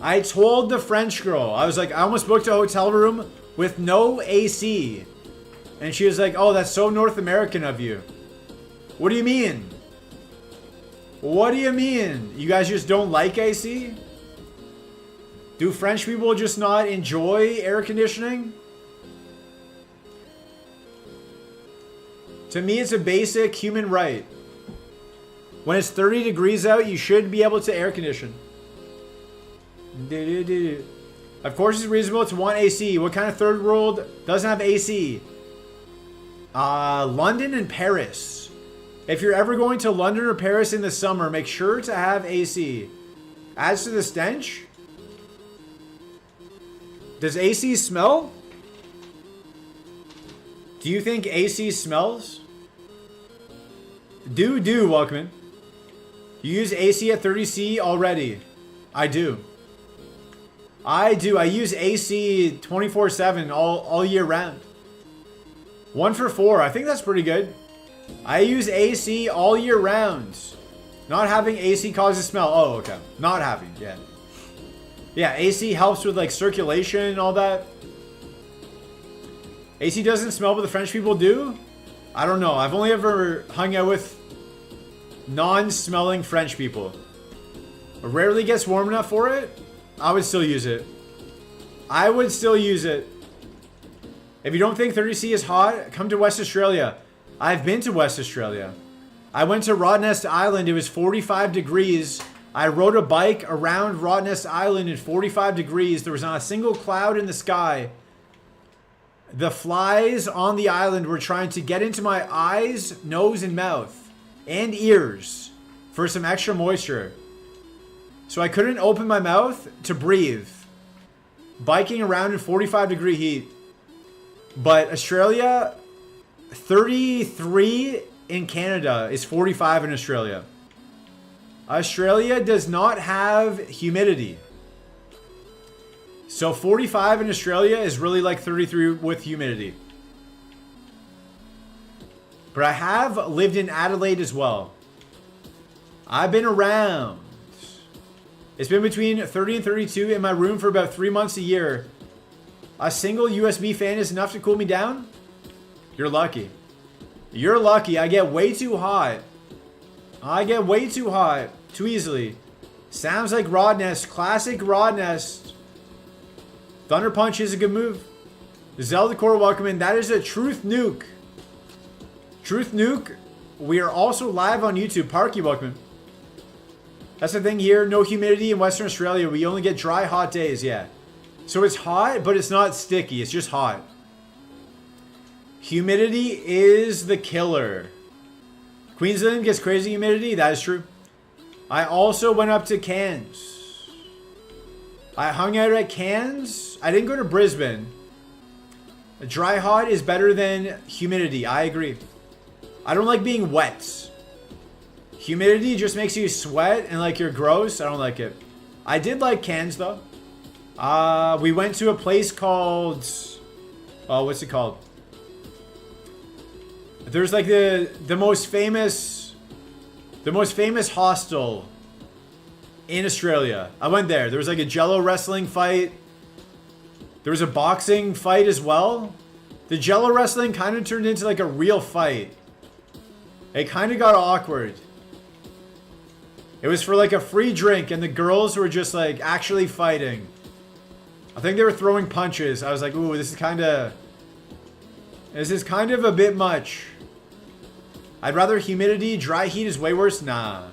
I told the French girl, I was like, I almost booked a hotel room with no AC. And she was like, oh, that's so North American of you. What do you mean? What do you mean? You guys just don't like AC? Do French people just not enjoy air conditioning? To me, it's a basic human right. When it's 30 degrees out, you should be able to air condition. Of course, it's reasonable to want AC. What kind of third world doesn't have AC? London and Paris. If you're ever going to London or Paris in the summer, make sure to have AC. As to the stench, does AC smell? Do you think AC smells? Welcome in. You use AC at 30C already. I do. I use AC 24/7 all year round. 1 for 4. I think that's pretty good. I use AC all year round. Not having AC causes smell. Oh, okay. Not having, yeah. Yeah, AC helps with like circulation and all that. AC doesn't smell, but the French people do? I don't know. I've only ever hung out with non-smelling French people. It rarely gets warm enough for it. I would still use it. I would still use it. If you don't think 30C is hot, come to West Australia. I've been to West Australia. I went to Rottnest Island. It was 45 degrees. I rode a bike around Rottnest Island in 45 degrees. There was not a single cloud in the sky. The flies on the island were trying to get into my eyes, nose, and mouth, and ears for some extra moisture. So I couldn't open my mouth to breathe. Biking around in 45 degree heat. But Australia, 33 in Canada is 45 in Australia. Australia does not have humidity. So 45 in Australia is really like 33 with humidity. But I have lived in Adelaide as well. I've been around. It's been between 30 and 32 in my room for about 3 months a year. A single USB fan is enough to cool me down? You're lucky. You're lucky. I get way too hot. I get way too hot. Too easily. Sounds like Rottnest. Classic Rottnest. Thunder Punch is a good move. Zelda Core, welcome in. That is a Truth Nuke. Truth Nuke. We are also live on YouTube. Parky, welcome in. That's the thing here. No humidity in Western Australia. We only get dry, hot days. Yeah. So it's hot, but it's not sticky. It's just hot. Humidity is the killer. Queensland gets crazy humidity. That is true. I also went up to Cairns. I hung out at Cairns. I didn't go to Brisbane. Dry hot is better than humidity. I agree. I don't like being wet. Humidity just makes you sweat and like you're gross. I don't like it. I did like Cairns though. We went to a place called... Oh, what's it called? There's like the most famous hostel in Australia. I went there. There was like a Jello wrestling fight. There was a boxing fight as well. The Jello wrestling kind of turned into like a real fight. It kind of got awkward. It was for like a free drink and the girls were just like actually fighting. I think they were throwing punches. I was like, ooh, this is kind of a bit much. I'd rather humidity. Dry heat is way worse. Nah.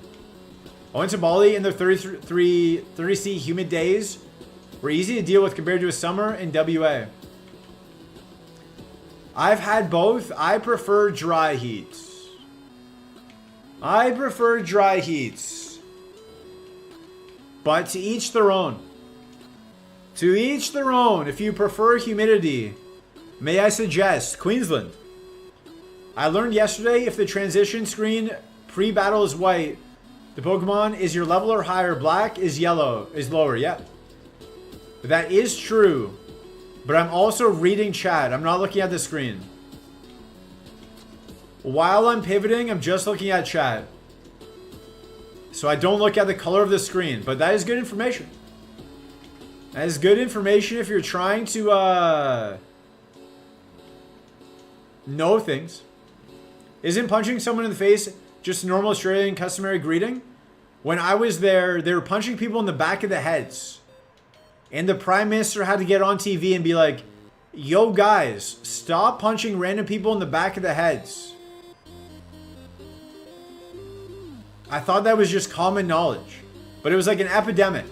I went to Bali and the 30C humid days were easy to deal with compared to a summer in WA. I've had both. I prefer dry heat. I prefer dry heat. But to each their own. To each their own. If you prefer humidity, may I suggest Queensland. I learned yesterday if the transition screen pre-battle is white, the Pokemon is your level or higher. Black is lower. Yeah. That is true. But I'm also reading chat. I'm not looking at the screen. While I'm pivoting, I'm just looking at chat. So I don't look at the color of the screen. But that is good information. That is good information if you're trying to know things. Isn't punching someone in the face just a normal Australian customary greeting? When I was there, they were punching people in the back of the heads. And the Prime Minister had to get on TV and be like, yo guys, stop punching random people in the back of the heads. I thought that was just common knowledge. But it was like an epidemic.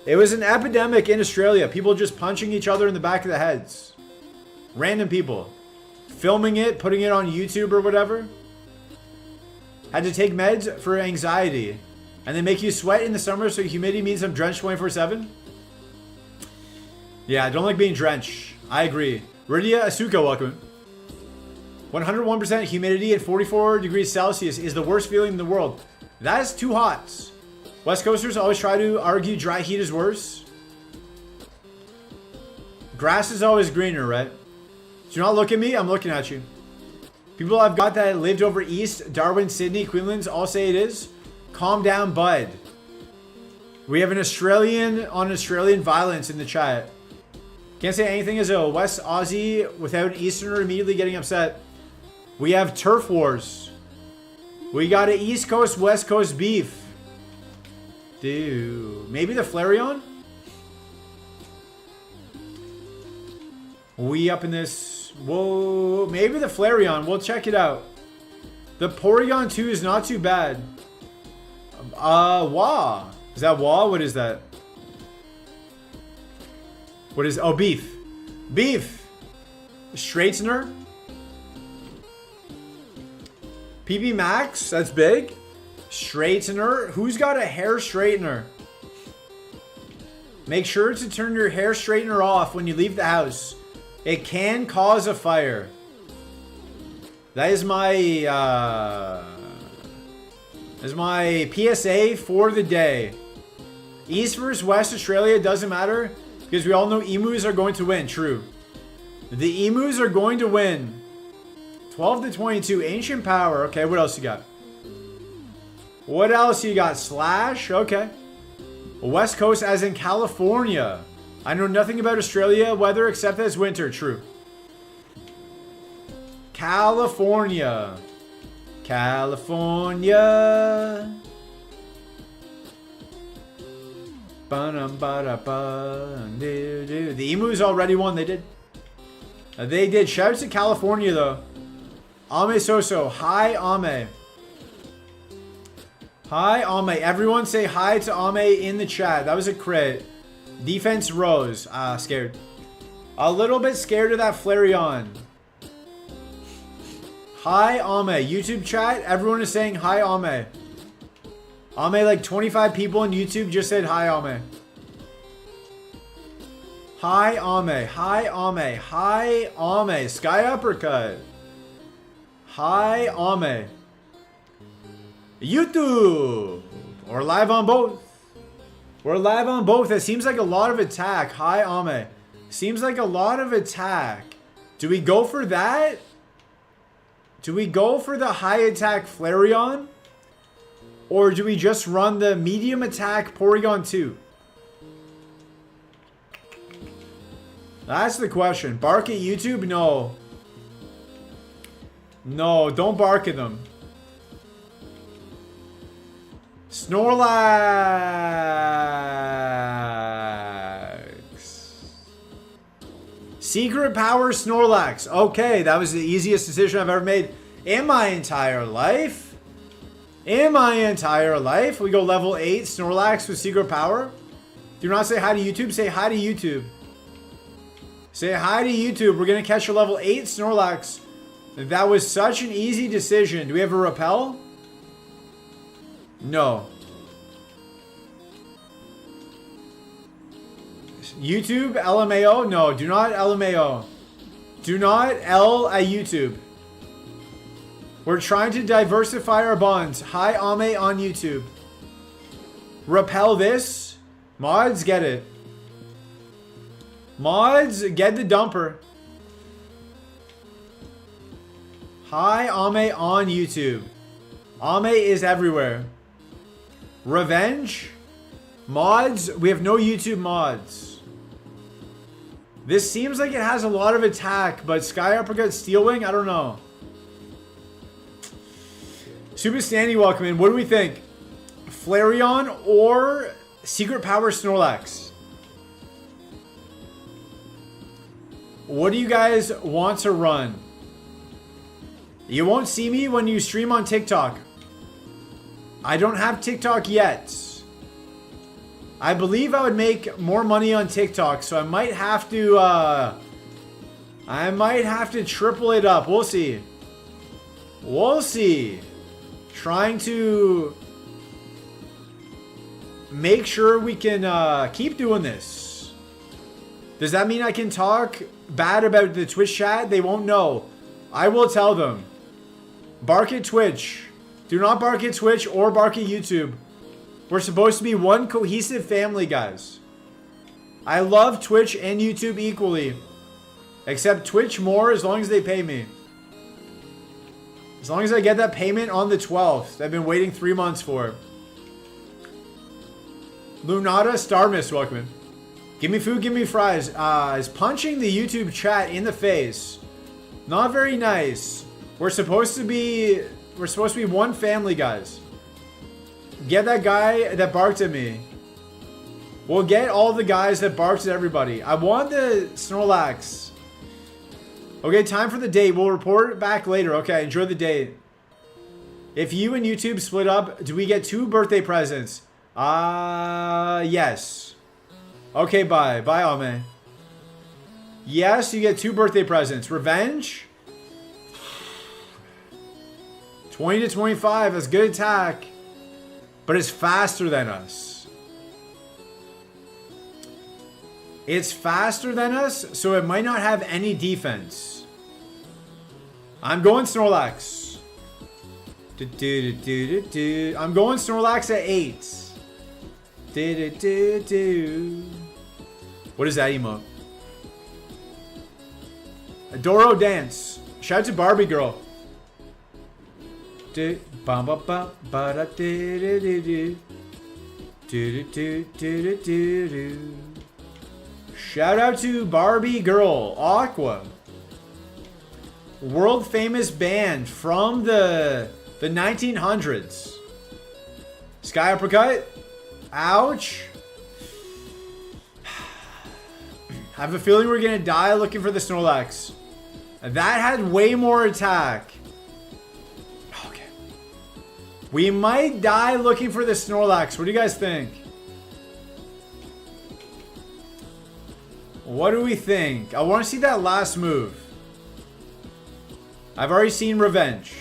It was an epidemic in Australia. People just punching each other in the back of the heads. Random people. filming it, putting it on YouTube or whatever. Had to take meds for anxiety. And they make you sweat in the summer, so humidity means I'm drenched 24/7. Yeah, I don't like being drenched. I agree. Rydia Asuka, welcome. 101% humidity at 44 degrees Celsius is the worst feeling in the world. That is too hot. West Coasters always try to argue dry heat is worse. Grass is always greener, right? Do not look at me, I'm looking at you. People I've got that lived over east, Darwin, Sydney, Queensland, all say it is. Calm down, bud. We have an Australian on Australian violence in the chat. Can't say anything as a West Aussie without Easterner immediately getting upset. We have turf wars. We got an East Coast, West Coast beef. Dude. Maybe the Flareon? We up in this. Whoa. Maybe the Flareon. We'll check it out. The Porygon 2 is not too bad. Wah. Is that Wah? What is that? What is... Oh, beef. Beef. Straightener. PB Max. That's big. Straightener. Who's got a hair straightener? Make sure to turn your hair straightener off when you leave the house. It can cause a fire. That is my PSA for the day. East versus West Australia doesn't matter because we all know emus are going to win. True. The emus are going to win. 12 to 22. Ancient Power. Okay, what else you got? What else you got? Slash. Okay. West Coast as in California. I know nothing about Australia weather except that it's winter. True. California. California. The emus already won. They did. They did. Shout out to California though. Ame Soso. Hi Ame. Hi Ame. Everyone say hi to Ame in the chat. That was a crit. Defense Rose. Scared. A little bit scared of that Flareon. Hi Ame. YouTube chat. Everyone is saying hi Ame. Ame, like 25 people on YouTube just said hi Ame. Hi Ame. Hi Ame. Hi Ame. Sky Uppercut. Hi Ame. YouTube. Or live on both. We're live on both. It seems like a lot of attack. Hi Ame. Seems like a lot of attack. Do we go for that? Do we go for the high attack Flareon? Or do we just run the medium attack Porygon 2? That's the question. Bark at YouTube? No. No, don't bark at them. Snorlax. Secret Power Snorlax. Okay, that was the easiest decision I've ever made in my entire life. In my entire life. We go level 8 Snorlax with Secret Power. Do not say hi to YouTube. Say hi to YouTube. Say hi to YouTube. We're going to catch a level 8 Snorlax. That was such an easy decision. Do we have a repel? No. YouTube, LMAO? No, do not LMAO. Do not L at YouTube. We're trying to diversify our bonds. Hi, Ame on YouTube. Repel this. Mods, get it. Mods, get the dumper. Hi, Ame on YouTube. Ame is everywhere. Revenge. Mods, we have no YouTube mods. This seems like it has a lot of attack, but Sky Uppercut Steel Wing, I don't know. Super Standy, welcome in. What do we think? Flareon or Secret Power Snorlax? What do you guys want to run? You won't see me when you stream on TikTok. I don't have TikTok yet. I believe I would make more money on TikTok, so I might have to I might have to triple it up. We'll see. We'll see. Trying to make sure we can keep doing this. Does that mean I can talk bad about the Twitch chat? They won't know. I will tell them. Bark at Twitch. Do not bark at Twitch or bark at YouTube. We're supposed to be one cohesive family, guys. I love Twitch and YouTube equally. Except Twitch more as long as they pay me. As long as I get that payment on the 12th. I've been waiting 3 months for. Lunata Starmiss, welcome in. Give me food, give me fries. Is punching the YouTube chat in the face. Not very nice. We're supposed to be one family, guys. Get that guy that barked at me. We'll get all the guys that barked at everybody. I want the Snorlax. Okay, time for the date. We'll report it back later. Okay, enjoy the date. If you and YouTube split up, do we get 2 birthday presents? Yes. Okay, bye. Bye, Ame. Yes, you get 2 birthday presents. Revenge? 20 to 25. That's good attack. But it's faster than us. It's faster than us, so it might not have any defense. I'm going Snorlax. I'm going Snorlax at 8. What is that emote? Adoro dance. Shout out to Barbie girl. Shout out to Barbie girl. Aqua. World famous band from the 1900s. Sky uppercut. Ouch. I have a feeling we're gonna die looking for the Snorlax. That had way more attack. Okay. We might die looking for the Snorlax. What do you guys think? What do we think? I want to see that last move. I've already seen Revenge.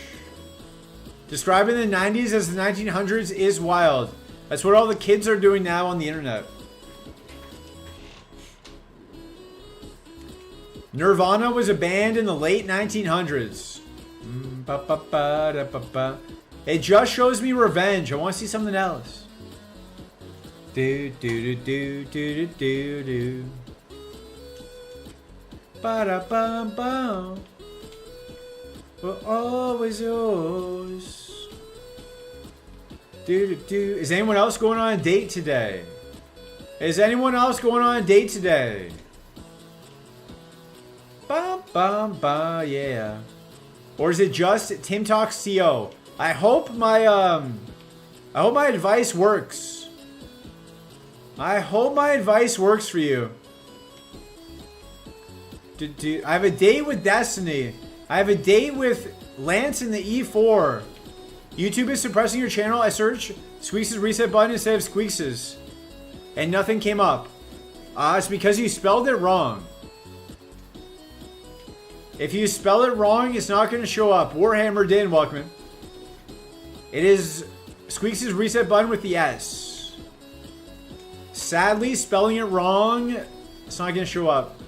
Describing the 90s as the 1900s is wild. That's what all the kids are doing now on the internet. Nirvana was a band in the late 1900s. It just shows me Revenge. I want to see something else. Do do do do do do do. Ba-da-bum-bum. We're always yours. Do-do-do. Is anyone else going on a date today? Is anyone else going on a date today? Bum-bum-bum, yeah. Or is it just Tim Talks CO? I hope my advice works. I hope my advice works for you. I have a date with Destiny. I have a date with Lance in the E4. YouTube is suppressing your channel. I searched Squeaks' reset button instead of Squeaks'. And nothing came up. It's because you spelled it wrong. If you spell it wrong, it's not going to show up. Warhammer Din, welcome in. It is Squeaks' reset button with the S. Sadly, spelling it wrong, it's not going to show up.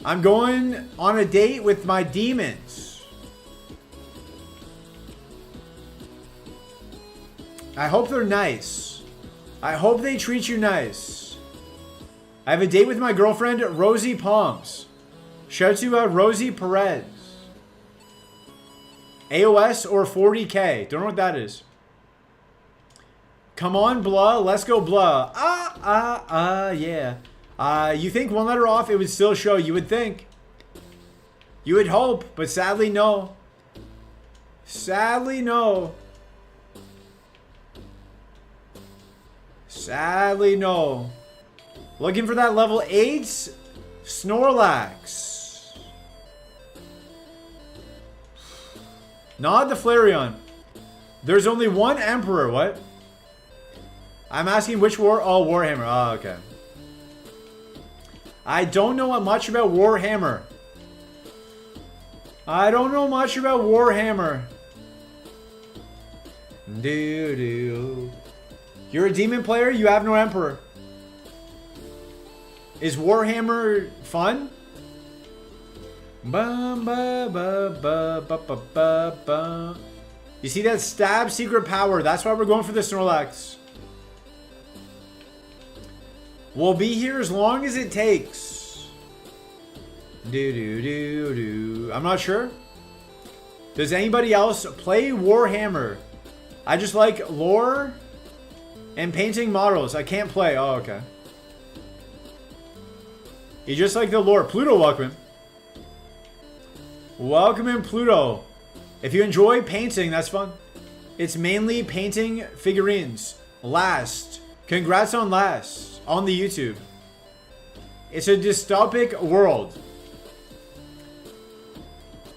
I'm going on a date with my demons. I hope they're nice. I hope they treat you nice. I have a date with my girlfriend, Rosie Palms. Shout out to Rosie Perez. AOS or 40K. Don't know what that is. Come on, blah. Let's go, blah. Yeah. You think one letter off, it would still show. You would think. You would hope, but sadly, no. Sadly, no. Sadly, no. Looking for that level 8 Snorlax. Not the Flareon. There's only one Emperor. What? I'm asking which war? Oh, Warhammer. Oh, okay. I don't know much about Warhammer. I don't know much about Warhammer. Doo-doo. You're a demon player? You have no emperor. Is Warhammer fun? Ba, ba, ba, ba, ba, ba, ba, ba. You see that stab secret power? That's why we're going for the Snorlax. We'll be here as long as it takes. Do do do do. I'm not sure. Does anybody else play Warhammer? I just like lore and painting models. I can't play. Oh, okay. You just like the lore. Pluto, welcome. Welcome in, Pluto. If you enjoy painting, that's fun. It's mainly painting figurines. Last. Congrats on Last on the YouTube. It's a dystopic world.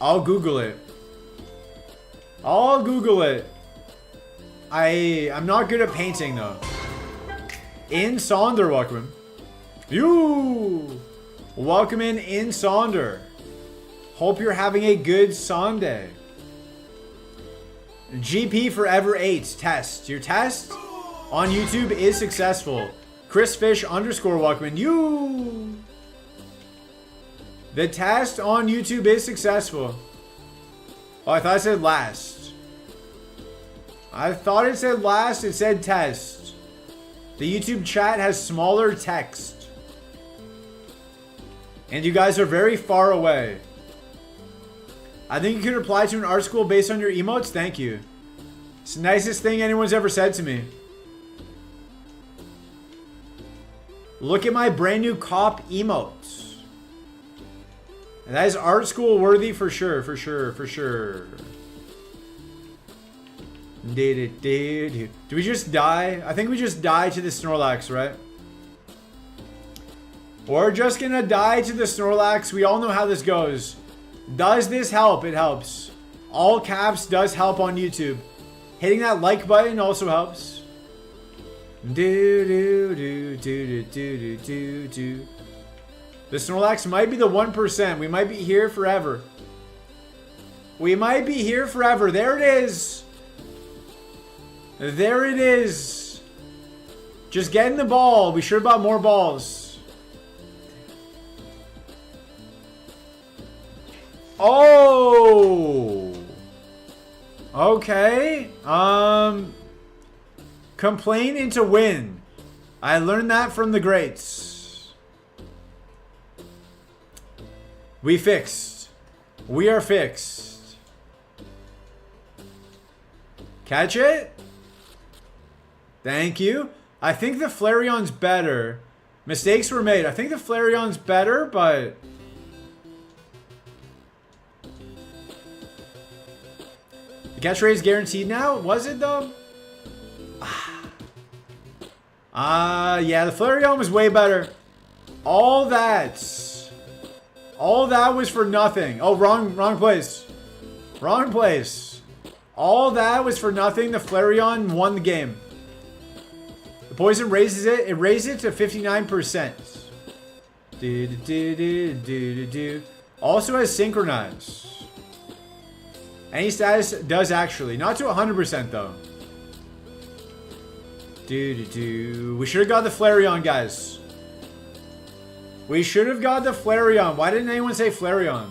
I'll Google it. I'll Google it. I'm not good at painting though. In Sonder, welcome. You. Welcome in Sonder. Hope you're having a good Sunday. GP Forever 8 test. Your test on YouTube is successful. ChrisFish _ welcome. You. The test on YouTube is successful. Oh, I thought it said last. I thought it said last. It said test. The YouTube chat has smaller text. And you guys are very far away. I think you could apply to an art school based on your emotes. Thank you. It's the nicest thing anyone's ever said to me. Look at my brand new cop emotes. And that is art school worthy for sure, for sure, for sure. Did we just die? I think we just died to the Snorlax, right? We're just gonna die to the Snorlax. We all know how this goes. Does this help? It helps. All caps does help on YouTube. Hitting that like button also helps. Do do do do do do do do. The Snorlax might be the 1%. We might be here forever. We might be here forever. There it is. There it is. Just getting the ball. We should have bought more balls. Oh. Okay. Complain into win. I learned that from the greats. We fixed. We are fixed. Catch it? Thank you. I think the Flareon's better. Mistakes were made. I think the Flareon's better, but... The catch rate is guaranteed now? Was it though? Yeah, the Flareon was way better. All that was for nothing. Oh, wrong place. Wrong place. All that was for nothing. The Flareon won the game. The poison raises it. It raises it to 59%. Also has synchronize. Any status does actually. Not to 100% though. We should have got the Flareon, guys. We should have got the Flareon. Why didn't anyone say Flareon?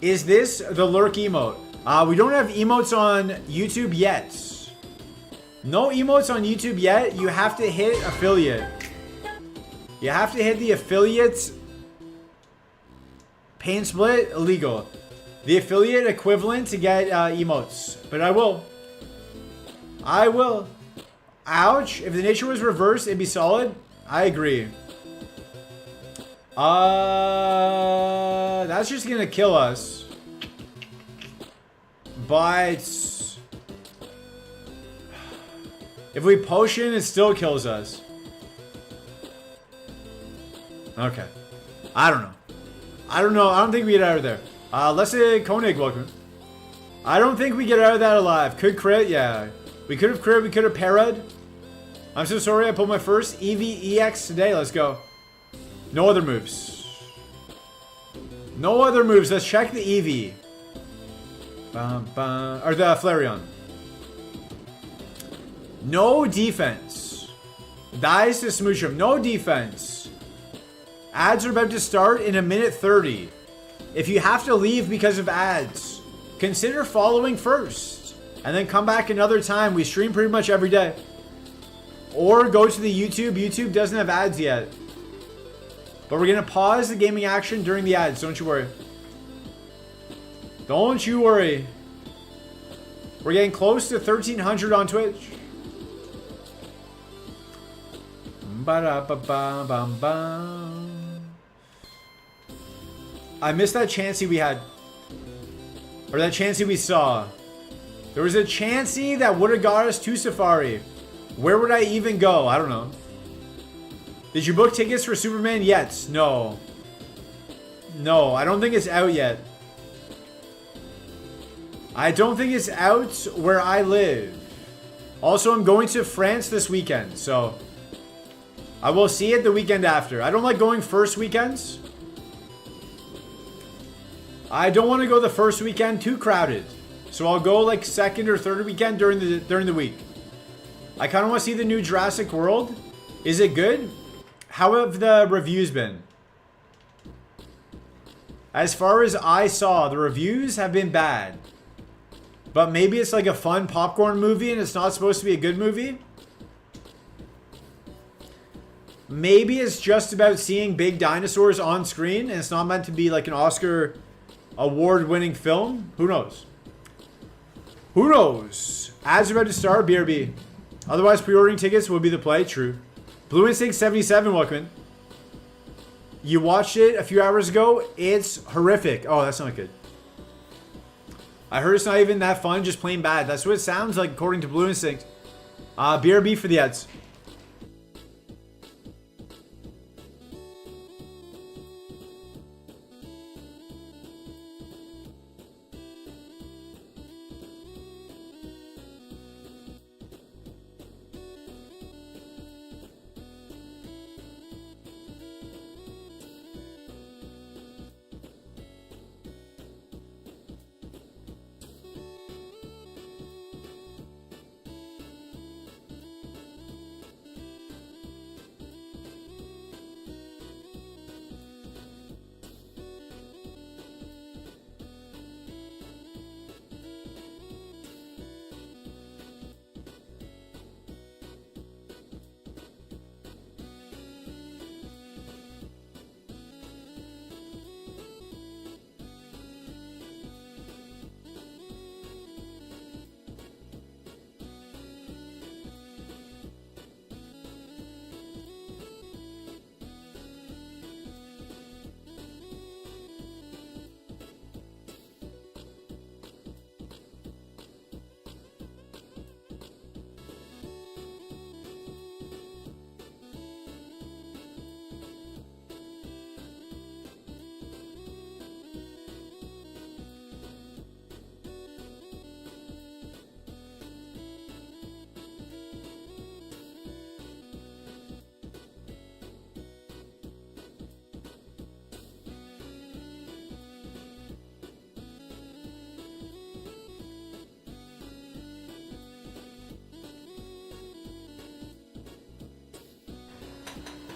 Is this the lurk emote? We don't have emotes on YouTube yet. No emotes on YouTube yet. You have to hit affiliate. You have to hit the affiliate pain split illegal. The affiliate equivalent to get emotes. But I will. I will. Ouch. If the nature was reversed, it'd be solid. I agree. That's just gonna kill us. But if we potion, it still kills us. Okay. I don't know. I don't know. I don't think we get out of there. Let's say Koenig, welcome. I don't think we get out of that alive. Could crit, yeah. We could have crit, we could have parried. I'm so sorry I pulled my first EVEX today. Let's go. No other moves. No other moves. Let's check the EV. Or the Flareon. No defense. Dies to smooch him. No defense. Ads are about to start in 1:30. If you have to leave because of ads, consider following first. And then come back another time. We stream pretty much every day. Or go to the YouTube. YouTube doesn't have ads yet. But we're going to pause the gaming action during the ads. Don't you worry. Don't you worry. We're getting close to 1,300 on Twitch. Ba-da-ba-ba-bam-bam. I missed that Chansey we had. Or that Chansey we saw. There was a Chansey that would have got us to Safari. Where would I even go? I don't know. Did you book tickets for Superman yet? No. No, I don't think it's out yet. I don't think it's out where I live. Also, I'm going to France this weekend, so I will see it the weekend after. I don't like going first weekends. I don't want to go the first weekend too crowded. So I'll go like second or third weekend during the week. I kind of want to see the new Jurassic World. Is it good? How have the reviews been? As far as I saw, the reviews have been bad. But maybe it's like a fun popcorn movie and it's not supposed to be a good movie. Maybe it's just about seeing big dinosaurs on screen and it's not meant to be like an Oscar award-winning film. Who knows? Who knows? Ads are about to start, BRB. Otherwise, pre-ordering tickets will be the play. True. Blue Instinct 77, welcome in. You watched it a few hours ago. It's horrific. Oh, that's not good. I heard it's not even that fun, just plain bad. That's what it sounds like according to Blue Instinct. BRB for the ads.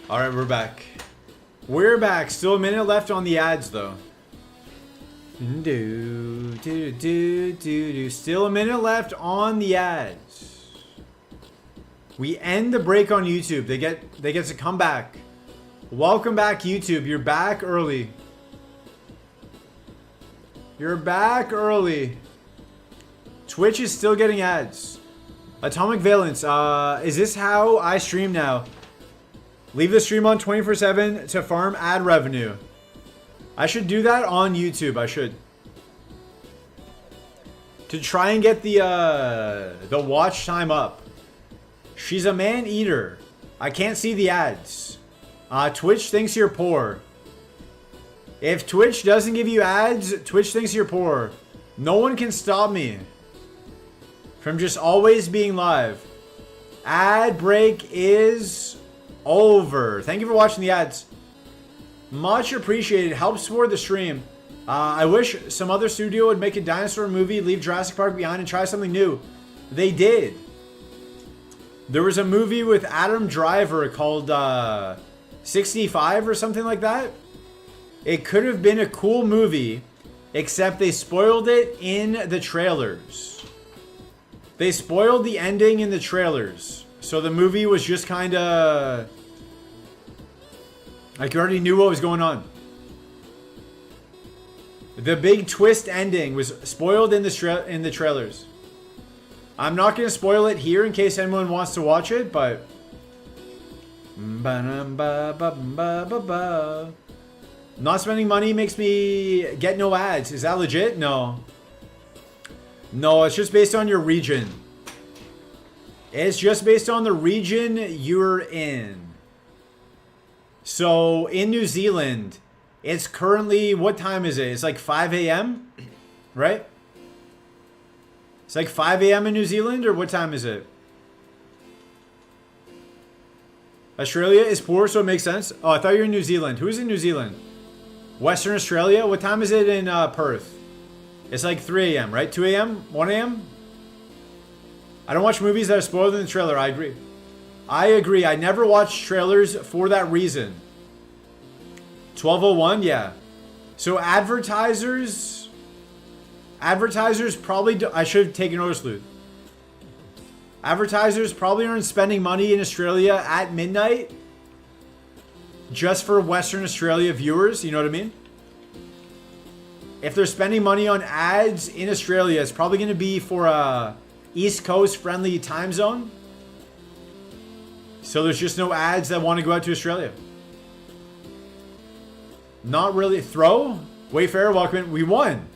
All right, we're back. We're back. Still a minute left on the ads, though. Still a minute left on the ads. We end the break on YouTube. They get to come back. Welcome back, YouTube. You're back early. You're back early. Twitch is still getting ads. Atomic Valence. Is this how I stream now? Leave the stream on 24/7 to farm ad revenue. I should do that on YouTube. I should. To try and get the watch time up. She's a man eater. I can't see the ads. Twitch thinks you're poor. If Twitch doesn't give you ads, Twitch thinks you're poor. No one can stop me. from just always being live. Ad break is over. Thank you for watching the ads. Much appreciated. Helps support the stream. I wish some other studio would make a dinosaur movie, leave Jurassic Park behind, and try something new. They did. There was a movie with Adam Driver called 65 or something like that. It could have been a cool movie, except they spoiled it in the trailers. They spoiled the ending in the trailers. So the movie was just kind of... like you already knew what was going on. The big twist ending was spoiled in the trailers. I'm not going to spoil it here in case anyone wants to watch it, but... Not spending money makes me get no ads. Is that legit? No. No, it's just based on your region. It's just based on the region you're in. So, in New Zealand, it's currently... what time is it? It's like 5 a.m., right? It's like 5 a.m. in New Zealand, or what time is it? Australia is poor, so it makes sense. Oh, I thought you were in New Zealand. Who's in New Zealand? Western Australia? What time is it in Perth? It's like 3 a.m., right? 2 a.m.? 1 a.m.? I don't watch movies that are spoiled in the trailer. I agree. I agree. I never watch trailers for that reason. 1201? Yeah. So advertisers probably... I should have taken notice, Luke. Advertisers probably aren't spending money in Australia at midnight just for Western Australia viewers. You know what I mean? If they're spending money on ads in Australia, it's probably going to be for a East Coast friendly time zone. So there's just no ads that want to go out to Australia. Not really. Throw? Wayfair, welcome in. We won.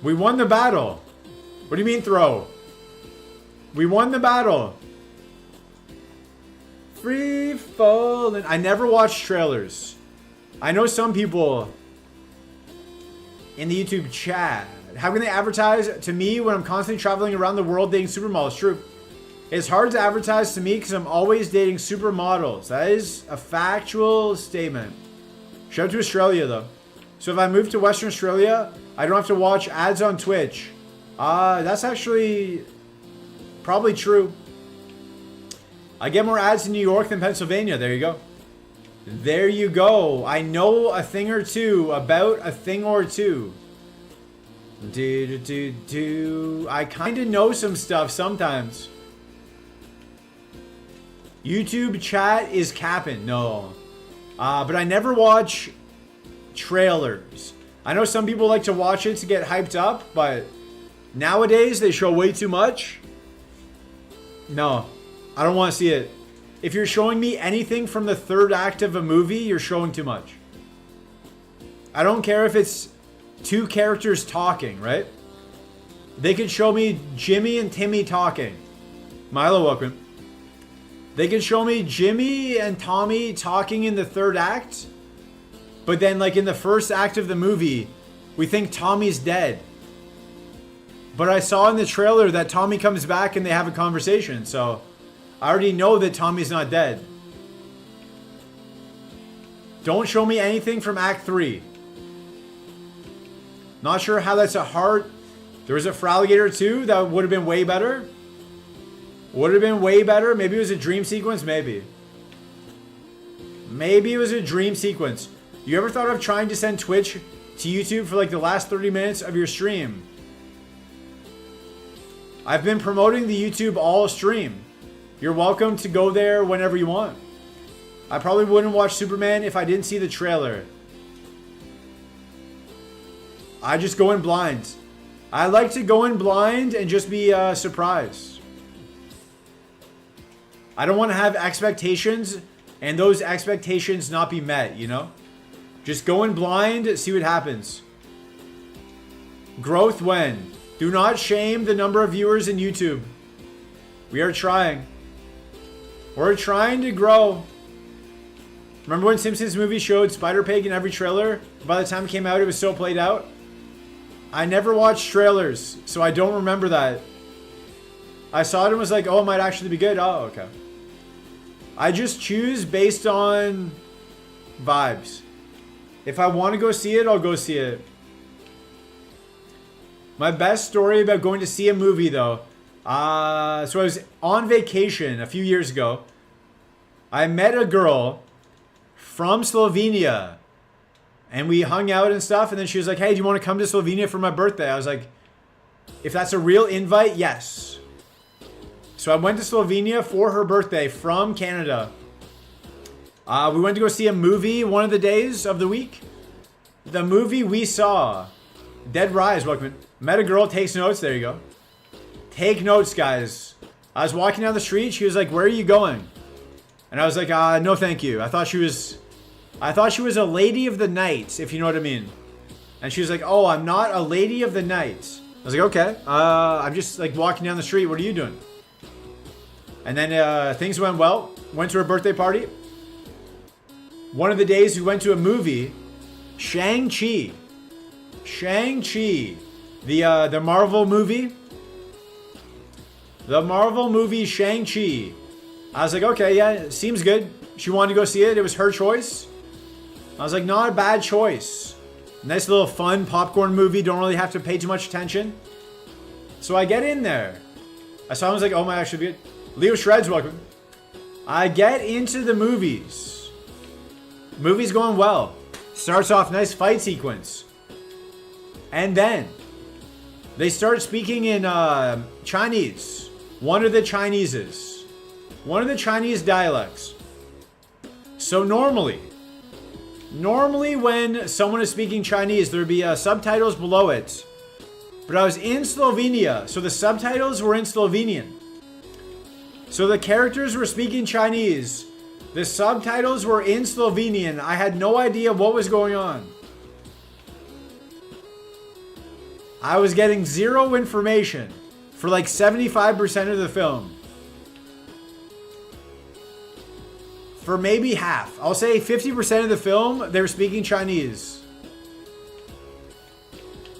We won the battle. What do you mean throw? We won the battle. Free falling. I never watch trailers. I know some people in the YouTube chat. How can they advertise to me when I'm constantly traveling around the world dating supermodels? True. It's hard to advertise to me because I'm always dating supermodels. That is a factual statement. Shout out to Australia though. So if I move to Western Australia, I don't have to watch ads on Twitch. That's actually probably true. I get more ads in New York than Pennsylvania. There you go. There you go. I know a thing or two about a thing or two. I kind of know some stuff sometimes. YouTube chat is capping. No. But I never watch trailers. I know some people like to watch it to get hyped up, but nowadays they show way too much. No. I don't want to see it. If you're showing me anything from the third act of a movie, you're showing too much. I don't care if it's two characters talking, right? They could show me Jimmy and Timmy talking. Milo, welcome. They could show me Jimmy and Tommy talking in the third act, but then like in the first act of the movie, we think Tommy's dead. But I saw in the trailer that Tommy comes back and they have a conversation, so I already know that Tommy's not dead. Don't show me anything from Act 3. Not sure how that's a hard... There was a Fraligator 2 that would have been way better. Would have been way better. Maybe it was a dream sequence. Maybe. Maybe it was a dream sequence. You ever thought of trying to send Twitch to YouTube for like the last 30 minutes of your stream? I've been promoting the YouTube all stream. You're welcome to go there whenever you want. I probably wouldn't watch Superman if I didn't see the trailer. I just go in blind. I like to go in blind and just be surprised. I don't want to have expectations and those expectations not be met, you know? Just go in blind, see what happens. Growth when? Do not shame the number of viewers in YouTube. We are trying. We're trying to grow. Remember when Simpsons movie showed Spider-Pig in every trailer? By the time it came out, it was so played out. I never watched trailers, so I don't remember that. I saw it and was like, oh, it might actually be good. Oh, okay. I just choose based on vibes. If I want to go see it, I'll go see it. My best story about going to see a movie, though. So I was on vacation a few years ago. I met a girl from Slovenia. And we hung out and stuff. And then she was like, hey, do you want to come to Slovenia for my birthday? I was like, if that's a real invite, yes. So I went to Slovenia for her birthday from Canada. We went to go see a movie one of the days of the week. The movie we saw, Dead Rise, welcome. Met a girl, takes notes. There you go. Take notes, guys. I was walking down the street. She was like, where are you going? And I was like, no, thank you. I thought she was a lady of the night, if you know what I mean. And she was like, oh, I'm not a lady of the night. I was like, okay. I'm just like walking down the street. What are you doing? And then things went well. Went to her birthday party. One of the days we went to a movie, Shang-Chi. Shang-Chi. The Marvel movie. The Marvel movie Shang-Chi. I was like, okay, yeah, seems good. She wanted to go see it. It was her choice. I was like, not a bad choice. Nice little fun popcorn movie. Don't really have to pay too much attention. So I get in there. I saw him, I was like, oh my, that should be good. Leo Shreds, welcome. I get into the movies. Movie's going well. Starts off nice fight sequence. And then they start speaking in Chinese. One of the Chineses. One of the Chinese dialects. So normally when someone is speaking Chinese, there'd be subtitles below it. But I was in Slovenia, so the subtitles were in Slovenian. So the characters were speaking Chinese. The subtitles were in Slovenian. I had no idea what was going on. I was getting zero information for like 75% of the film. For maybe half. I'll say 50% of the film, they were speaking Chinese.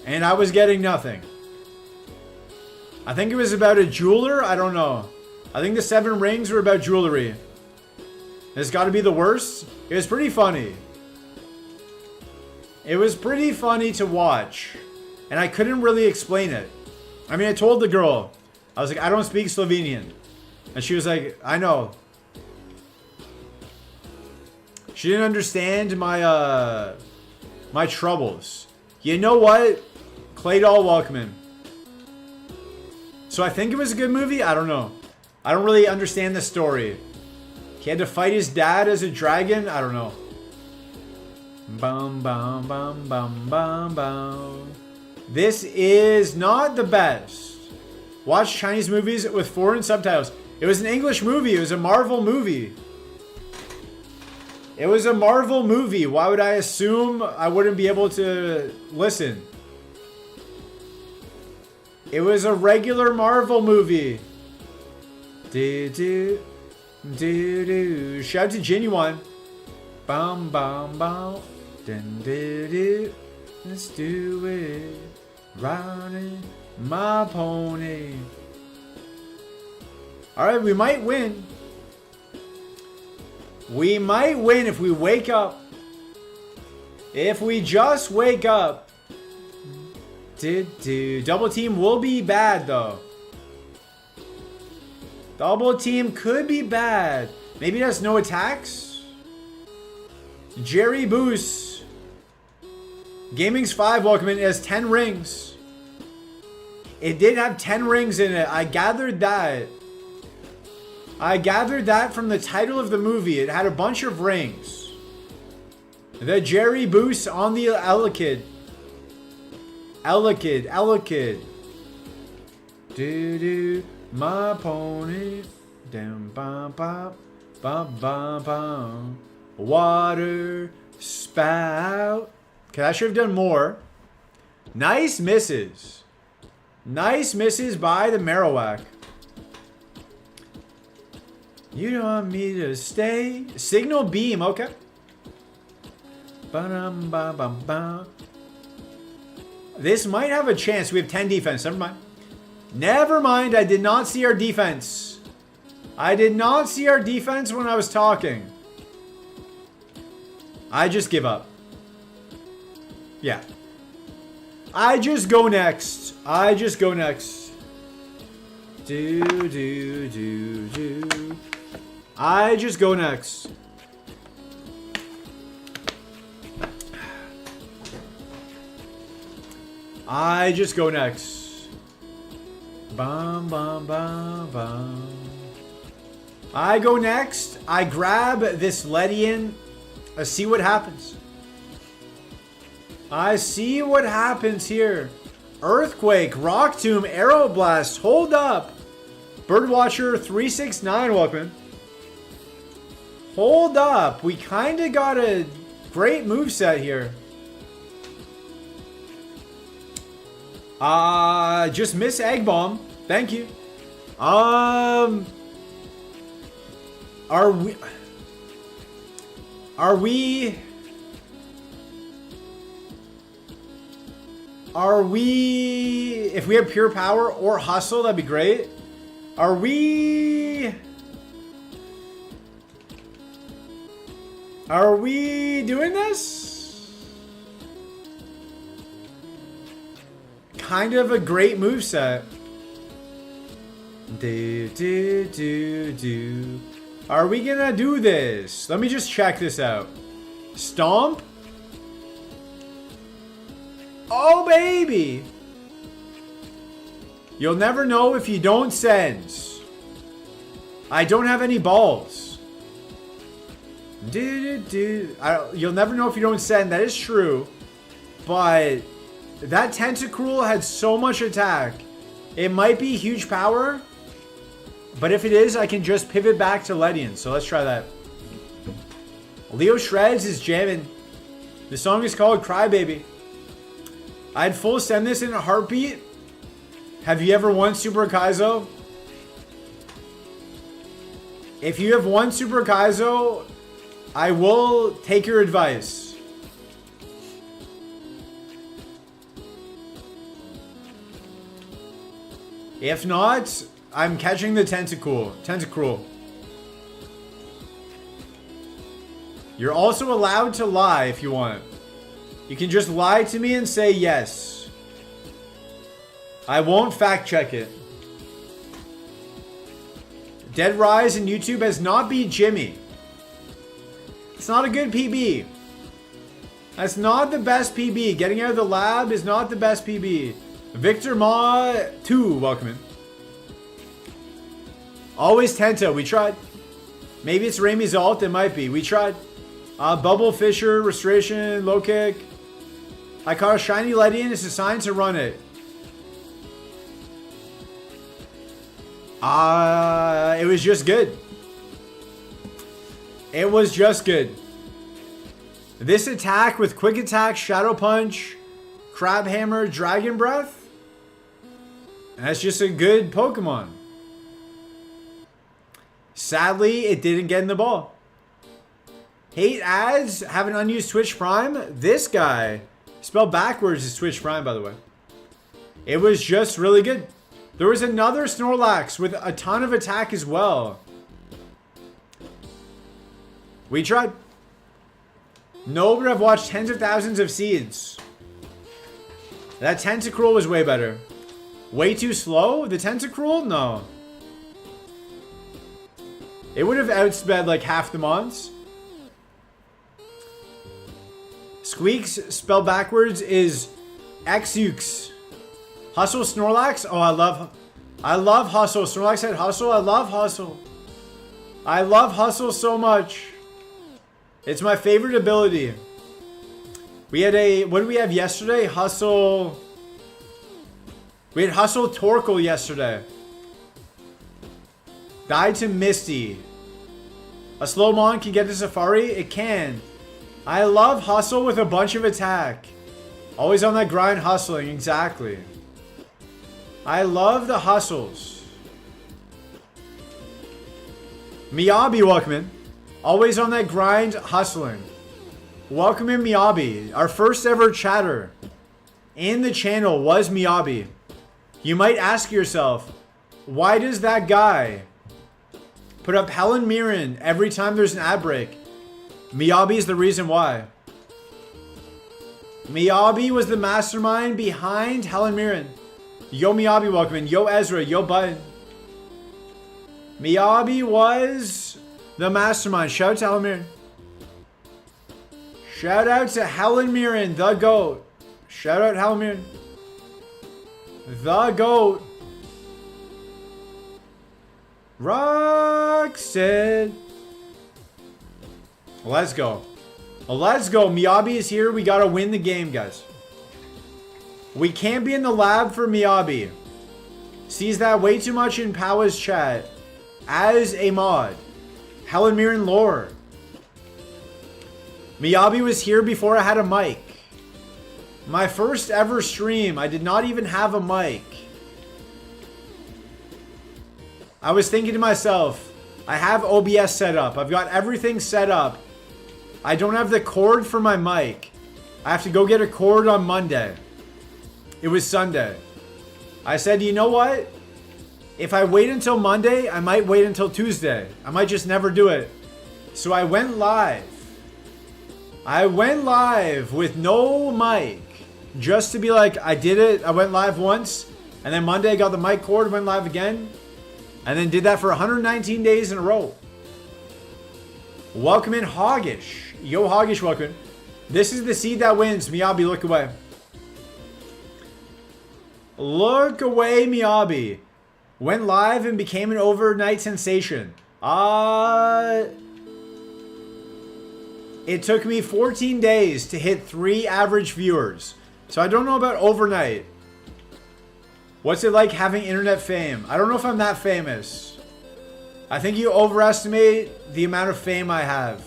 And I was getting nothing. I think it was about a jeweler. I don't know. I think the 7 rings were about jewelry. It's got to be the worst. It was pretty funny. It was pretty funny to watch. And I couldn't really explain it. I mean, I told the girl. I was like, I don't speak Slovenian. And she was like, I know. She didn't understand my my troubles. You know what? Claydol, welcome in. So I think it was a good movie. I don't know. I don't really understand the story. He had to fight his dad as a dragon. I don't know. Bum bum bum bum bum bum. This is not the best. Watch Chinese movies with foreign subtitles. It was an English movie. It was a Marvel movie. It was a Marvel movie. Why would I assume I wouldn't be able to listen? It was a regular Marvel movie. Do. Shout out to Genuine. Bum bum bum. Dun, do. Let's do it. Riding my pony. Alright, we might win. We might win if we wake up. If we just wake up. Double team will be bad though. Double team could be bad. Maybe it has no attacks. Jerry Boos. Gaming's 5, welcome in. It has 10 rings. It did have 10 rings in it. I gathered that. I gathered that from the title of the movie. It had a bunch of rings. The Jerry Boos on the Elekid. Elekid. Do. My pony. Dum bum bum. Bum bum bum. Water spout. Okay, I should have done more. Nice misses. Nice misses by the Marowak. You don't want me to stay. Signal beam, okay. Ba-dum-ba-bum-bum. This might have a chance. We have 10 defense. Never mind. Never mind, I did not see our defense. I did not see our defense when I was talking. I just give up. Yeah. I just go next. I just go next. Do. I just go next. I just go next. Bum, bum, bum, bum. I go next. I grab this Ledian. I see what happens. I see what happens here. Earthquake, Rock Tomb, Aeroblast. Hold up. Birdwatcher 369, welcome. Hold up. We kind of got a great moveset here. Just miss Egg Bomb. Thank you. Are we... If we have Pure Power or Hustle, that'd be great. Are we doing this? Kind of a great moveset. Are we gonna do this? Let me just check this out. Stomp. Oh, baby. You'll never know if you don't send. I don't have any balls. You'll never know if you don't send. That is true. But that Tentacruel had so much attack. It might be huge power. But if it is, I can just pivot back to Ledian. So let's try that. Leo Shreds is jamming. The song is called Crybaby. I'd full send this in a heartbeat. Have you ever won Super Kaizo? If you have won Super Kaizo, I will take your advice. If not, I'm catching the Tentacruel. You're also allowed to lie if you want. You can just lie to me and say yes. I won't fact check it. Dead Rise in YouTube has not beat Jimmy. It's not a good PB. That's not the best PB. Getting out of the lab is not the best PB. Victor Ma 2, welcome in. Always Tenta, we tried. Maybe it's Raimi's ult, it might be. We tried. Bubble Fisher, Restoration, Low Kick. I caught a shiny Ledian, it's assigned to run it. It was just good. It was just good. This attack with Quick Attack, Shadow Punch, Crab Hammer, Dragon Breath. That's just a good Pokemon. Sadly, it didn't get in the ball. Hate ads, have an unused Twitch Prime. This guy, spelled backwards, is Twitch Prime, by the way. It was just really good. There was another Snorlax with a ton of attack as well. We tried. No, but I've watched tens of thousands of seeds. That Tentacruel was way better. Way too slow? The Tentacruel? No. It would have outsped like half the mons. Squeaks, spelled backwards, is Xukes. Hustle Snorlax? Oh, I love Hustle. Snorlax had Hustle. I love Hustle. I love Hustle so much. It's my favorite ability. We had what did we have yesterday? Hustle. We had Hustle Torkoal yesterday. Died to Misty. A slow mon can get to Safari? It can. I love Hustle with a bunch of attack. Always on that grind hustling, exactly. I love the hustles. Miyabi, welcome in. Always on that grind hustling. Welcome in, Miyabi. Our first ever chatter in the channel was Miyabi. You might ask yourself, why does that guy put up Helen Mirren every time there's an ad break? Miyabi is the reason why. Miyabi was the mastermind behind Helen Mirren. Yo Miyabi, welcome in. Yo Ezra, yo Button. Miyabi was the mastermind. Shout out to Helen Mirren. Shout out to Helen Mirren, the GOAT. Shout out Helen Mirren. The GOAT. Roxanne. Let's go. Let's go. Miyabi is here. We gotta win the game, guys. We can't be in the lab for Miyabi. Sees that way too much in Powa's chat. As a mod. Helen Mirren lore. Miyabi was here before I had a mic. My first ever stream, I did not even have a mic. I was thinking to myself, I have OBS set up. I've got everything set up. I don't have the cord for my mic. I have to go get a cord on Monday. It was Sunday. I said, you know what? If I wait until Monday, I might wait until Tuesday. I might just never do it. So I went live. I went live with no mic. Just to be like, I did it. I went live once. And then Monday I got the mic cord, went live again. And then did that for 119 days in a row. Welcome in Hoggish. Yo Hoggish, welcome. This is the seed that wins. Miyabi, look away. Look away, Miyabi. Went live and became an overnight sensation. It took me 14 days to hit 3 average viewers. So I don't know about overnight. What's it like having internet fame? I don't know if I'm that famous. I think you overestimate the amount of fame I have.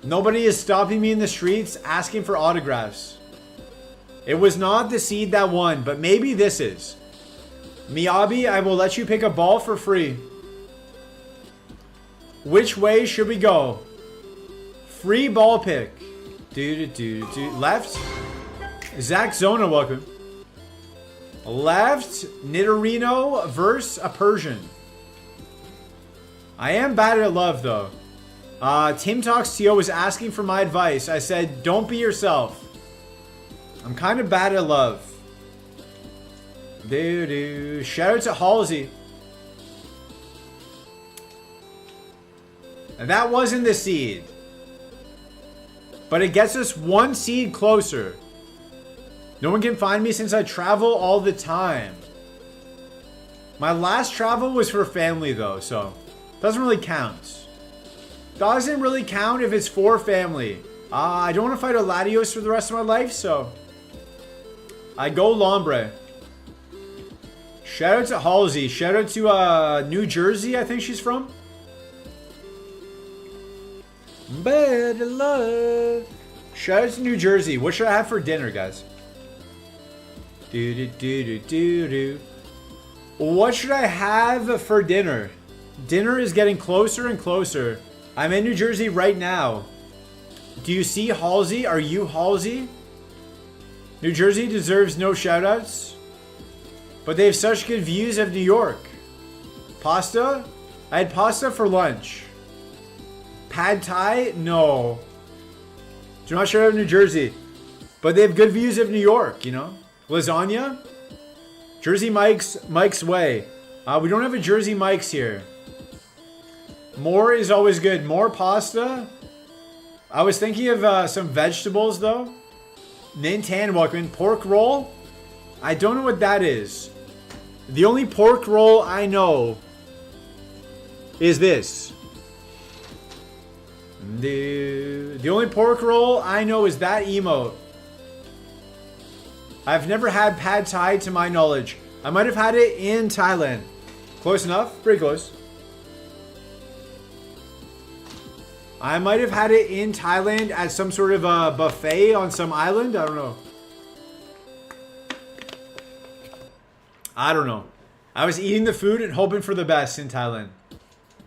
Nobody is stopping me in the streets asking for autographs. It was not the seed that won, but maybe this is. Miyabi, I will let you pick a ball for free. Which way should we go? Free ball pick. Left. Zach Zona, welcome. Left. Nidorino versus a Persian. I am bad at love, though. Tim Talks TO was asking for my advice. I said, don't be yourself. I'm kind of bad at love. Shout out to Halsey. And that wasn't the seed. But it gets us 1 seed closer. No one can find me since I travel all the time. My last travel was for family though, so doesn't really count. Doesn't really count if it's for family. I don't want to fight a Latios for the rest of my life, so I go Lombre. Shout out to Halsey. Shout out to New Jersey, I think she's from. Better love. Shout out to New Jersey. What should I have for dinner, guys? What should I have for dinner? Dinner is getting closer and closer. I'm in New Jersey right now. Do you see Halsey? Are you Halsey? New Jersey deserves no shoutouts. But they have such good views of New York. Pasta? I had pasta for lunch. Pad Thai? No. Do not shout out New Jersey. But they have good views of New York, you know? Lasagna? Jersey Mike's way. We don't have a Jersey Mike's here. More is always good. More pasta. I was thinking of some vegetables though. Nintan, welcome in. Pork roll? I don't know what that is. The only pork roll I know is this. The only pork roll I know is that emote. I've never had pad thai to my knowledge. I might have had it in Thailand. Close enough? Pretty close. I might have had it in Thailand at some sort of a buffet on some island. I don't know. I don't know. I was eating the food and hoping for the best in Thailand.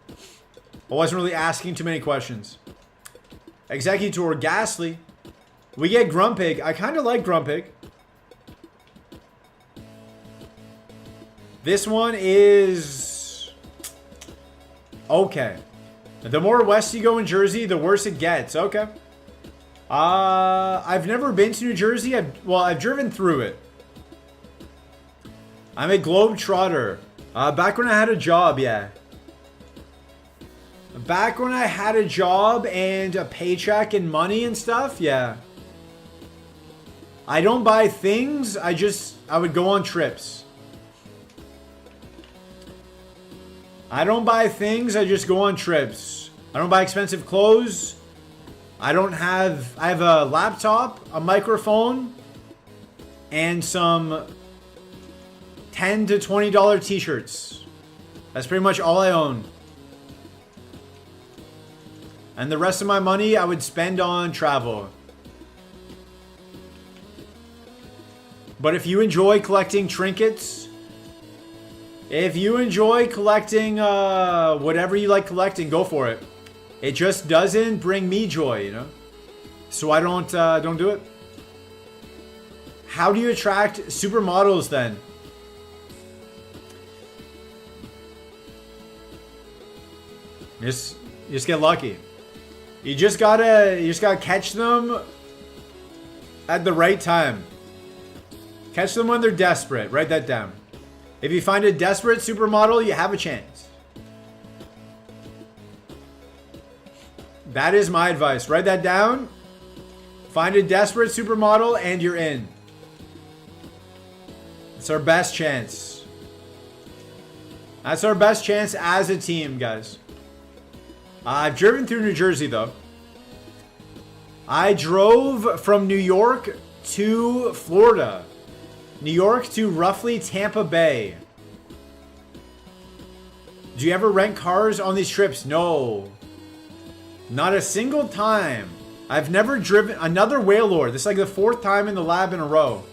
I wasn't really asking too many questions. Executor Ghastly. We get Grumpig. I kind of like Grumpig. This one is okay. The more west you go in Jersey, the worse it gets. Okay. I've never been to New Jersey. I've driven through it. I'm a globetrotter. Back when I had a job, yeah. Back when I had a job and a paycheck and money and stuff, yeah. I don't buy things. I would go on trips. I don't buy things. I just go on trips. I don't buy expensive clothes. I have a laptop, a microphone, and some $10 to $20 t-shirts. That's pretty much all I own. And the rest of my money I would spend on travel. But if you enjoy collecting trinkets, if you enjoy collecting whatever you like collecting, go for it. It just doesn't bring me joy, you know? So I don't do it. How do you attract supermodels then? You just get lucky. You just gotta catch them at the right time. Catch them when they're desperate. Write that down. If you find a desperate supermodel, you have a chance. That is my advice. Write that down. Find a desperate supermodel and you're in. It's our best chance. That's our best chance as a team, guys. I've driven through New Jersey, though. I drove from New York to Florida. New York to roughly Tampa Bay. Do you ever rent cars on these trips? No. Not a single time. I've never driven another Whalelord. This is like the 4th time in the lab in a row.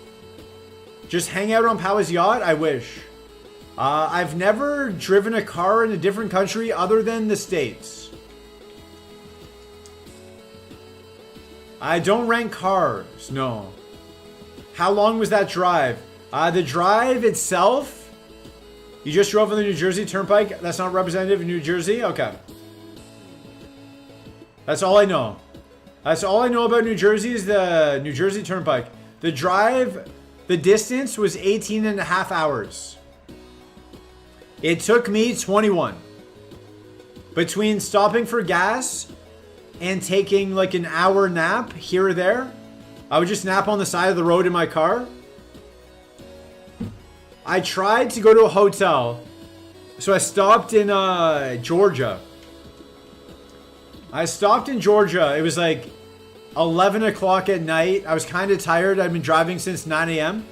Just hang out on Powell's yacht? I wish. I've never driven a car in a different country other than the States. I don't rent cars, no. How long was that drive? The drive itself, you just drove on the New Jersey Turnpike? That's not representative of New Jersey? Okay. That's all I know. That's all I know about New Jersey is the New Jersey Turnpike. The drive, the distance was 18 and a half hours. It took me 21. Between stopping for gas and taking like an hour nap here or there. I would just nap on the side of the road in my car. I tried to go to a hotel. So I stopped in Georgia. I stopped in Georgia. It was like 11 o'clock at night. I was kind of tired. I'd been driving since 9 a.m.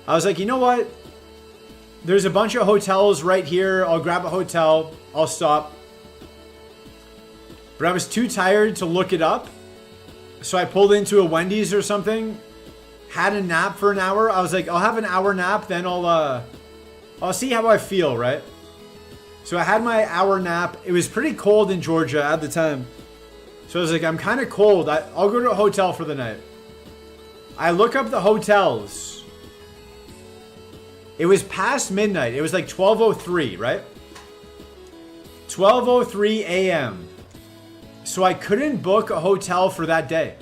I was like, you know what? There's a bunch of hotels right here. I'll grab a hotel. I'll stop. But I was too tired to look it up. So I pulled into a Wendy's or something. Had a nap for an hour. I was like, I'll have an hour nap. Then I'll see how I feel, right? So I had my hour nap. It was pretty cold in Georgia at the time. So I was like, I'm kind of cold. I'll go to a hotel for the night. I look up the hotels. It was past midnight. It was like 12:03, right? 12:03 a.m. So I couldn't book a hotel for that day.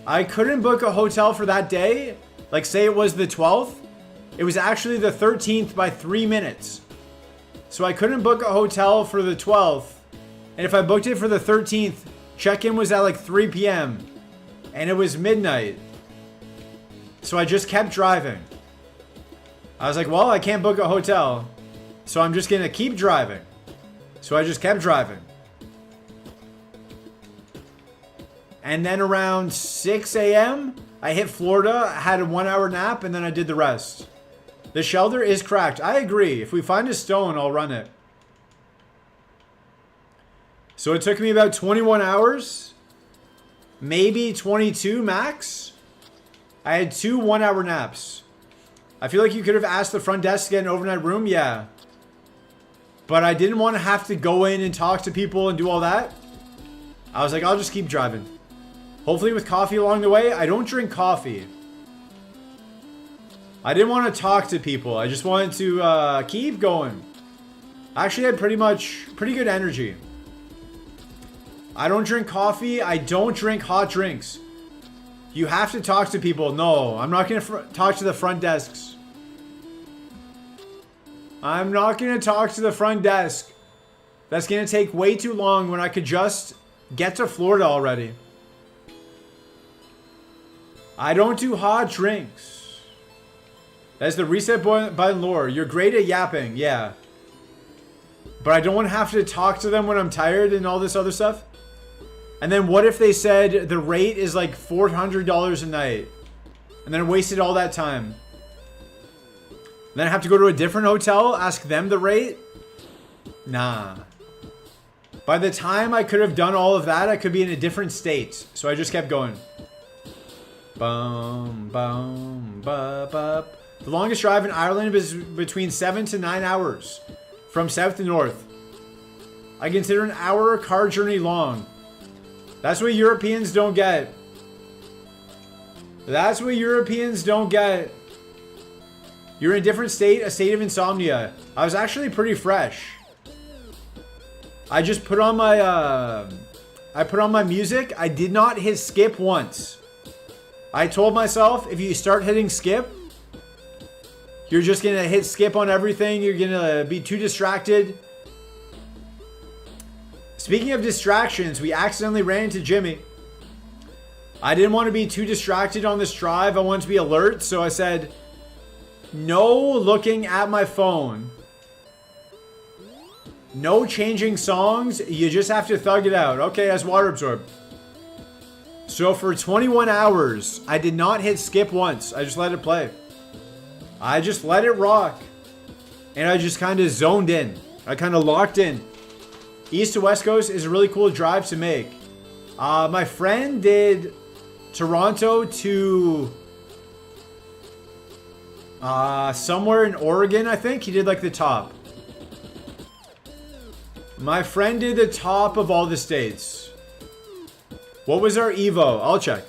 I couldn't book a hotel for that day. Like say it was the 12th. It was actually the 13th by 3 minutes. So I couldn't book a hotel for the 12th. And if I booked it for the 13th, check-in was at like 3 p.m. And it was midnight. So I just kept driving. I was like, well, I can't book a hotel. So I'm just going to keep driving. So I just kept driving. And then around 6 a.m., I hit Florida, had a 1 hour nap, and then I did the rest. The shelter is cracked. I agree. If we find a stone, I'll run it. So it took me about 21 hours. Maybe 22 max. I had 2 1 hour naps. I feel like you could have asked the front desk to get an overnight room. Yeah. But I didn't want to have to go in and talk to people and do all that. I was like, I'll just keep driving. Hopefully with coffee along the way. I don't drink coffee. I didn't want to talk to people. I just wanted to keep going. I actually had pretty good energy. I don't drink coffee. I don't drink hot drinks. You have to talk to people. No, I'm not going to talk to the front desks. I'm not going to talk to the front desk. That's going to take way too long when I could just get to Florida already. I don't do hot drinks. That's the reset button lore. You're great at yapping, yeah. But I don't want to have to talk to them when I'm tired and all this other stuff. And then what if they said the rate is like $400 a night? And then I wasted all that time. And then I have to go to a different hotel, ask them the rate? Nah. By the time I could have done all of that, I could be in a different state. So I just kept going. Bum, bum, ba, ba. The longest drive in Ireland is between 7 to 9 hours. From south to north. I consider an hour car journey long. That's what Europeans don't get. That's what Europeans don't get. You're in a different state, a state of insomnia. I was actually pretty fresh. I just put on my music. I did not hit skip once. I told myself, if you start hitting skip, you're just going to hit skip on everything. You're going to be too distracted. Speaking of distractions, we accidentally ran into Jimmy. I didn't want to be too distracted on this drive. I wanted to be alert, so I said, no looking at my phone. No changing songs. You just have to thug it out. Okay, that's water absorb. So for 21 hours, I did not hit skip once. I just let it play. I just let it rock. And I just kind of zoned in. I kind of locked in. East to West Coast is a really cool drive to make. My friend did Toronto to somewhere in Oregon, I think. He did like the top. My friend did the top of all the states. What was our Evo? I'll check.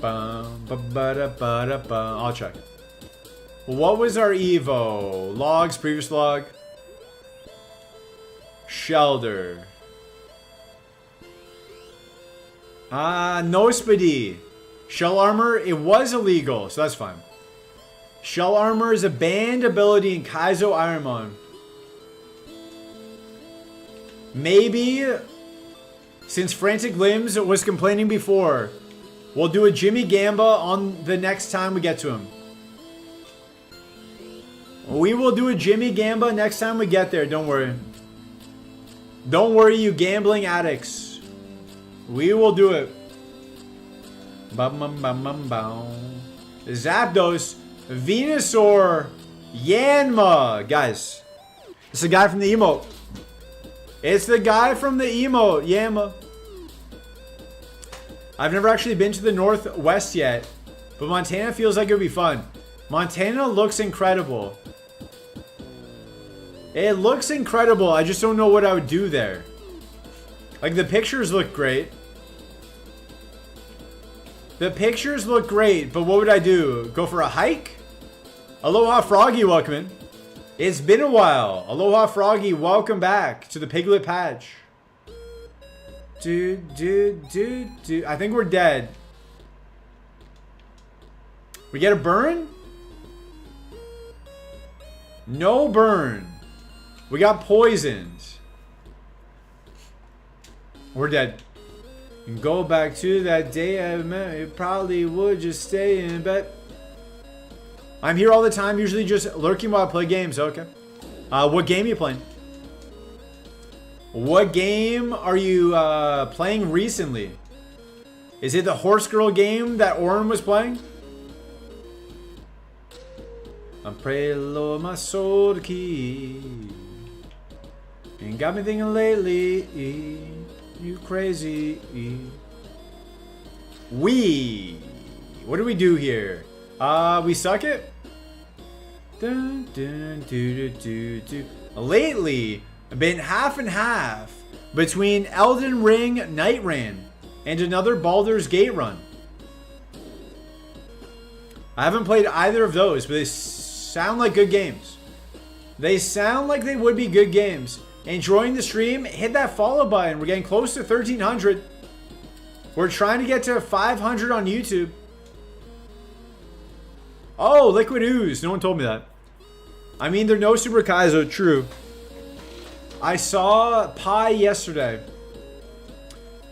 I'll check. What was our Evo? Logs, previous log. Shelter. No Spady. Shell armor, it was illegal, so that's fine. Shell armor is a banned ability in Kaizo Ironmon. Maybe, since Frantic Limbs was complaining before, we'll do a Jimmy Gamba on the next time we get to him. We will do a Jimmy Gamba next time we get there, don't worry. Don't worry, you gambling addicts. We will do it. Zapdos, Venusaur, Yanma. Guys, it's the guy from the emote. It's the guy from the emote, Yanma. I've never actually been to the Northwest yet, but Montana feels like it would be fun. Montana looks incredible. It looks incredible. I just don't know what I would do there. Like, the pictures look great. The pictures look great, but what would I do? Go for a hike? Aloha Froggy, welcome in. It's been a while. Aloha Froggy, welcome back to the Piglet Patch. Dude. I think we're dead. We get a burn? No burn. We got poisoned. We're dead. And go back to that day I met. It probably would just stay in bed. I'm here all the time, usually just lurking while I play games. Okay. What game are you playing? What game are you playing recently? Is it the Horse Girl game that Oren was playing? I pray the Lord my soul to keep. And got me thinking lately, you crazy. What do we do here? We suck it? Lately, I've been half and half between Elden Ring Night Ran and another Baldur's Gate run. I haven't played either of those, but they sound like good games. They sound like they would be good games. Enjoying the stream? Hit that follow button. We're getting close to 1,300. We're trying to get to 500 on YouTube. Oh, Liquid Ooze. No one told me that. I mean, they're no Super Kaizo. True. I saw Pie yesterday.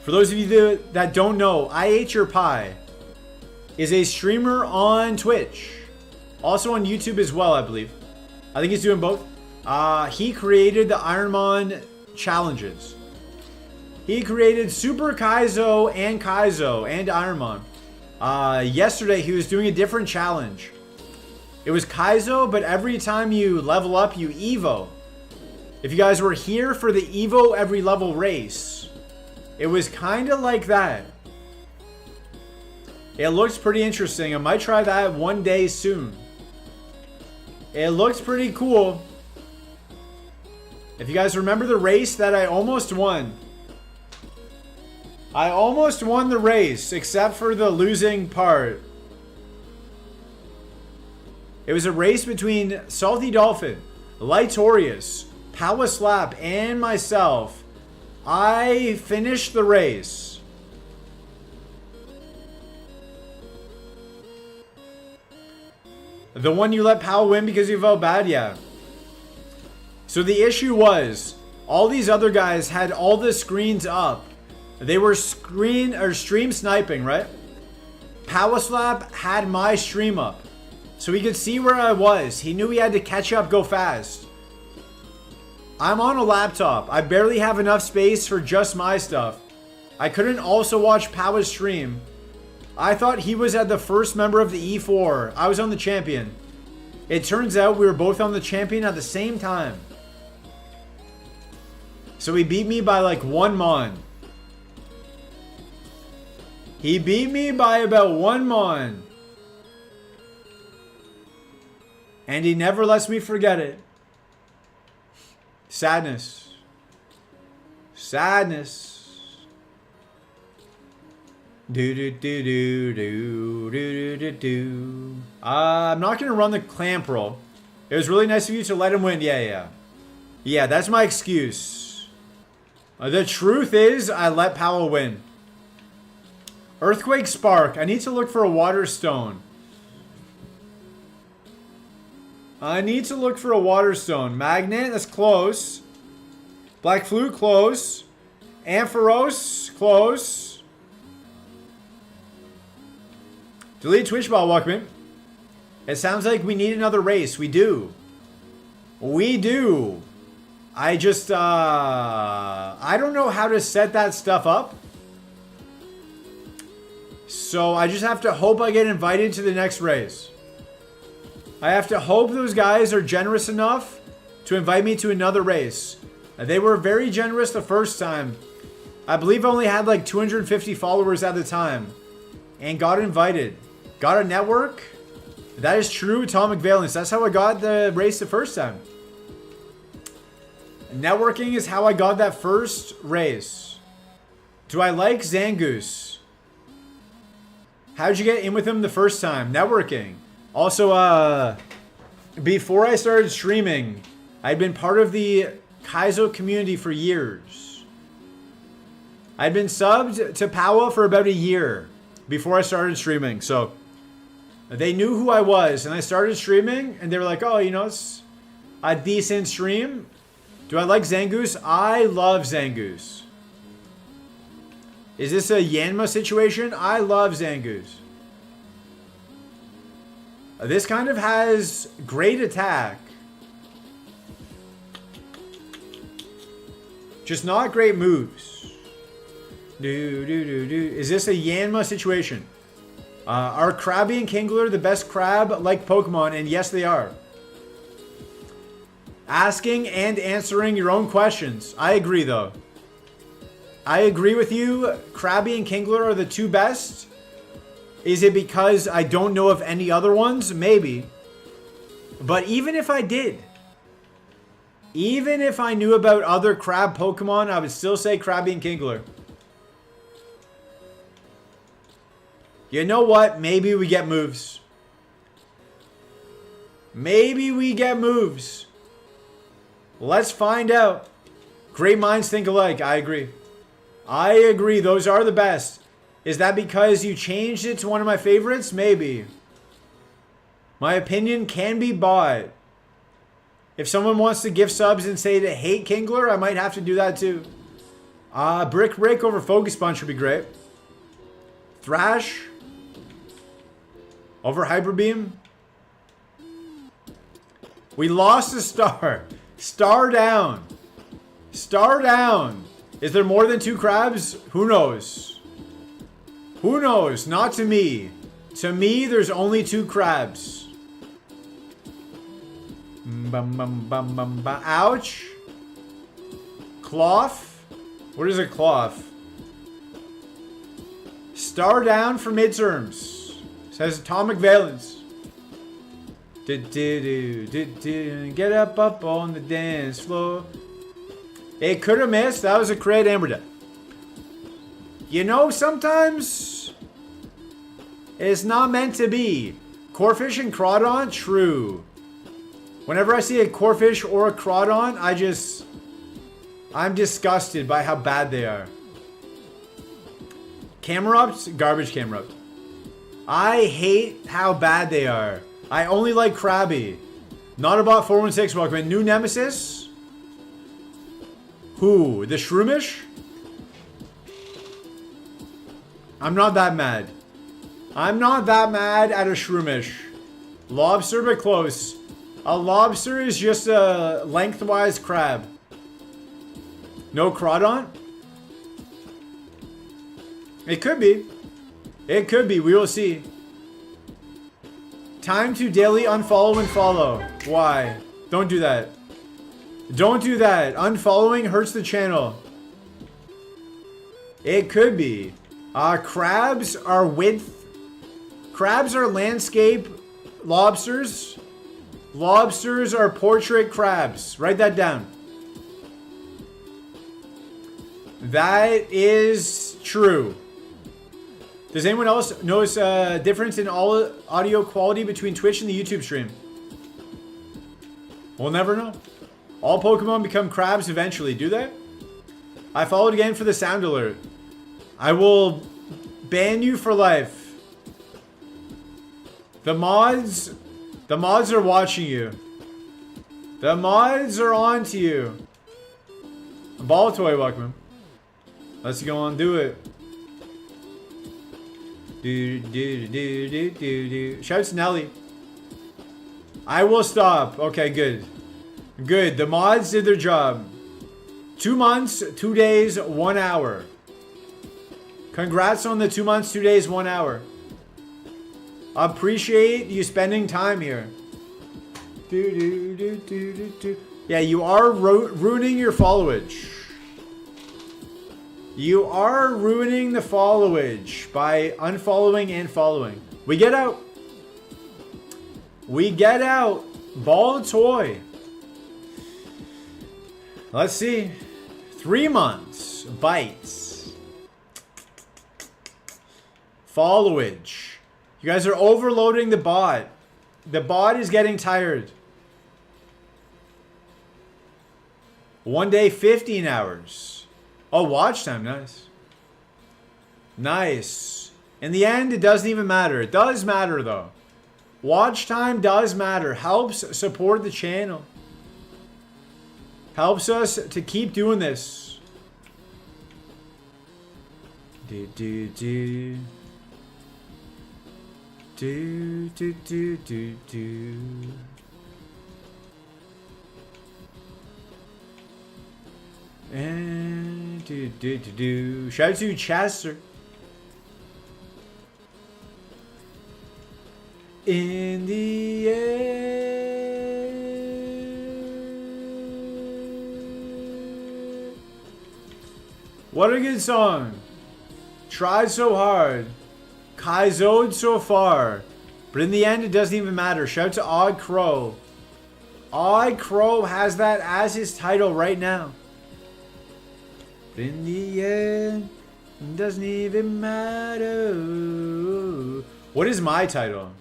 For those of you that don't know, I Ate Your Pie is a streamer on Twitch. Also on YouTube as well, I believe. I think he's doing both. He created the Ironmon challenges. He created Super Kaizo and Ironmon. Yesterday, he was doing a different challenge. It was Kaizo, but every time you level up, you Evo. If you guys were here for the Evo every level race, it was kind of like that. It looks pretty interesting. I might try that one day soon. It looks pretty cool. If you guys remember the race that I almost won. I almost won the race, except for the losing part. It was a race between Salty Dolphin, Lightorious, Power Slap, and myself. I finished the race. The one you let Pow win because you felt bad? Yeah. So the issue was, all these other guys had all the screens up. They were stream sniping, right? Power Slap had my stream up. So he could see where I was. He knew he had to catch up, go fast. I'm on a laptop. I barely have enough space for just my stuff. I couldn't also watch Power's stream. I thought he was at the first member of the E4. I was on the champion. It turns out we were both on the champion at the same time. So he beat me by like 1 mon. He beat me by about 1 mon. And he never lets me forget it. Sadness. Sadness. I'm not gonna run the clamp roll. It was really nice of you to let him win. Yeah, that's my excuse. The truth is, I let Powell win. Earthquake Spark. I need to look for a water stone. Magnet, that's close. Black Flute, close. Ampharos, close. Delete Twitch ball, Walkman. It sounds like we need another race. We do. I just, I don't know how to set that stuff up. So I just have to hope I get invited to the next race. I have to hope those guys are generous enough to invite me to another race. They were very generous the first time. I believe I only had like 250 followers at the time. And got invited. Got a network. That is true, Atomic Valence. That's how I got the race the first time. Networking is how I got that first race. Do I like Zangoose? How'd you get in with him the first time? Networking. Also, before I started streaming, I'd been part of the Kaizo community for years. I'd been subbed to Powa for about a year before I started streaming. So they knew who I was, and I started streaming, and they were like, oh, you know, it's a decent stream. Do I like Zangoose? I love Zangoose. Is this a Yanma situation? I love Zangoose. This kind of has great attack. Just not great moves. Is this a Yanma situation? Are Krabby and Kingler the best crab-like Pokemon? And yes, they are. Asking and answering your own questions. I agree, though. I agree with you. Krabby and Kingler are the two best. Is it because I don't know of any other ones? Maybe. But even if I did, even if I knew about other crab Pokemon, I would still say Krabby and Kingler. You know what? Maybe we get moves. Maybe we get moves. Let's find out. Great minds think alike. I agree. I agree. Those are the best. Is that because you changed it to one of my favorites? Maybe. My opinion can be bought. If someone wants to gift subs and say to hate Kingler, I might have to do that too. Brick Break over Focus Punch would be great. Thrash over Hyper Beam. We lost a star. Star down. Star down. Is there more than 2 crabs? Who knows? Who knows? Not to me. To me, there's only 2 crabs. Ouch. Cloth? What is a cloth? Star down for midterms. Says Atomic Valence. Get up on the dance floor. It could have missed. That was a crit, Amber. You know, sometimes it's not meant to be. Corefish and Crawdon? True. Whenever I see a Corefish or a Crawdon, I'm disgusted by how bad they are. Camerupt? Garbage Camerupt. I hate how bad they are. I only like Krabby. Not about 416. Welcome in. New Nemesis? Who? The Shroomish? I'm not that mad. I'm not that mad at a Shroomish. Lobster, but close. A lobster is just a lengthwise crab. No Crawdon? It could be. It could be. We will see. Time to daily unfollow and follow. Why? Don't do that. Don't do that. Unfollowing hurts the channel. It could be. Crabs are width. Crabs are landscape. Lobsters. Lobsters are portrait crabs. Write that down. That is true. Does anyone else notice a difference in all audio quality between Twitch and the YouTube stream? We'll never know. All Pokemon become crabs eventually, do they? I followed again for the sound alert. I will ban you for life. The mods are watching you. The mods are on to you. Ball Toy, welcome. Let's go on, do it. Shouts Nelly. I will stop. Okay, good. Good. The mods did their job. 2 months, 2 days, 1 hour. Congrats on the 2 months, 2 days, 1 hour. Appreciate you spending time here. Yeah, you are ruining your followage. You are ruining the followage by unfollowing and following. We get out. We get out. Ball Toy. Let's see. 3 months. Bites. Followage. You guys are overloading the bot. The bot is getting tired. 1 day, 15 hours. Oh, watch time. Nice. Nice. In the end, it doesn't even matter. It does matter, though. Watch time does matter. Helps support the channel. Helps us to keep doing this. Do, do, do. Do, do, do, do, do. And do, do, do, do. Shout out to Chester. In the air. What a good song. Tried so hard. Kaizo'd so far. But in the end, it doesn't even matter. Shout out to Odd Crow. Odd Crow has that as his title right now. But in the end, it doesn't even matter. What is my title?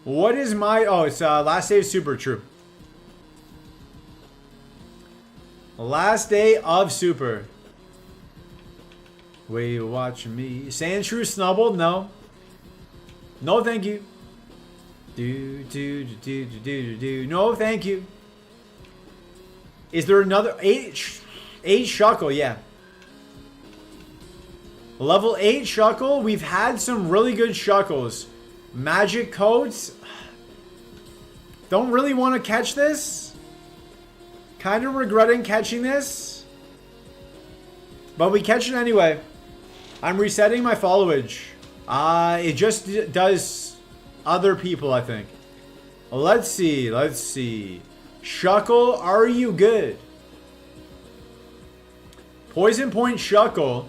What is my... Oh, it's last day of Super. True. Last day of Super. Way you watching me. Sandshrew snubbled? No. No, thank you. No, thank you. Is there another 8 Shuckle? Yeah. Level 8 Shuckle. We've had some really good Shuckles. Magic coats. Don't really want to catch this. Kind of regretting catching this. But we catch it anyway. I'm resetting my followage. It just does other people, I think. Let's see. Let's see. Shuckle, are you good? Poison Point Shuckle.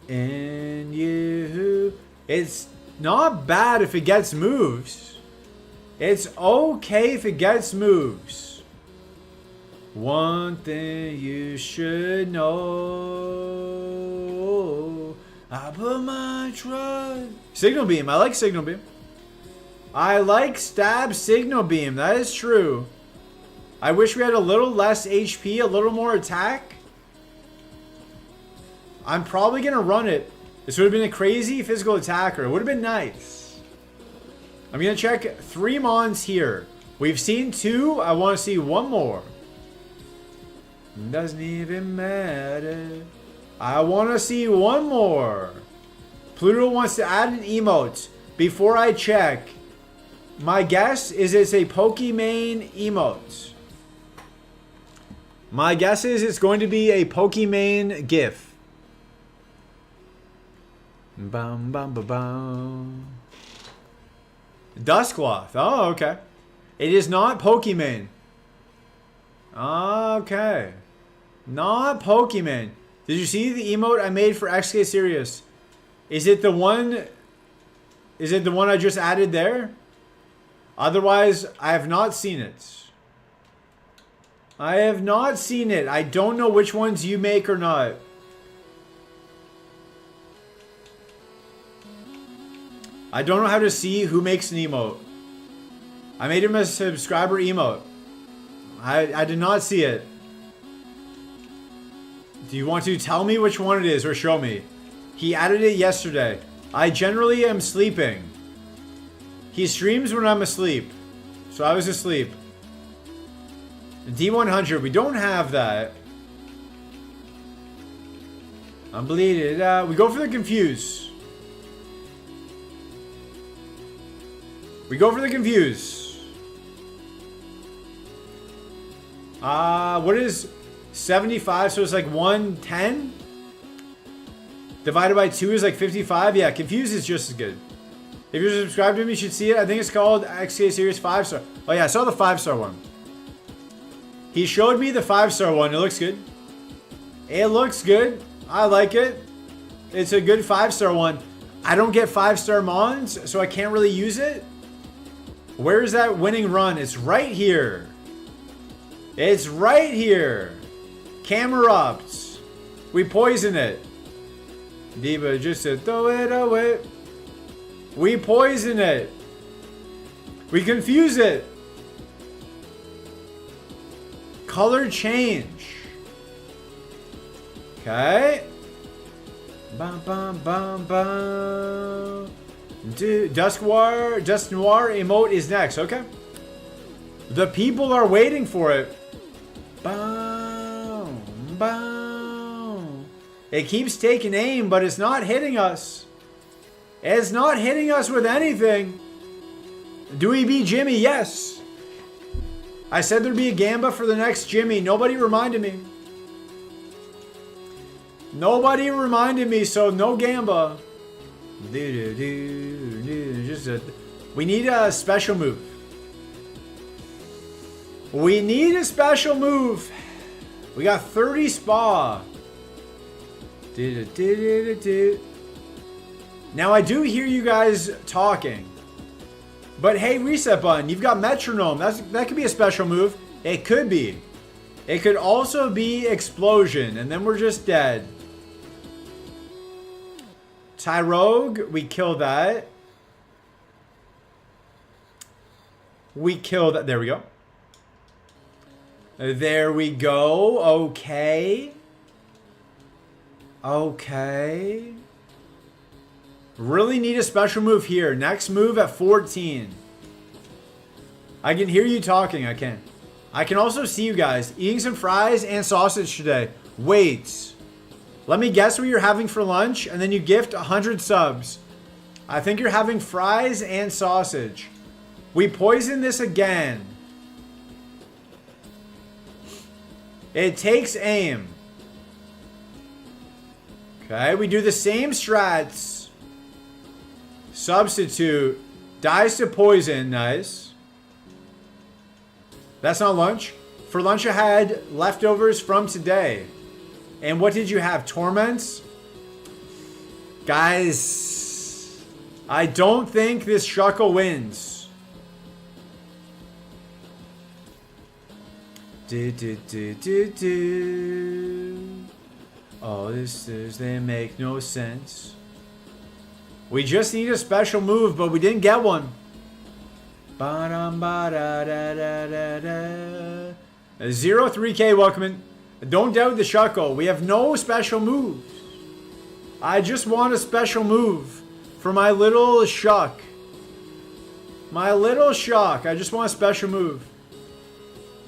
And you... It's not bad if it gets moves. It's okay if it gets moves. One thing you should know. I put my trust. Signal Beam. I like Signal Beam. I like Stab Signal Beam. That is true. I wish we had a little less HP, a little more attack. I'm probably going to run it. This would have been a crazy physical attacker. It would have been nice. I'm going to check 3 Mons here. We've seen 2. I want to see 1 more. Doesn't even matter. I want to see 1 more. Pluto wants to add an emote. Before I check, my guess is it's a Pokimane emote. My guess is it's going to be a Pokimane GIF. Bum, bum, bum, bum. Dustcloth. Oh, okay. It is not Pokimane. Okay. Not Pokimane. Did you see the emote I made for XK Sirius? Is it the one... Is it the one I just added there? Otherwise, I have not seen it. I have not seen it. I don't know which ones you make or not. I don't know how to see who makes an emote. I made him a subscriber emote. I did not see it. Do you want to tell me which one it is or show me? He added it yesterday. I generally am sleeping. He streams when I'm asleep. So I was asleep. D100, we don't have that. I'm bleeding. We go for the confuse. We go for the confuse. What is 75? So it's like 110? Divided by 2 is like 55? Yeah, confuse is just as good. If you're subscribed to him, you should see it. I think it's called XK Series 5-star. Oh yeah, I saw the 5-star one. He showed me the 5-star one. It looks good. It looks good. I like it. It's a good 5-star one. I don't get 5-star Mons, so I can't really use it. Where is that winning run? It's right here. It's right here. Camerupt. We poison it. Diva just said, throw it away. We poison it. We confuse it. Color change. Okay. Bum, bum, bum, bum. Dusk Noir emote is next. Okay. The people are waiting for it. Boom, boom. It keeps taking aim, but it's not hitting us. It's not hitting us with anything. Do we beat Jimmy? Yes. I said there'd be a Gamba for the next Jimmy. Nobody reminded me. Nobody reminded me, so no Gamba. We need a special move. We need a special move. We got 30 spa. Now I do hear you guys talking. But hey, reset button, you've got metronome. That could be a special move. It could be. It could also be explosion, and then we're just dead. Tyrogue, we kill that. We kill that. There we go. There we go. Okay. Okay. Really need a special move here. Next move at 14. I can hear you talking. I can. I can also see you guys eating some fries and sausage today. Wait. Let me guess what you're having for lunch, and then you gift 100 subs. I think you're having fries and sausage. We poison this again. It takes aim. Okay, we do the same strats. Substitute. Dies to poison. Nice. That's not lunch. For lunch I had leftovers from today. And what did you have? Torments? Guys, I don't think this Shuckle wins. Oh, they make no sense. We just need a special move, but we didn't get one. 03K welcome in. Don't doubt the Shuckle. We have no special moves. I just want a special move for my little Shuck. My little Shuck. I just want a special move.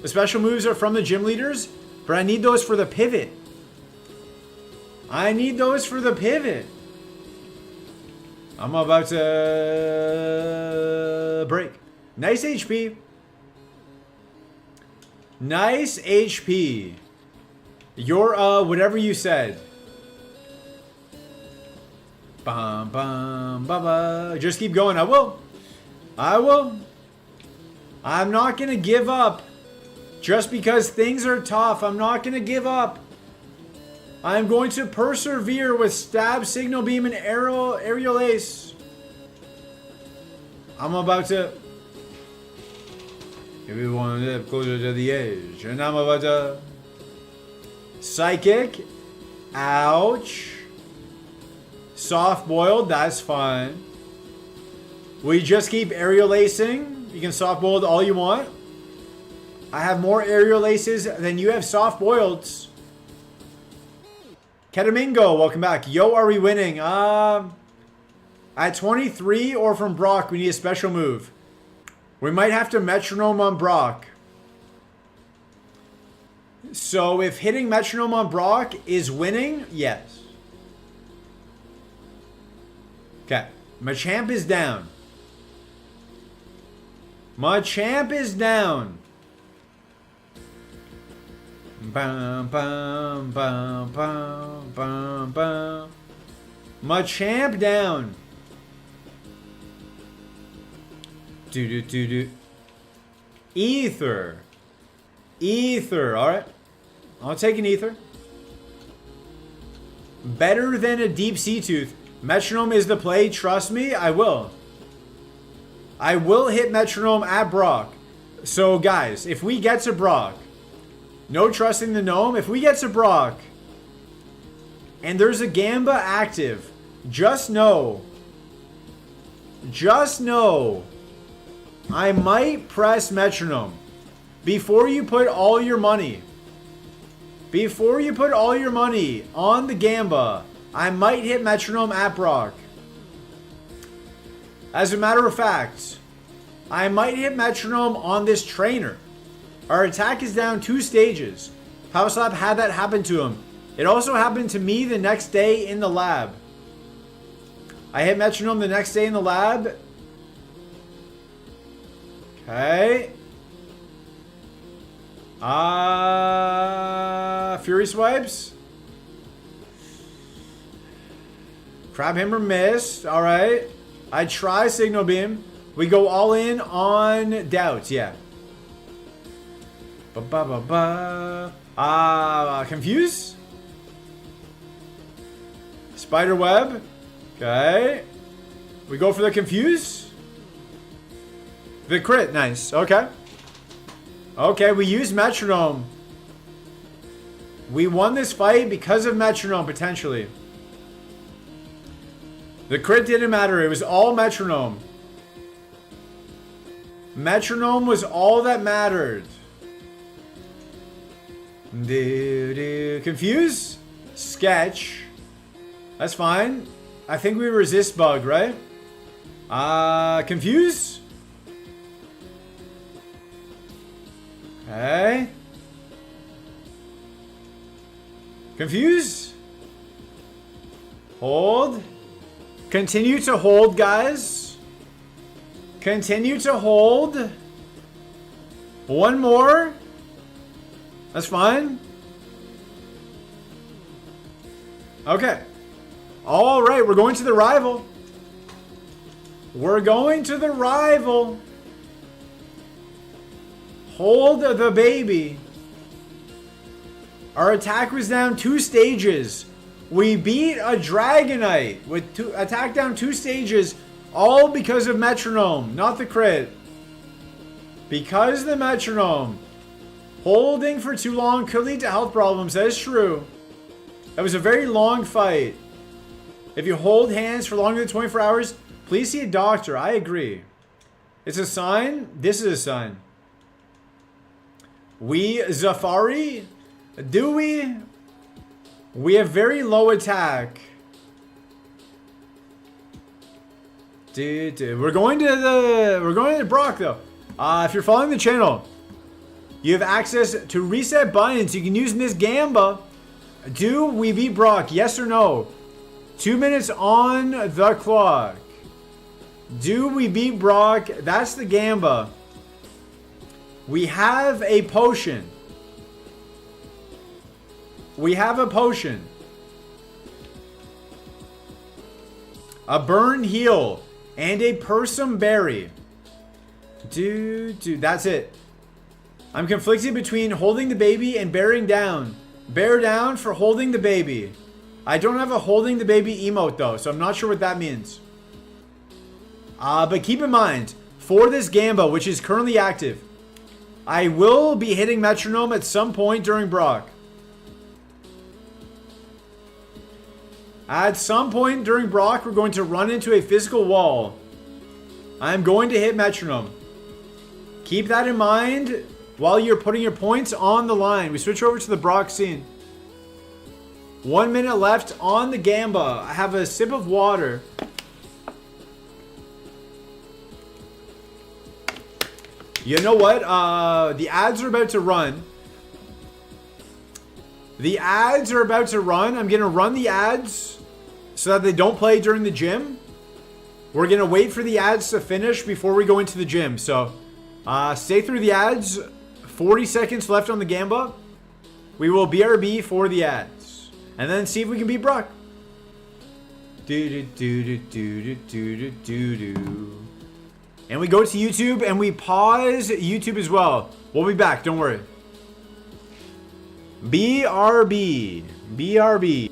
The special moves are from the gym leaders, but I need those for the pivot. I need those for the pivot. I'm about to break. Nice HP. Nice HP. You're whatever you said. Bum bum baba. Just keep going. I will. I will. I'm not gonna give up. Just because things are tough, I'm not gonna give up. I'm going to persevere with stab, signal beam, and aerial ace. I'm about to. Everyone live closer to the edge, and I'm about to. Psychic. Ouch. Soft boiled, that's fine. We just keep aerial acing. You can soft boiled all you want. I have more aerial aces than you have soft boileds. Ketamingo, welcome back. Yo, are we winning? At 23 or from Brock, we need a special move. We might have to metronome on Brock. So if hitting metronome on Brock is winning, yes. Okay. Machamp is down. Machamp is down. Bum, bum, bum, bum, bum, bum. Machamp down. Do. Ether. Ether, alright. I'll take an ether. Better than a deep sea tooth. Metronome is the play, trust me, I will. I will hit metronome at Brock. So guys, if we get to Brock, no trusting the gnome, if we get to Brock, and there's a Gamba active, just know, I might press metronome. Before you put all your money, on the Gamba, I might hit metronome at Brock. As a matter of fact, I might hit metronome on this trainer. Our attack is down 2 stages. House Lab had that happen to him. It also happened to me the next day in the lab. I hit metronome the next day in the lab. Okay. Fury Swipes. Crab Hammer missed. Alright. I try Signal Beam. We go all in on Doubt. Yeah. Confuse. Spider Web. Okay. We go for the Confuse. The crit. Nice. Okay. Okay, we use metronome. We won this fight because of metronome, potentially. The crit didn't matter. It was all metronome. Metronome was all that mattered. Confuse? Sketch. That's fine. I think we resist bug, right? Confuse? Okay. Confuse? Hold. Continue to hold, guys. Continue to hold. One more. That's fine. Okay. All right, we're going to the rival. We're going to the rival. Hold the baby. Our attack was down 2 stages. We beat a Dragonite with attack down 2 stages, all because of Metronome, not the crit. Because the Metronome. Holding for too long could lead to health problems. That is true. That was a very long fight. If you hold hands for longer than 24 hours, please see a doctor. I agree. It's a sign. This is a sign. We Zafari? Do we? We have very low attack. We're going to Brock though. If you're following the channel, you have access to reset buttons you can use in this Gamba. Do we beat Brock? Yes or no? 2 minutes on the clock. Do we beat Brock? That's the Gamba. We have a potion. We have a potion. A burn heal. And a Persum berry. Dude, that's it. I'm conflicted between holding the baby and bearing down. Bear down for holding the baby. I don't have a holding the baby emote though, so I'm not sure what that means. But keep in mind, for this Gamba, which is currently active, I will be hitting Metronome at some point during Brock. At some point during Brock, we're going to run into a physical wall. I'm going to hit Metronome. Keep that in mind while you're putting your points on the line. We switch over to the Brock scene. 1 minute left on the Gamba. I have a sip of water. You know what? The ads are about to run. The ads are about to run. I'm going to run the ads so that they don't play during the gym. We're going to wait for the ads to finish before we go into the gym. So, stay through the ads. 40 seconds left on the Gamba. We will BRB for the ads. And then see if we can beat Brock. And we go to YouTube and we pause YouTube as well. We'll be back, don't worry. BRB. BRB.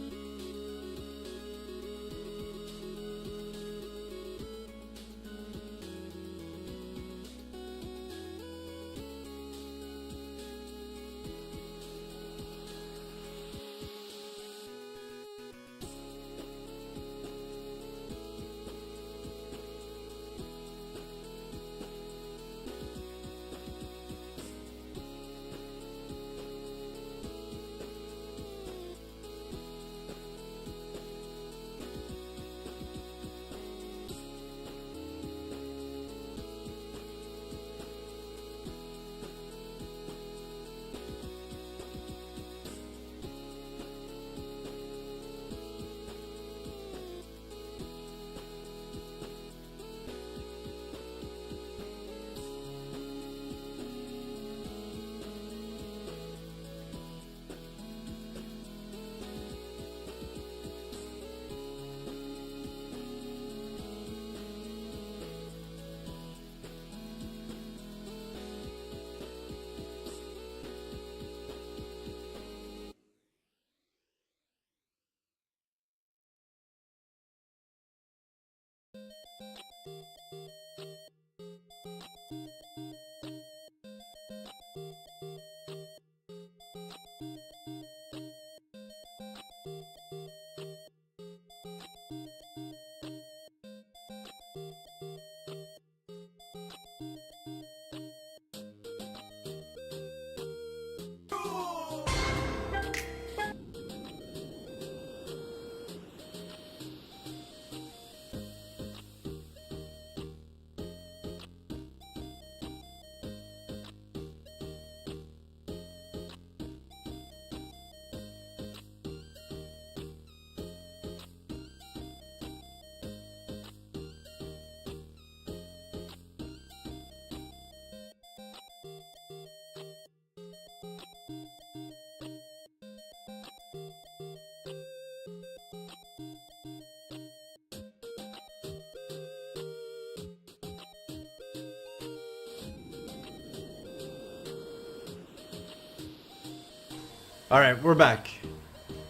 Alright, we're back.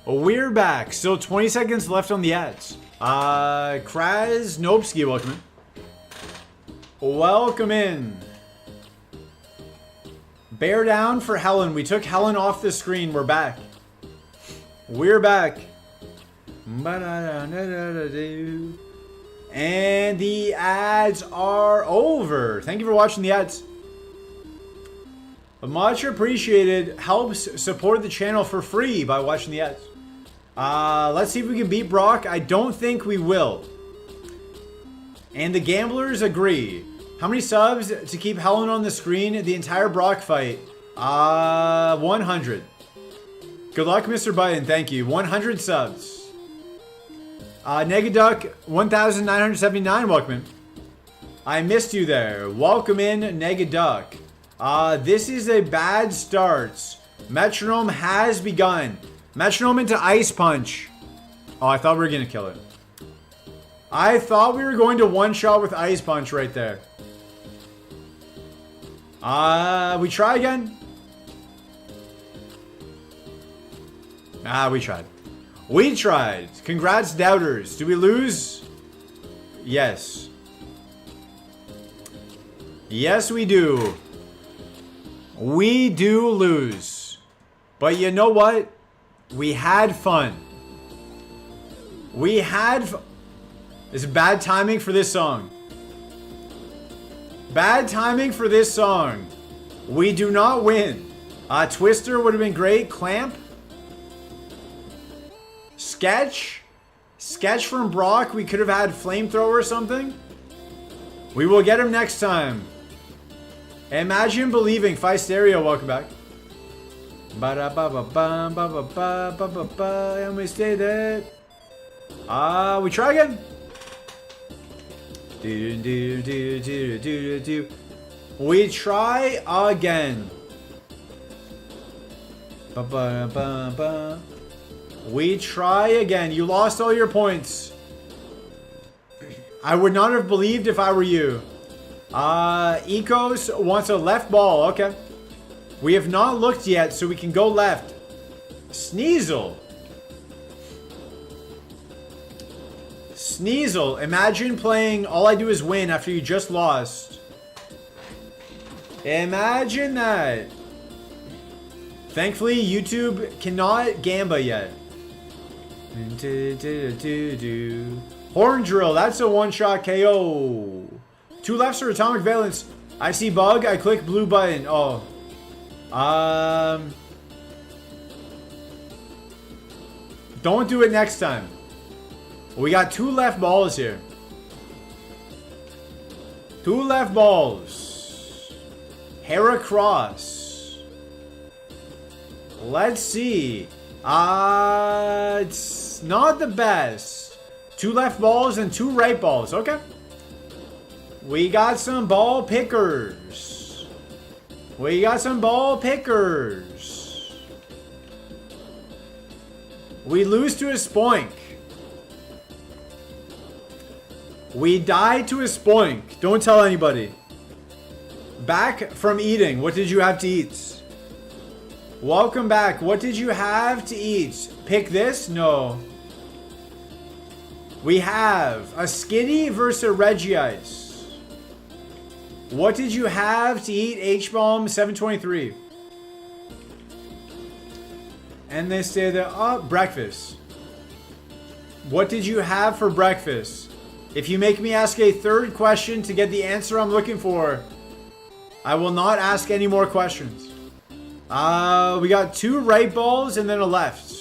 We're back. Still 20 seconds left on the ads. Kraz Nopsky, welcome in. Welcome in. Bear down for Helen. We took Helen off the screen. We're back. We're back. And the ads are over. Thank you for watching the ads. Much appreciated. Helps support the channel for free by watching the ads. Let's see if we can beat Brock. I don't think we will. And the gamblers agree. How many subs to keep Helen on the screen the entire Brock fight? 100. Good luck, Mr. Biden. Thank you. 100 subs. Negaduck 1979. Welcome in. I missed you there. Welcome in, Negaduck. This is a bad start. Metronome has begun. Metronome into Ice Punch. Oh, I thought we were going to kill it. I thought we were going to one-shot with Ice Punch right there. We try again? We tried. We tried. Congrats, doubters. Do we lose? Yes. Yes, we do. We do lose. But you know what? We had fun. We had fun. It's bad timing for this song. Bad timing for this song. We do not win. Twister would have been great. Clamp. Sketch. Sketch from Brock. We could have had Flamethrower or something. We will get him next time. Imagine believing. Fi Stereo, welcome back. And we stay there. We try again. We try again. We try again. You lost all your points. I would not have believed if I were you. Ecos wants a left ball. Okay. We have not looked yet, so we can go left. Sneasel. Sneasel. Imagine playing All I Do Is Win after you just lost. Imagine that. Thankfully, YouTube cannot gamba yet. Horn Drill. That's a one-shot KO. 2 lefts for Atomic Valence. I see bug. I click blue button. Oh. Don't do it next time. We got 2 left balls here. 2 left balls. Heracross. Let's see. It's not the best. 2 left balls and 2 right balls. Okay. We got some ball pickers. We got some ball pickers. We lose to a Spoink. We die to a Spoink. Don't tell anybody. Back from eating. What did you have to eat? Welcome back. What did you have to eat? Pick this? No. We have a Skinny versus a Regiice. What did you have to eat? H-Bomb 723. And they say that, breakfast. What did you have for breakfast? If you make me ask a 3rd question to get the answer I'm looking for, I will not ask any more questions. We got 2 right balls and then a left.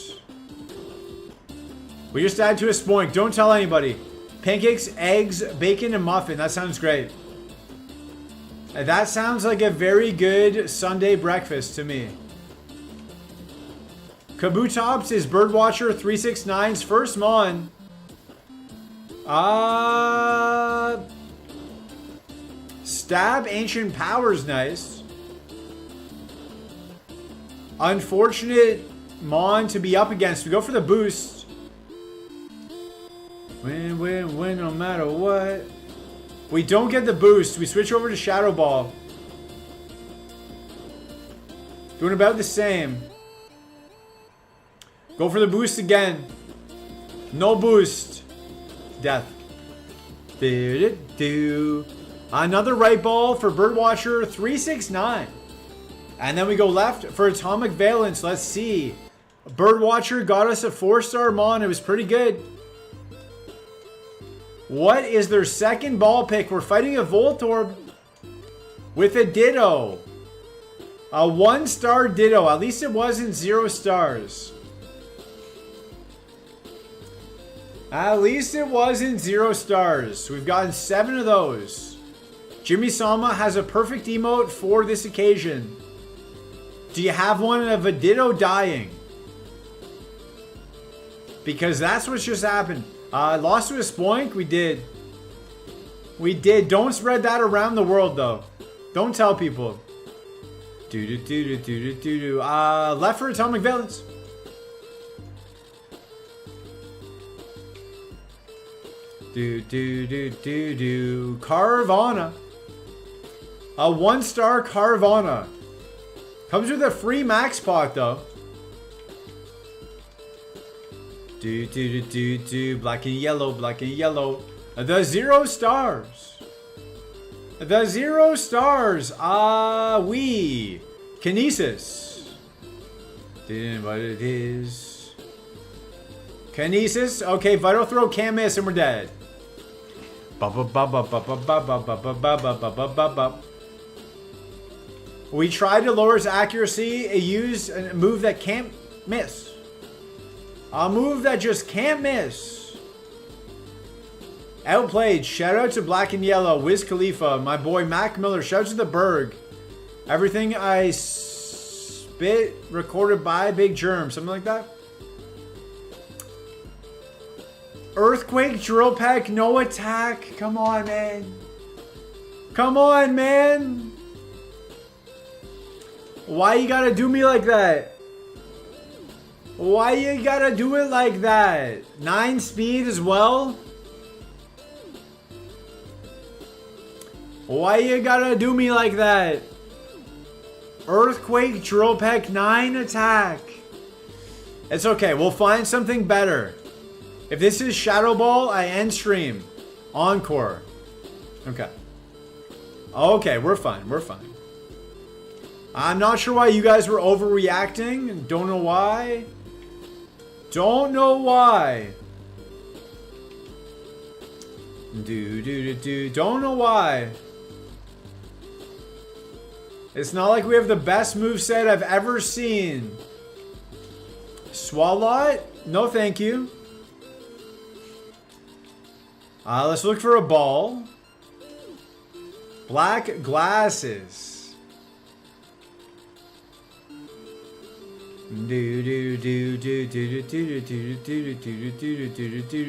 We just add to a Spoink. Don't tell anybody. Pancakes, eggs, bacon, and muffin. That sounds great. That sounds like a very good Sunday breakfast to me. Kabutops is Birdwatcher 369's first mon. Stab Ancient Powers, nice. Unfortunate mon to be up against. We go for the boost. Win, win, win no matter what. We don't get the boost. We switch over to Shadow Ball. Doing about the same. Go for the boost again. No boost. Death. Another right ball for Birdwatcher 369. And then we go left for Atomic Valence. Let's see. Birdwatcher got us a 4-star Mon. It was pretty good. What is their second ball pick? We're fighting a Voltorb with a Ditto. A 1-star Ditto. At least it wasn't 0 stars. At least it wasn't 0 stars. We've gotten 7 of those. Jimmy Sama has a perfect emote for this occasion. Do you have one of a Ditto dying? Because that's what's just happened. Lost to a Spoink? We did. We did. Don't spread that around the world, though. Don't tell people. Left for Atomic Valence. Carvana. A 1-star Carvana. Comes with a free max pot, though. Black and yellow, black and yellow. The 0 stars. The 0 stars. We. Kinesis. Didn't know what it is. Kinesis. Okay, Vital Throw can't miss and we're dead. We tried to lower his accuracy. It used a move that can't miss. A move that just can't miss. Outplayed. Shout out to Black and Yellow. Wiz Khalifa. My boy Mac Miller. Shout out to the Berg. Everything I spit recorded by Big Germ. Something like that. Earthquake, Drill Peck, no attack. Come on, man. Come on, man. Why you gotta do me like that? Why you gotta do it like that? 9 speed as well? Why you gotta do me like that? Earthquake, Drill Peck, 9 attack. It's okay. We'll find something better. If this is Shadow Ball, I end stream. Encore. Okay. Okay, we're fine. We're fine. I'm not sure why you guys were overreacting. Don't know why. Don't know why. Don't know why. It's not like we have the best moveset I've ever seen. Swalot? No, thank you. Let's look for a ball. Black glasses.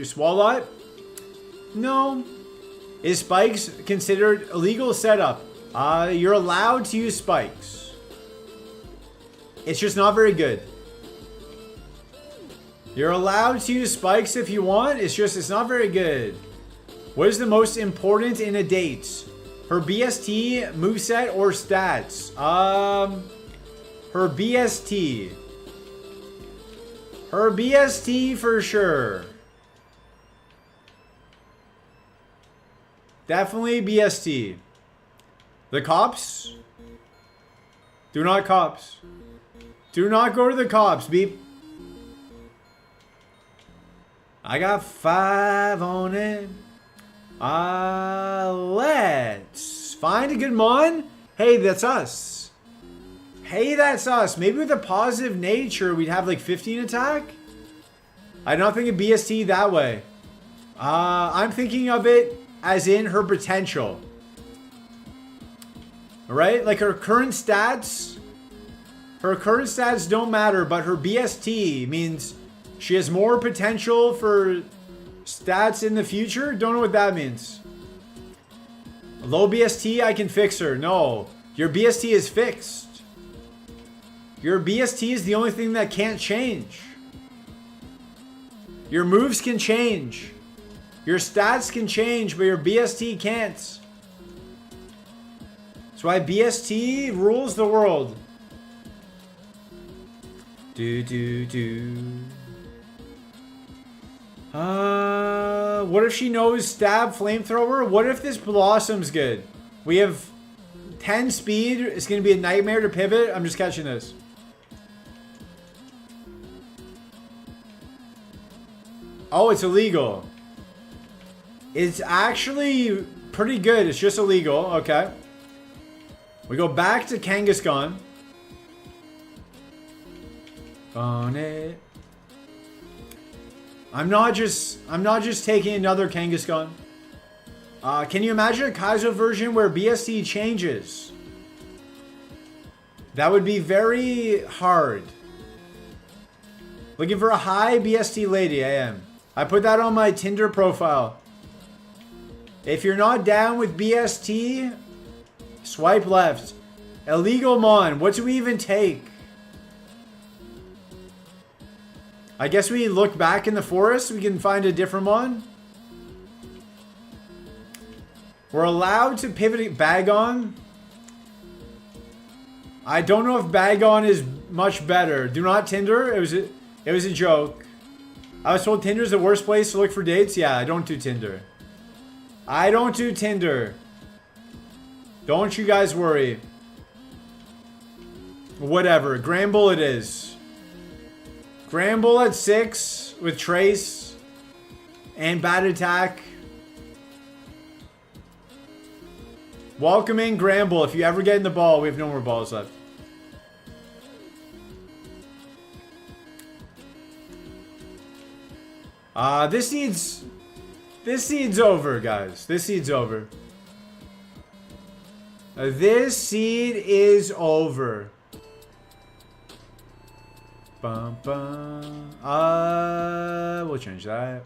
Swalot? No. Is spikes considered illegal setup? You're allowed to use spikes. It's just not very good. You're allowed to use spikes if you want. It's not very good. What is the most important in a date? Her BST, moveset, or stats? Her BST. Her BST for sure. Definitely BST. The cops? Do not cops. Do not go to the cops, beep. I got 5 on it. Let's find a good mon. Hey, that's us. Hey, that's us. Maybe with a positive nature, we'd have like 15 attack. I don't think of BST that way. I'm thinking of it as in her potential. Alright? Like her current stats. Her current stats don't matter, but her BST means she has more potential for stats in the future. Don't know what that means. Low BST, I can fix her. No. Your BST is fixed. Your BST is the only thing that can't change. Your moves can change. Your stats can change, but your BST can't. That's why BST rules the world. What if she knows stab flamethrower? What if this blossom's good? We have 10 speed. It's going to be a nightmare to pivot. I'm just catching this. Oh, it's illegal. It's actually pretty good. It's just illegal. Okay. We go back to Kangaskhan. On it. I'm not just taking another Kangaskhan. Can you imagine a Kaizo version where BST changes? That would be very hard. Looking for a high BST lady, I am. I put that on my Tinder profile. If you're not down with BST, swipe left. Illegal Mon, what do we even take? I guess we look back in the forest. We can find a different Mon. We're allowed to pivot Bagon. I don't know if Bagon is much better. Do not Tinder. It was a joke. I was told Tinder's the worst place to look for dates. Yeah, I don't do Tinder. I don't do Tinder. Don't you guys worry. Whatever. Gramble it is. Gramble at 6 with Trace and Bad Attack. Welcome in Gramble. If you ever get in the ball, we have no more balls left. This seed's over, guys. This seed's over. This seed is over. Bum, bum. We'll change that.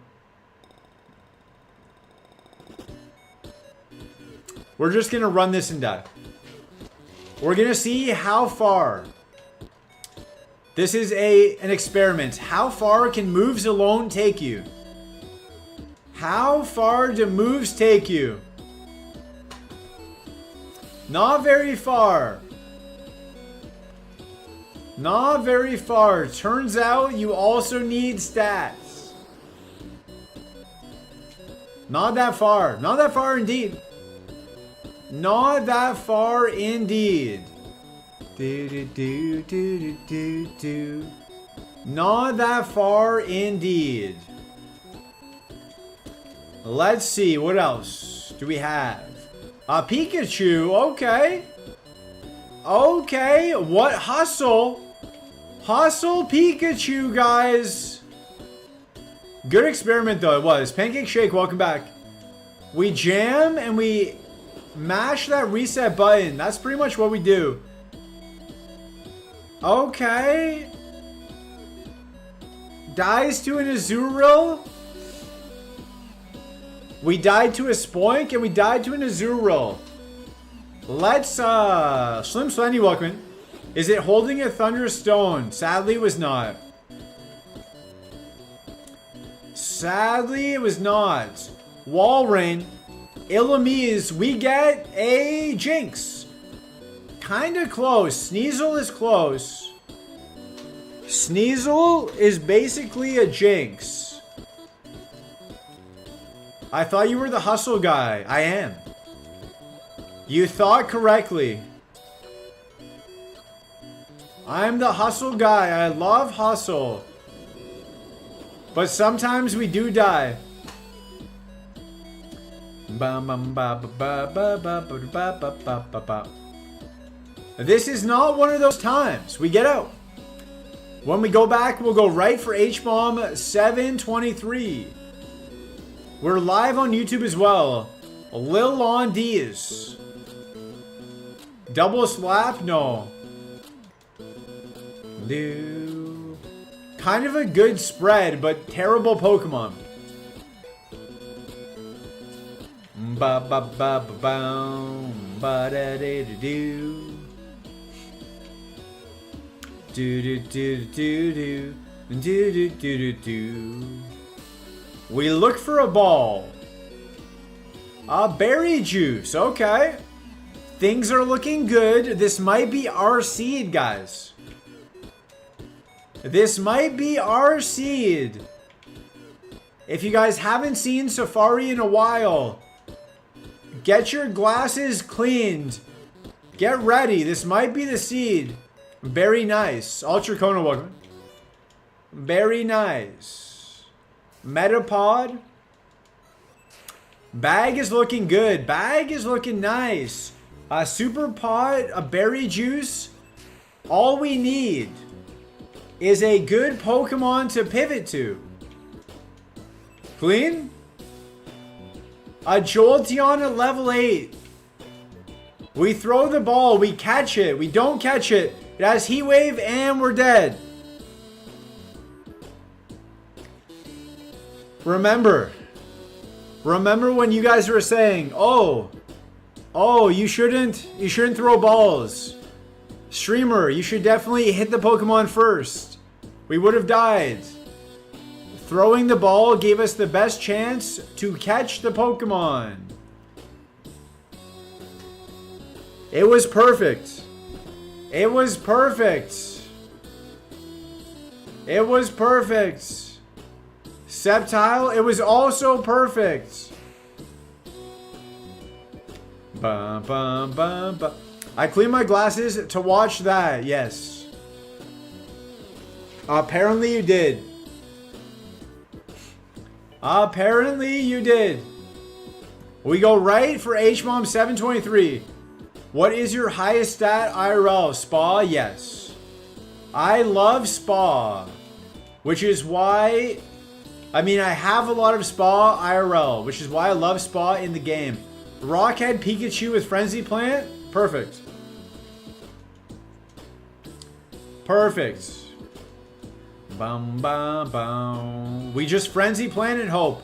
We're just gonna run this and die. We're gonna see how far. This is an experiment. How far can moves alone take you? How far do moves take you? Not very far. Not very far. Turns out you also need stats. Not that far. Not that far indeed. Not that far indeed. Not that far indeed. Let's see, what else do we have? A Pikachu, okay. Okay, what hustle? Hustle Pikachu, guys. Good experiment though, it was. Pancake Shake, welcome back. We jam and we mash that reset button. That's pretty much what we do. Okay. Dies to an Azurill. We died to a Spoink and we died to an Azurill. Let's Slim Slendy, welcome in. Is it holding a Thunderstone? Sadly it was not. Sadly it was not. Walrein. Illumise, we get a Jinx. Kinda close. Sneasel is close. Sneasel is basically a Jinx. I thought you were the hustle guy. I am. You thought correctly. I'm the hustle guy. I love hustle. But sometimes we do die. This is not one of those times. We get out. When we go back, we'll go right for H-Bomb 723. We're live on YouTube as well. Lil on D's. Double slap? No. No. Kind of a good spread, but terrible Pokemon. Ba ba ba ba boom, ba da da da do. Do do do do do do do do do do. We look for a ball. Berry juice. Okay. Things are looking good. This might be our seed, guys. This might be our seed. If you guys haven't seen Safari in a while, get your glasses cleaned. Get ready. This might be the seed. Very nice. Ultra Kona, welcome. Very nice. Metapod. Bag is looking good. Bag is looking nice. A super pod, a berry juice. All we need is a good Pokemon to pivot to. Clean. A Jolteon at level 8. We throw the ball. We catch it. We don't catch it. It has Heat Wave and we're dead. Remember when you guys were saying, oh, you shouldn't throw balls. Streamer, you should definitely hit the Pokemon first. We would have died. Throwing the ball gave us the best chance to catch the Pokemon. It was perfect. It was perfect. It was perfect. Sceptile, it was also perfect. Bum, bum, bum, bum. I cleaned my glasses to watch that, yes. Apparently you did. Apparently you did. We go right for HMOM 723. What is your highest stat IRL? Spa? Yes. I love Spa. Which is why... I mean, I have a lot of Spa IRL. Which is why I love Spa in the game. Rockhead Pikachu with Frenzy Plant? Perfect. Perfect. Bum, bum, bum. We just Frenzy Plant and hope.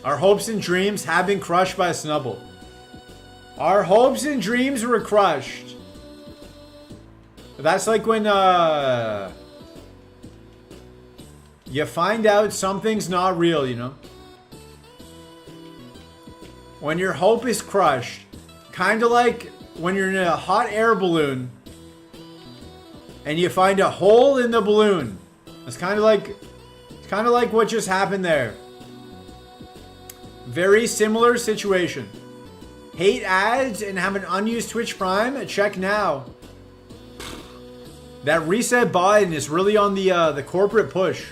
Our hopes and dreams have been crushed by a Snubbull. Our hopes and dreams were crushed. That's like when you find out something's not real, you know? When your hope is crushed. Kind of like when you're in a hot air balloon and you find a hole in the balloon. It's kind of like what just happened there. Very similar situation. Hate ads and have an unused Twitch Prime? Check now. That reset button is really on the corporate push.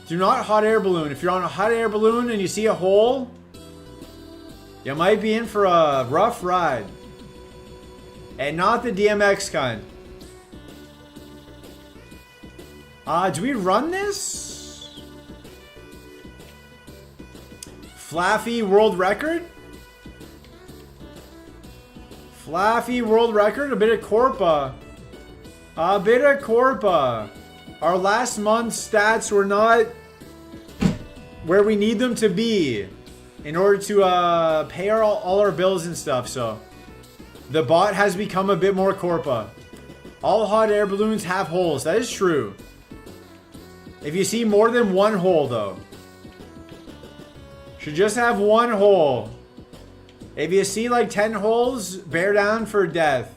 Do not hot air balloon. If you're on a hot air balloon and you see a hole, you might be in for a rough ride. And not the DMX kind. Do we run this? Flaffy world record? Flaffy world record? A bit of Corpa. A bit of Corpa. Our last month's stats were not where we need them to be in order to pay all our bills and stuff, so the bot has become a bit more Corpa. All hot air balloons have holes. That is true. If you see more than one hole, though. Should just have one hole. If you see like 10 holes, bear down for death.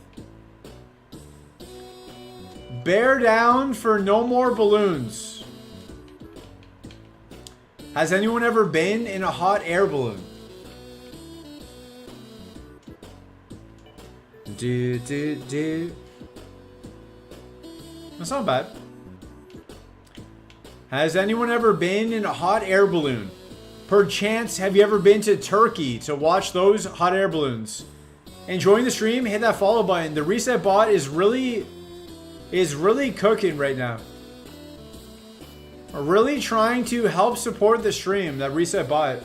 Bear down for no more balloons. Has anyone ever been in a hot air balloon? That's not bad. Has anyone ever been in a hot air balloon? Perchance, have you ever been to Turkey to watch those hot air balloons? Enjoying the stream? Hit that follow button. The reset bot is really cooking right now. Really trying to help support the stream. That reset bot.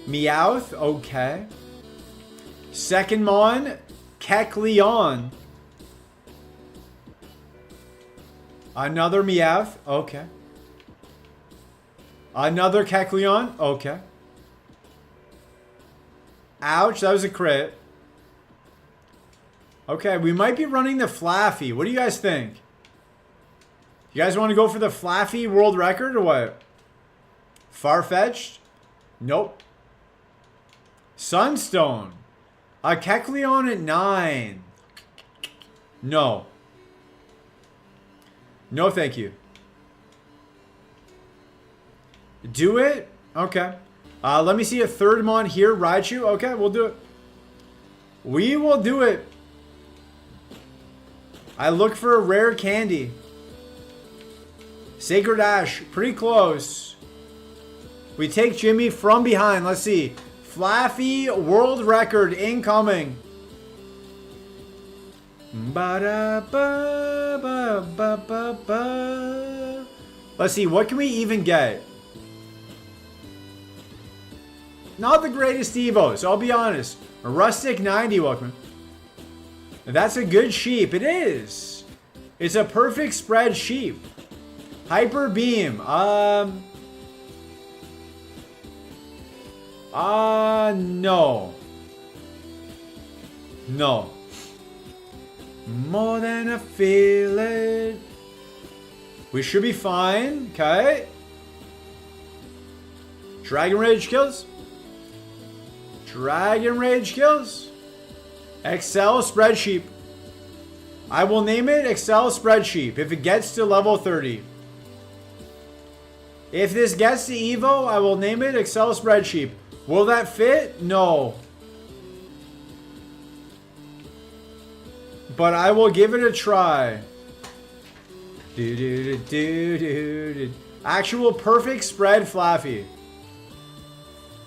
Meowth, okay. Second Mon, Kecleon. Another Meowth, okay. Another Kecleon, okay. Ouch, that was a crit. Okay, we might be running the Flaffy. What do you guys think? You guys want to go for the Flaffy world record or what? Far-fetched? Nope. Sunstone. A Kecleon at 9. No. No, thank you. Do it? Okay. Let me see a third mon here. Raichu? Okay, we'll do it. We will do it. I look for a rare candy. Sacred Ash. Pretty close. We take Jimmy from behind. Let's see. Flaffy world record incoming. Ba-da-ba-ba-ba-ba. Let's see. What can we even get? Not the greatest Evos, I'll be honest. A Rustic 90, welcome. That's a good sheep. It is. It's a perfect spread sheep. Hyper Beam. No. No. More than a feeling. We should be fine. Okay. Dragon Rage kills. Dragon Rage kills. Excel Spreadsheet. I will name it Excel Spreadsheet if it gets to level 30. If this gets to Evo, I will name it Excel Spreadsheet. Will that fit? No. But I will give it a try. Actual perfect spread Flaffy.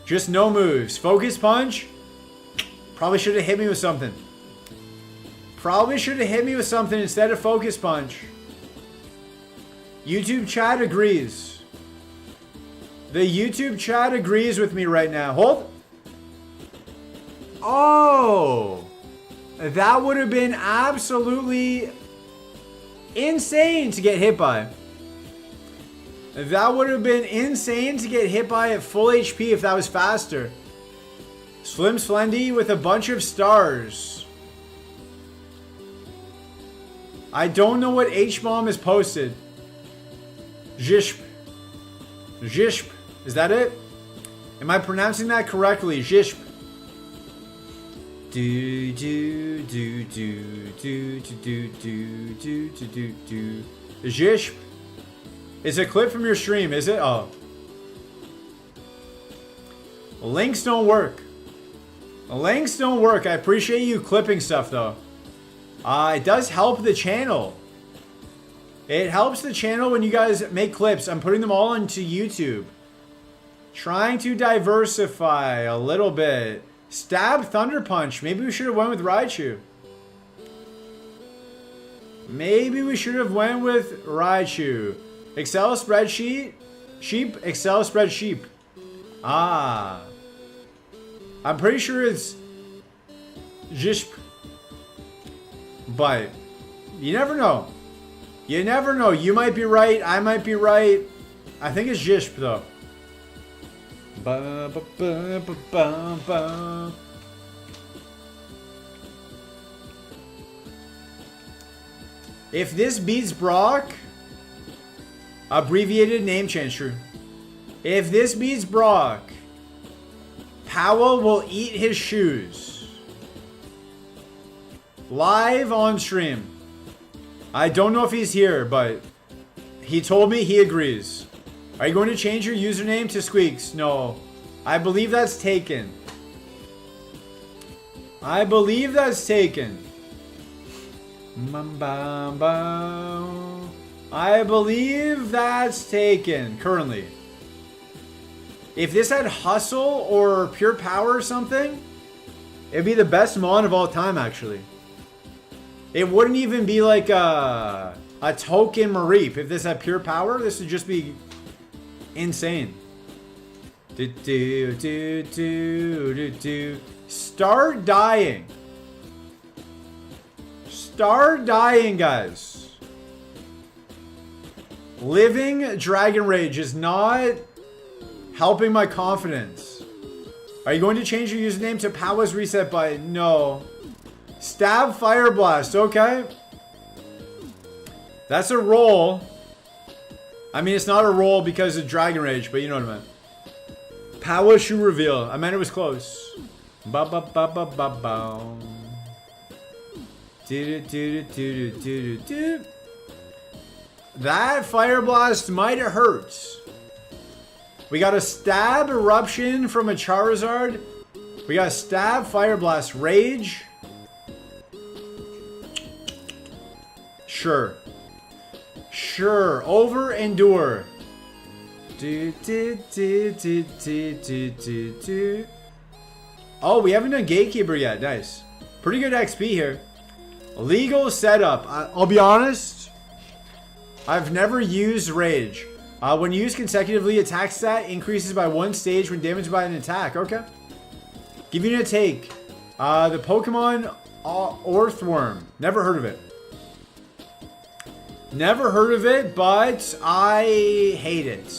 Just no moves. Focus Punch. Probably should have hit me with something. Probably should have hit me with something instead of Focus Punch. YouTube chat agrees. The YouTube chat agrees with me right now. Hold. Oh. That would have been absolutely insane to get hit by. That would have been insane to get hit by at full HP if that was faster. Slim Slendy with a bunch of stars. I don't know what H-bomb is posted. Zhishp. Zhishp. Is that it? Am I pronouncing that correctly? Zhishp. Do do do do do do do do do do. Zhishp. It's a clip from your stream, is it? Oh. Links don't work. Links don't work. I appreciate you clipping stuff though. It does help the channel. It helps the channel when you guys make clips. I'm putting them all into YouTube. Trying to diversify a little bit. Stab Thunder Punch. Maybe we should have went with Raichu. Maybe we should have went with Raichu. Excel spreadsheet. Sheep. Excel spreadsheet. Ah. I'm pretty sure it's Zhishp. But you never know. You never know. You might be right. I might be right. I think it's Zhishp though. Ba, ba, ba, ba, ba, ba. If this beats Brock, abbreviated name change true. If this beats Brock, Powell will eat his shoes. Live on stream. I don't know if he's here, but he told me he agrees. Are you going to change your username to Squeaks? No. I believe that's taken. I believe that's taken. I believe that's taken currently. If this had Hustle or Pure Power or something, it'd be the best mon of all time actually. It wouldn't even be like a token Mareep. If this had Pure Power, this would just be insane. Start dying. Start dying, guys. Living Dragon Rage is not helping my confidence. Are you going to change your username to Powers Reset Button? No. Stab Fire Blast. Okay. That's a roll. I mean, it's not a roll because of Dragon Rage, but you know what I meant. Power shoe reveal. I meant it was close. Ba ba ba ba ba ba. That Fire Blast might hurt. We got a Stab Eruption from a Charizard. We got a Stab, Fire Blast, Rage. Sure. Sure. Over Endure. Oh, we haven't done Gatekeeper yet. Nice. Pretty good XP here. Legal setup. I'll be honest. I've never used Rage. When used consecutively, attack stat increases by 1 stage when damaged by an attack. Okay. Giving it a take. The Pokemon Orthworm. Never heard of it. Never heard of it, but I hate it.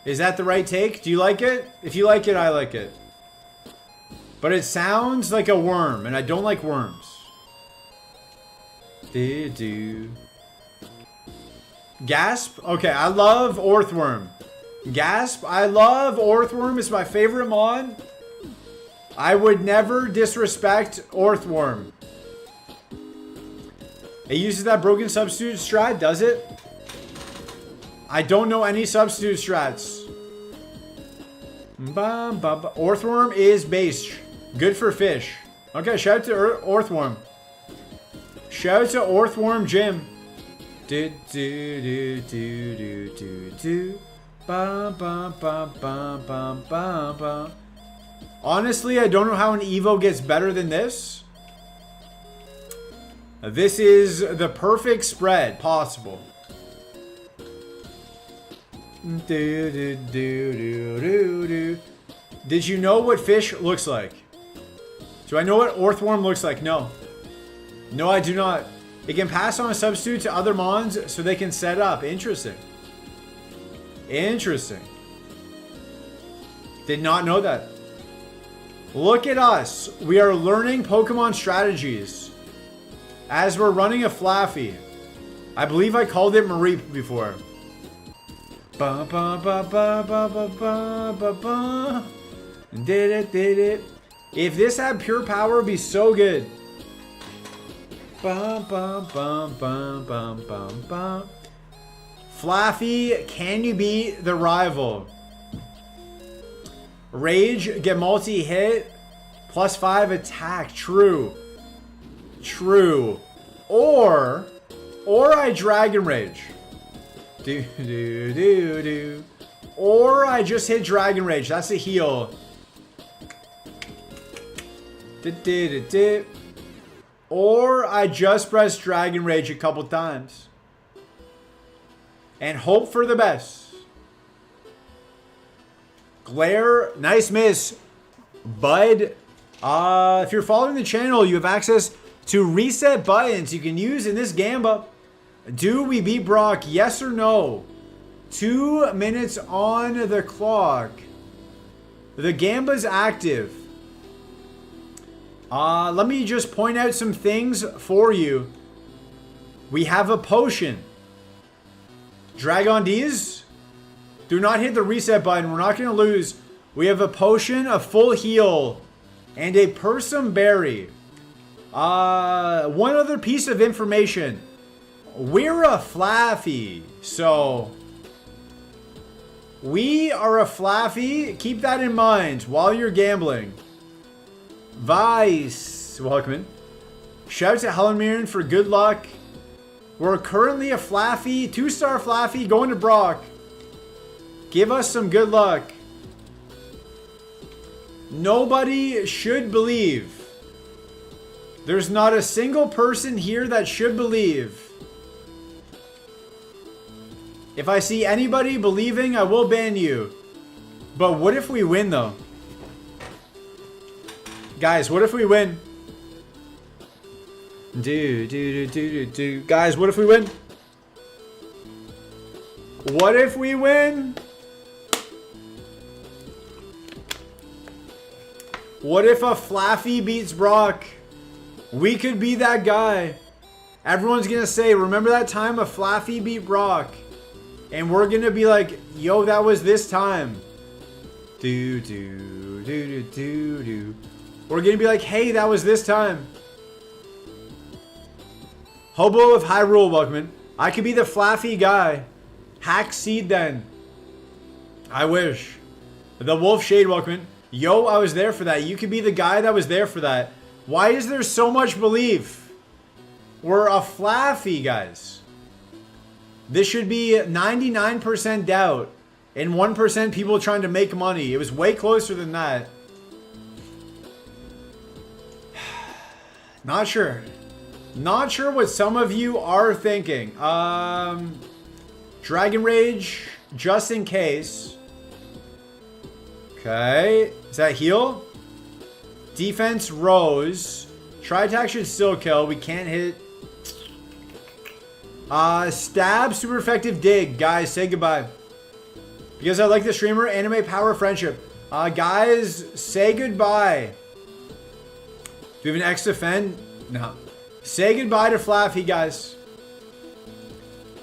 Is that the right take? Do you like it? If you like it, I like it. But it sounds like a worm, and I don't like worms. Gasp? Okay, I love Orthworm. Gasp? I love Orthworm. It's my favorite mon. I would never disrespect Orthworm. It uses that broken substitute strat, does it? I don't know any substitute strats. Orthworm is base. Good for fish. Okay, shout out to Orthworm. Shout out to Orthworm Jim. Honestly, I don't know how an Evo gets better than this. This is the perfect spread possible. Did you know what fish looks like? Do I know what Orthworm looks like? No. No, I do not. It can pass on a substitute to other mons so they can set up. Interesting. Interesting. Did not know that. Look at us. We are learning Pokemon strategies as we're running a Flaffy. I believe I called it Marie before. Ba ba ba ba ba ba ba ba ba. Did it. If this had pure power, it'd be so good. Bum bum bum bum bum bum bum. Flaffy, can you beat the rival? Rage, get multi-hit, +5 attack. True. True. Or I Dragon Rage. Or I just hit Dragon Rage. That's a heal. Or I just press Dragon Rage a couple times. And hope for the best. Glare, nice miss, bud. If you're following the channel, you have access to reset buttons you can use in this Gamba. Do we beat Brock? Yes or no? 2 minutes on the clock. The Gamba's active. Let me just point out some things for you. We have a potion. Dragon D's. Do not hit the reset button. We're not going to lose. We have a potion, a full heal, and a Persum Berry. One other piece of information. We're a Flaffy. So, we are a Flaffy. Keep that in mind while you're gambling. Vice, welcome in. Shout out to Helen Mirren for good luck. We're currently a Flaffy, 2-star Flaffy going to Brock. Give us some good luck. Nobody should believe. There's not a single person here that should believe. If I see anybody believing, I will ban you. But what if we win though? Guys, what if we win? Guys, what if we win? What if we win? What if a Flaffy beats Brock? We could be that guy. Everyone's gonna say, remember that time a Flaffy beat Brock? And we're gonna be like, yo, that was this time. Do, do, do, do, do, do. We're gonna be like, hey, that was this time. Hobo of Hyrule, welcome in. I could be the flaffy guy. Hack seed then. I wish. The Wolf Shade, welcome in. Yo, I was there for that. You could be the guy that was there for that. Why is there so much belief? We're a flaffy, guys. This should be 99% doubt and 1% people trying to make money. It was way closer than that. Not sure. Not sure what some of you are thinking. Dragon Rage, just in case. Okay. Is that heal? Defense rose. Tri-attack should still kill. We can't hit. Stab, super effective dig. Guys, say goodbye. Because I like the streamer, anime power friendship. Guys, say goodbye. Do we have an X defend? No. Say goodbye to Flaffy, guys.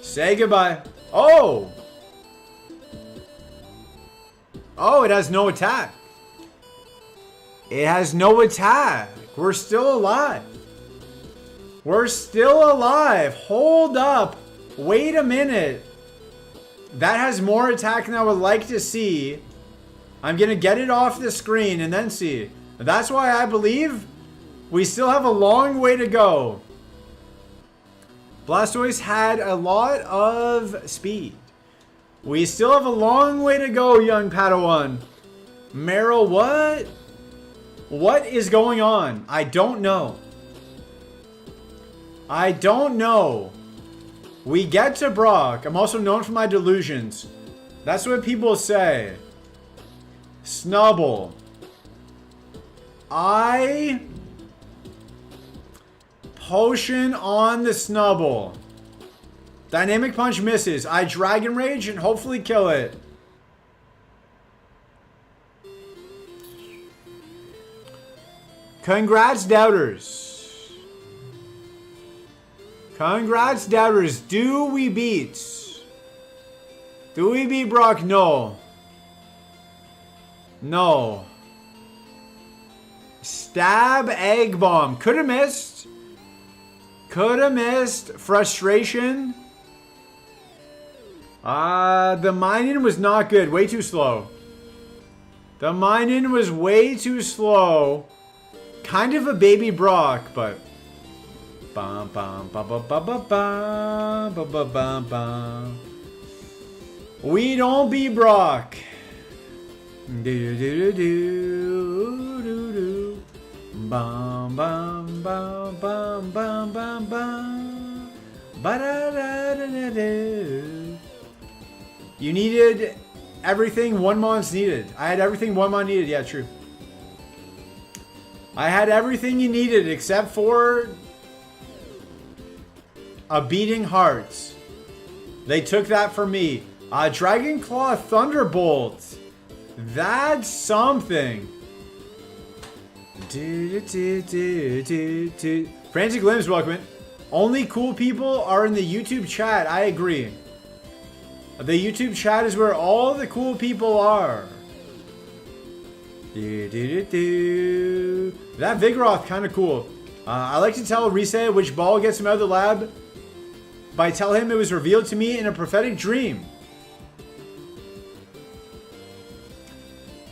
Say goodbye. Oh! Oh, it has no attack. It has no attack. We're still alive. We're still alive. Hold up. Wait a minute. That has more attack than I would like to see. I'm going to get it off the screen and then see. That's why I believe we still have a long way to go. Blastoise had a lot of speed. We still have a long way to go, young Padawan. Meryl, what? What is going on? I don't know. I don't know. We get to Brock. I'm also known for my delusions. That's what people say. Snubble. Potion on the Snubble. Dynamic Punch misses. I Dragon Rage and hopefully kill it. Congrats, doubters. Congrats, doubters. Do we beat Brock? No. No. Stab, Egg Bomb. Could have missed. Could have missed. Frustration. The mining was not good. Way too slow. The mining was way too slow. Kind of a baby Brock, but... Bum, bum, bum, bum, bum, bum, bum, bum, bum, bum, bum. We don't beat Brock. Do, do, do, do, do, do. Bum, bum, bum, bum, bum, bum, bum. Ba-da-da-da-da-da. You needed everything Onemon's needed. I had everything Onemon needed. Yeah, true. I had everything you needed except for a beating heart. They took that from me. Dragon Claw Thunderbolt. That's something. Frantic Limbs, welcome in. Only cool people are in the YouTube chat. I agree. The YouTube chat is where all the cool people are. That Vigoroth, kind of cool. I like to tell Reset which ball gets him out of the lab by tell him it was revealed to me in a prophetic dream.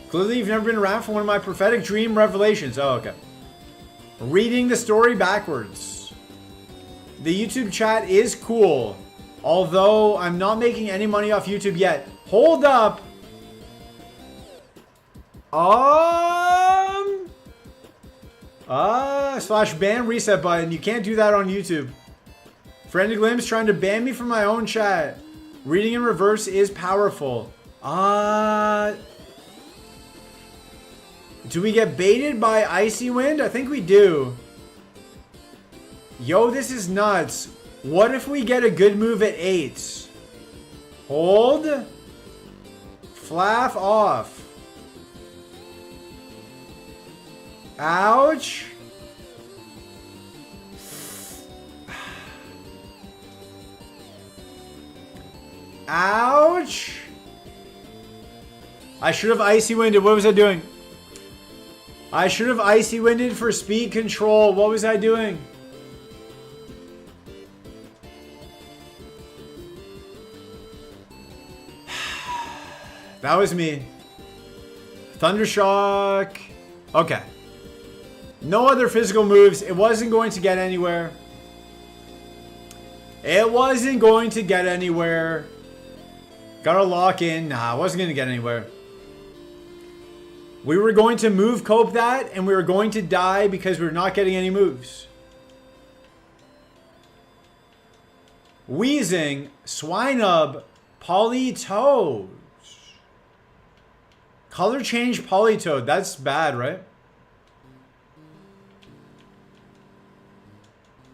Clearly you've never been around for one of my prophetic dream revelations. Oh, okay. Reading the story backwards. The YouTube chat is cool. Although I'm not making any money off YouTube yet. Hold up. Slash ban reset button. You can't do that on YouTube. Frantic Limbs trying to ban me from my own chat. Reading in reverse is powerful. Do we get baited by Icy Wind? I think we do. Yo, this is nuts. What if we get a good move at 8? Hold. Flaff off. Ouch. Ouch. I should have icy winded. What was I doing? I should have icy winded for speed control. What was I doing? That was me. Thundershock. Okay. No other physical moves. It wasn't going to get anywhere. It wasn't going to get anywhere. Gotta lock in. Nah, it wasn't going to get anywhere. We were going to move cope that, and we were going to die because we were not getting any moves. Wheezing, Swinub, Polytoad. Color change Polytoad. That's bad, right?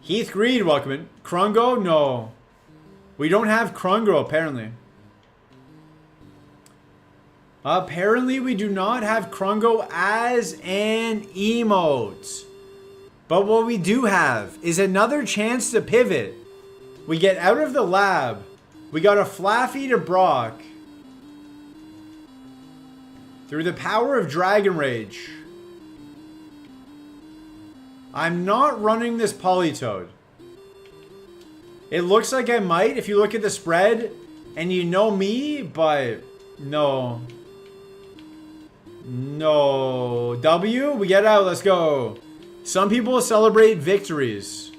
Heath Greed, welcome in. Krungo? No. We don't have Krungo, apparently. Apparently, we do not have Krungo as an emote. But what we do have is another chance to pivot. We get out of the lab. We got a Flaffy to Brock. Through the power of Dragon Rage. I'm not running this Polytoad. It looks like I might if you look at the spread and you know me, but no. No. W, we get out, let's go. Some people celebrate victories.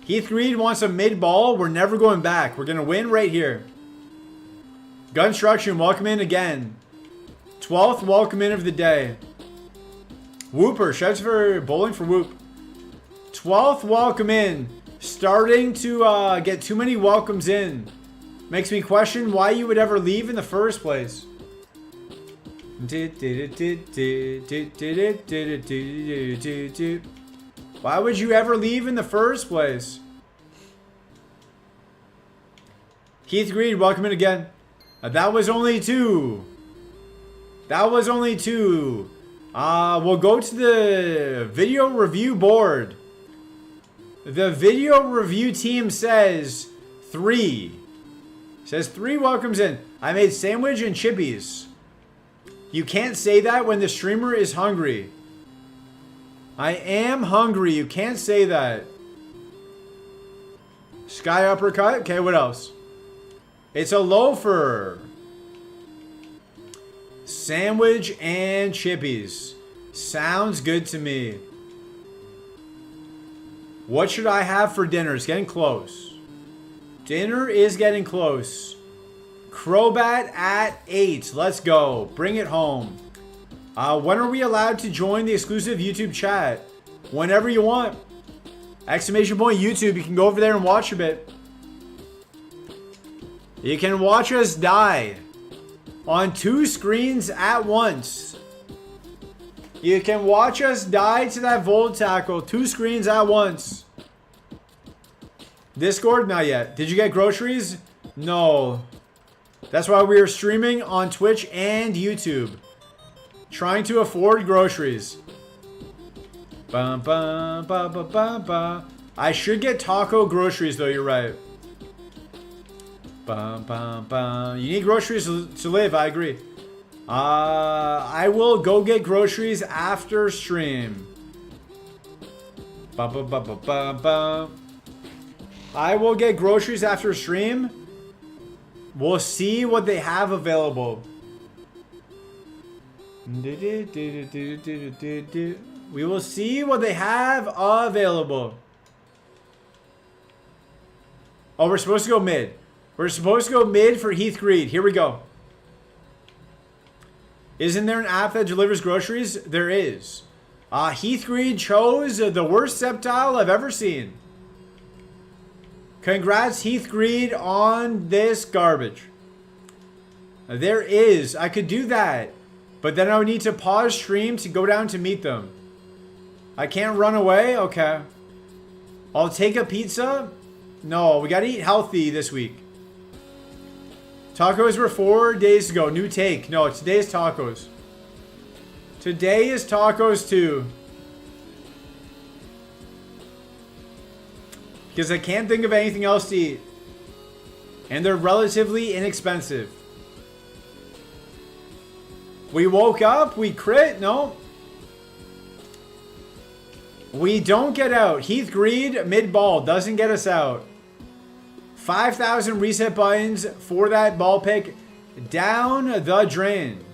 Heath Reed wants a mid ball. We're never going back. We're going to win right here. Gunstruction, welcome in again. 12th welcome in of the day. Whooper, shouts for bowling for Whoop. 12th welcome in. Starting to get too many welcomes in. Makes me question why you would ever leave in the first place. Why would you ever leave in the first place? Keith Greed, welcome in again. That was only 2. That was only 2. We'll go to the video review board. The video review team says 3. Says 3 welcomes in. I made sandwich and chippies. You can't say that when the streamer is hungry. I am hungry. You can't say that. Sky uppercut. Okay, what else? It's a loafer. Sandwich and chippies. Sounds good to me. What should I have for dinner? It's getting close. Dinner is getting close. Crobat at 8. Let's go. Bring it home. When are we allowed to join the exclusive YouTube chat? Whenever you want. Exclamation point YouTube. You can go over there and watch a bit. You can watch us die. On 2 screens at once. You can watch us die to that Volt Tackle. 2 screens at once. Discord? Not yet. Did you get groceries? No. That's why we are streaming on Twitch and YouTube. Trying to afford groceries. Bum, bum, ba, ba, ba, ba. I should get taco groceries though, you're right. Bum, bum, bum. You need groceries to live, I agree. I will go get groceries after stream. Ba, ba, ba, ba, ba, ba. I will get groceries after stream. We'll see what they have available. We will see what they have available. Oh, we're supposed to go mid. We're supposed to go mid for Heath Greed. Here we go. Isn't there an app that delivers groceries? There is. Heath Greed chose the worst Sceptile I've ever seen. Congrats, Heath Greed, on this garbage. There is. I could do that. But then I would need to pause stream to go down to meet them. I can't run away? Okay. I'll take a pizza? No, we gotta eat healthy this week. Tacos were 4 days ago. New take. No, today is tacos. Today is tacos too. Because I can't think of anything else to eat. And they're relatively inexpensive. We woke up. We crit. No. We don't get out. Heath Greed, mid-ball. Doesn't get us out. 5,000 reset buttons for that ball pick. Down the drain.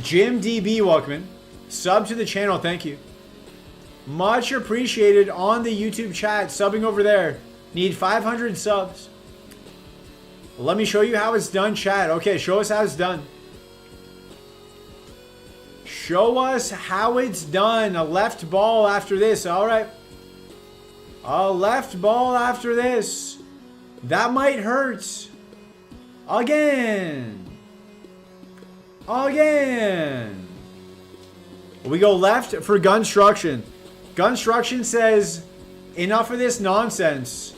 Jim DB, welcome. Sub to the channel. Thank you. Much appreciated on the YouTube chat. Subbing over there. Need 500 subs. Let me show you how it's done, chat. Okay, show us how it's done. Show us how it's done. A left ball after this. All right. A left ball after this. That might hurt. Again. Again. We go left for Gunstruction. Gunstruction says, enough of this nonsense.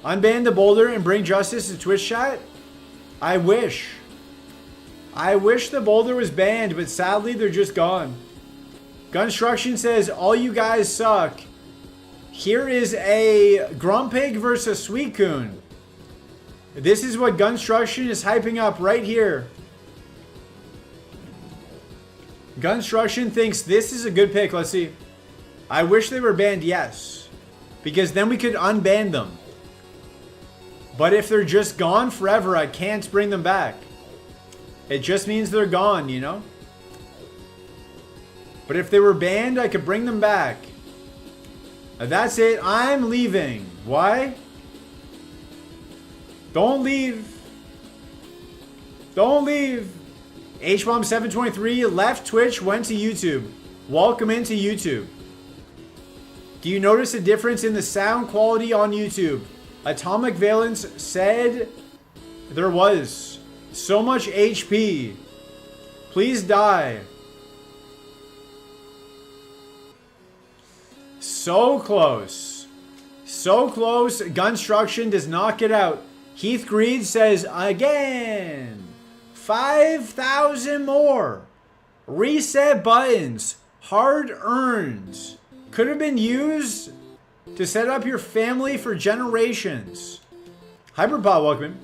Unban the boulder and bring justice to Twitch chat? I wish. I wish the boulder was banned, but sadly they're just gone. Gunstruction says, all you guys suck. Here is a Grumpig versus Suicune. This is what Gunstruction is hyping up right here. Gunstruction thinks this is a good pick. Let's see. I wish they were banned, yes. Because then we could unban them. But if they're just gone forever, I can't bring them back. It just means they're gone, you know? But if they were banned, I could bring them back. That's it. I'm leaving. Why? Don't leave. Don't leave. HBomb723 left Twitch, went to YouTube. Welcome into YouTube. Do you notice a difference in the sound quality on YouTube? Atomic Valence said there was. So much HP. Please die. So close. So close. Gunstruction does not get out. Heath Greed says again. 5,000 more. Reset buttons. Hard earned. Could have been used to set up your family for generations. Hyperpod, welcome.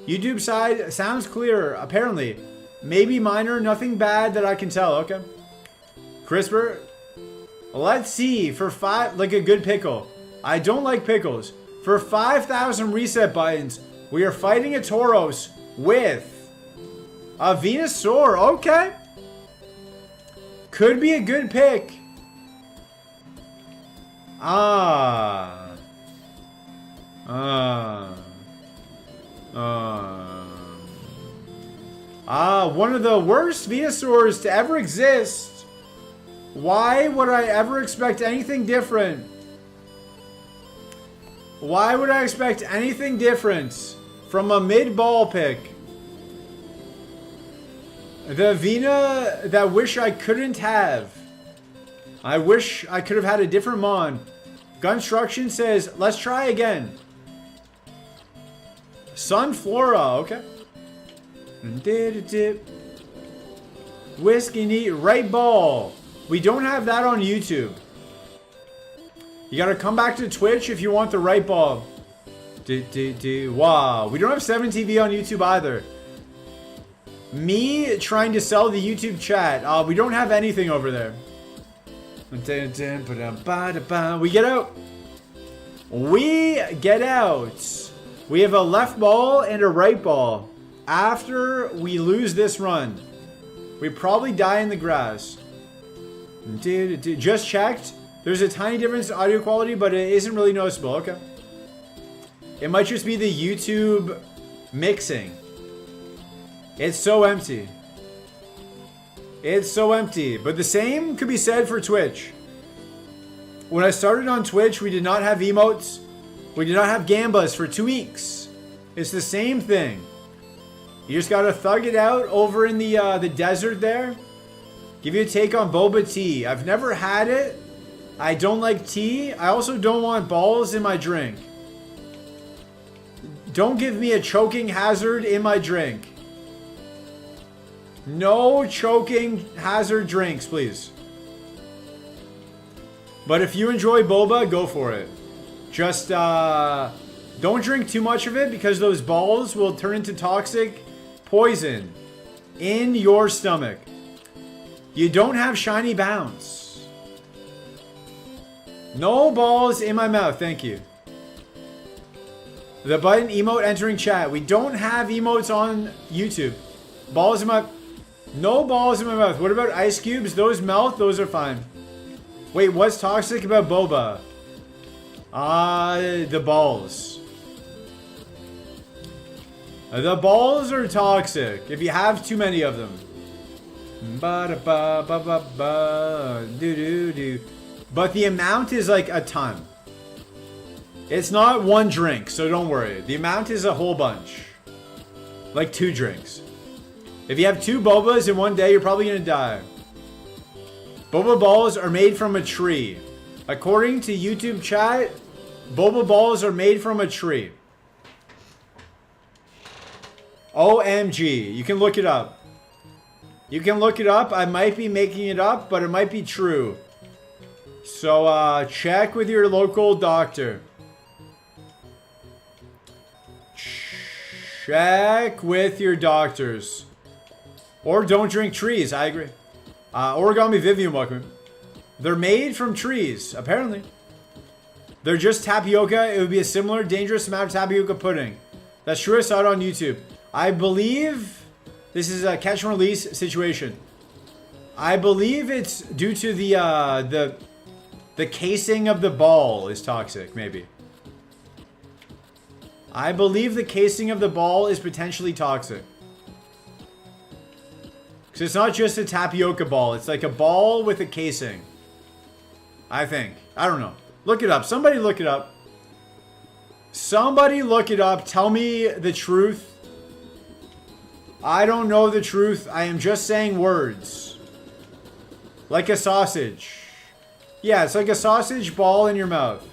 YouTube side sounds clear, apparently. Maybe minor, nothing bad that I can tell, okay? CRISPR. Let's see, for five, like a good pickle. I don't like pickles. For 5,000 reset buttons, we are fighting a Tauros with a Venusaur, okay. Could be a good pick. One of the worst Venusaurs to ever exist. Why would I ever expect anything different? Why would I expect anything different from a mid-ball pick? The Vena that wish I couldn't have. I wish I could have had a different Mon. Gunstruction says, let's try again. Sunflora, okay. Whiskey neat, right ball. We don't have that on YouTube. You gotta come back to Twitch if you want the right ball. Wow, we don't have 7TV on YouTube either. Me trying to sell the YouTube chat. We don't have anything over there. We get out. We get out. We have a left ball and a right ball. After we lose this run, we probably die in the grass. Just checked. There's a tiny difference in audio quality, but it isn't really noticeable. Okay. It might just be the YouTube mixing. It's so empty. It's so empty. But the same could be said for Twitch. When I started on Twitch, we did not have emotes. We did not have gambas for 2 weeks. It's the same thing. You just gotta thug it out over in the desert there. Give you a take on boba tea. I've never had it. I don't like tea. I also don't want balls in my drink. Don't give me a choking hazard in my drink. No choking hazard drinks, please. But if you enjoy boba, go for it. Just Don't drink too much of it because those balls will turn into toxic poison in your stomach. You don't have shiny bounce. No balls in my mouth, thank you. The button emote entering chat. We don't have emotes on YouTube. Balls in my... No balls in my mouth. What about ice cubes? Those melt, those are fine. Wait, what's toxic about boba? The balls. The balls are toxic if you have too many of them. But the amount is like a ton. It's not one drink, so don't worry. The amount is a whole bunch. Like 2 drinks. If you have 2 bobas in one day, you're probably gonna die. Boba balls are made from a tree. According to YouTube chat, boba balls are made from a tree. OMG. You can look it up. You can look it up. I might be making it up, but it might be true. So, check with your local doctor. Check with your doctors. Or don't drink trees. I agree. Origami Vivian, welcome. They're made from trees, apparently. They're just tapioca. It would be a similar dangerous amount of tapioca pudding. That's true. I saw it on YouTube. I believe this is a catch and release situation. I believe it's due to the casing of the ball is toxic, maybe. I believe the casing of the ball is potentially toxic. Because it's not just a tapioca ball. It's like a ball with a casing. I think. I don't know. Look it up. Somebody look it up. Somebody look it up. Tell me the truth. I don't know the truth. I am just saying words. Like a sausage. Yeah, it's like a sausage ball in your mouth.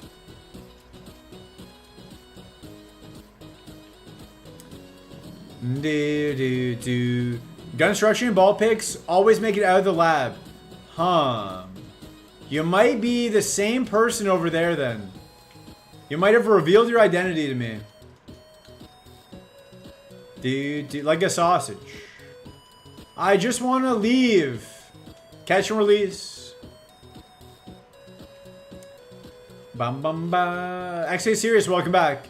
Gunstruction and ball picks always make it out of the lab. Huh. You might be the same person over there then. You might have revealed your identity to me. Like a sausage. I just want to leave. Catch and release. Bum bum ba. XA Serious, welcome back.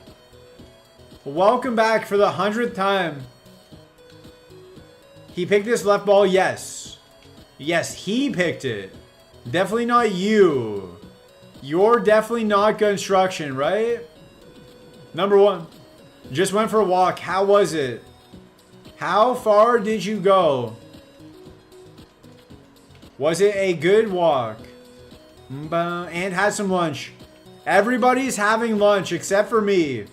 Welcome back for the 100th time. He picked this left ball, yes. Yes, he picked it. Definitely not you. You're definitely not construction, right? Number 1. Just went for a walk. How was it? How far did you go? Was it a good walk? And had some lunch. Everybody's having lunch except for me.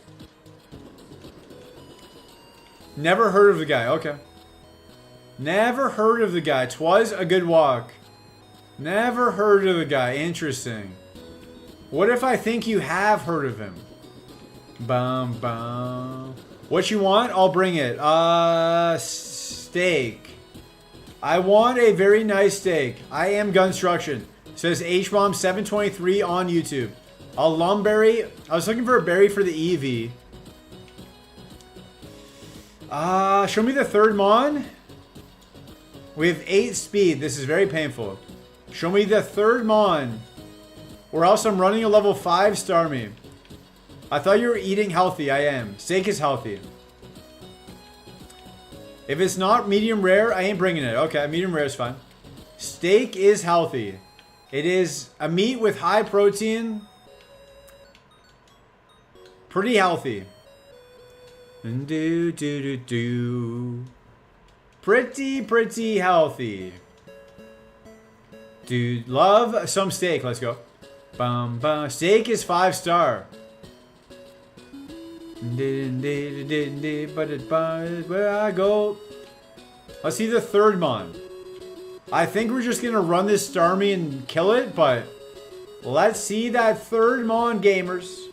Never heard of the guy. Okay. Never heard of the guy. 'Twas a good walk. Never heard of the guy. Interesting. What if I think you have heard of him? Bum bum. What you want? I'll bring it. Steak. I want a very nice steak. I am Gunstruction. Says HBomb723 on YouTube. A lumberry. I was looking for a berry for the EV. Show me the third mon. We have 8 speed. This is very painful. Show me the third mon. Or else I'm running a level 5 Starmie. I thought you were eating healthy. I am. Steak is healthy. If it's not medium rare, I ain't bringing it. Okay, medium rare is fine. Steak is healthy. It is a meat with high protein. Pretty healthy. Pretty healthy. Dude, love some steak. Let's go. Bum, bum. Steak is 5 star. Where I go. Let's see the third mon. I think we're just gonna run this Starmie and kill it, but let's see that third mon, gamers.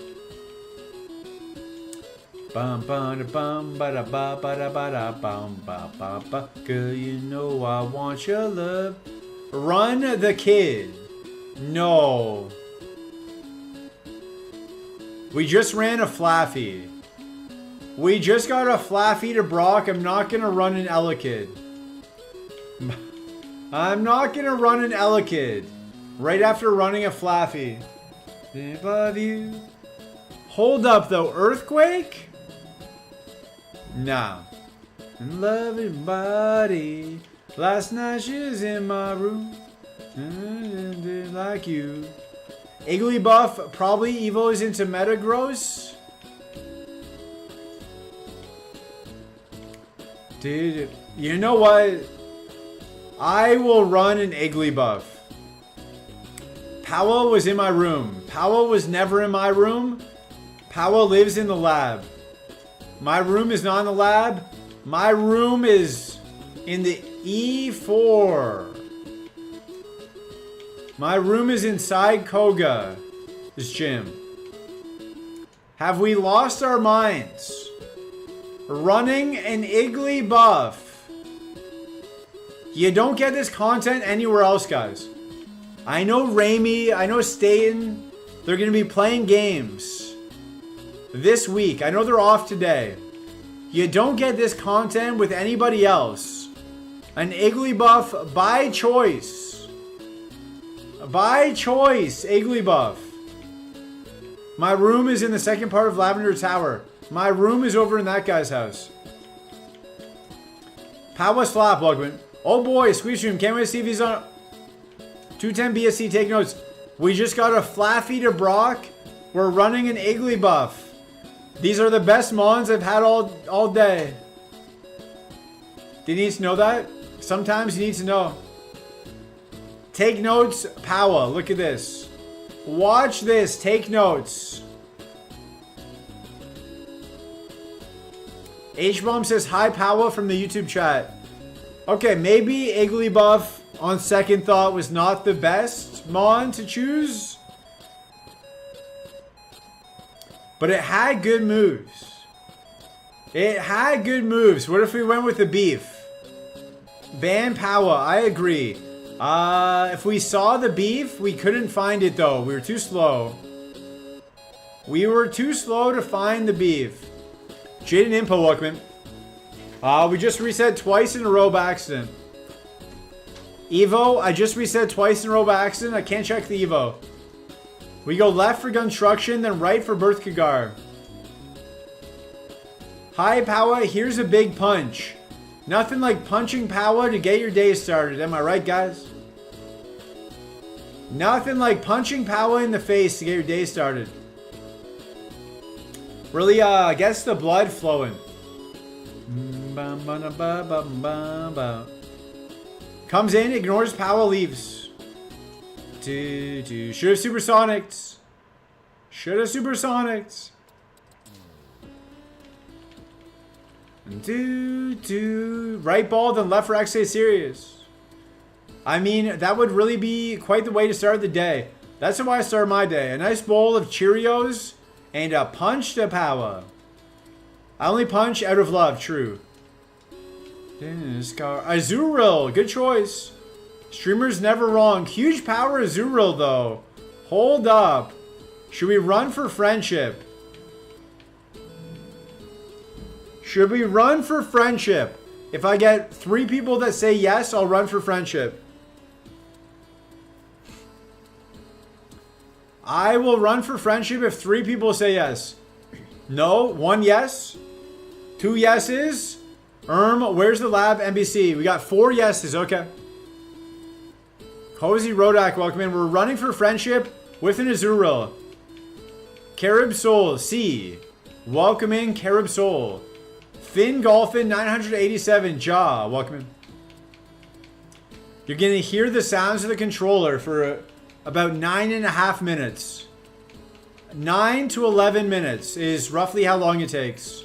Bum bum bum ba da ba ba da ba da bum ba ba ba. Girl, you know I want your love. Run the kid. No. We just ran a Flaffy. We just got a Flaffy to Brock. I'm not going to run an Elekid. I'm not going to run an Elekid. Right after running a Flaffy. Above you. Hold up, though. Earthquake? Nah. And love your body. Last night she was in my room. Like you. Igglybuff probably evos into Metagross. Dude, you know what? I will run an Igglybuff. Powell was in my room. Powell was never in my room. Powell lives in the lab. My room is not in the lab. My room is in the E4. My room is inside Koga's gym. Have we lost our minds? Running an Igglybuff. You don't get this content anywhere else, guys. I know Raimi, I know Staten, they're going to be playing games this week. I know they're off today. You don't get this content with anybody else. An Igglybuff by choice. By choice, Igglybuff. My room is in the second part of Lavender Tower. My room is over in that guy's house. Power Slap, welcome. Oh boy, Squeeze Stream. Can't wait to see if he's on 210 BSC. Take notes. We just got a Flaffy to Brock. We're running an Igglybuff. These are the best mons I've had all day. Do you need to know that? Sometimes you need to know. Take notes, Power. Look at this. Watch this. Take notes. H-Bomb says, hi, Power, from the YouTube chat. Okay, maybe Igglybuff, on second thought, was not the best mon to choose. But it had good moves. It had good moves. What if we went with the beef? Ban Power, I agree. If we saw the beef, we couldn't find it though. We were too slow. We were too slow to find the beef. Jaden Impo, welcome. We just reset twice in a row by accident. Evo, I just reset twice in a row by accident. I can't check the Evo. We go left for Construction, then right for Birth Kagar. Hi, Power. Here's a big punch. Nothing like punching Power to get your day started. Am I right, guys? Nothing like punching Power in the face to get your day started. Really, gets the blood flowing. Comes in, ignores Power, leaves. Should have supersonics. Should have supersonics. Right ball, then left for XA Serious. I mean, that would really be quite the way to start the day. That's how I start my day. A nice bowl of Cheerios and a punch to Power. I only punch out of love, true. Azurill, good choice. Streamer's never wrong. Huge power Azurill, though. Hold up. Should we run for friendship? Should we run for friendship? If I get 3 people that say yes, I'll run for friendship. I will run for friendship if 3 people say yes. No, 1 yes. 2 yeses. Where's the lab? NBC. We got 4 yeses. Okay. Cozy Rodak, welcome in. We're running for friendship with an Azurill. Carib Soul, C. Welcome in, Carib Soul. Finn Golfin, 987. Jaw, welcome in. You're going to hear the sounds of the controller for about 9.5 minutes. 9 to 11 minutes is roughly how long it takes.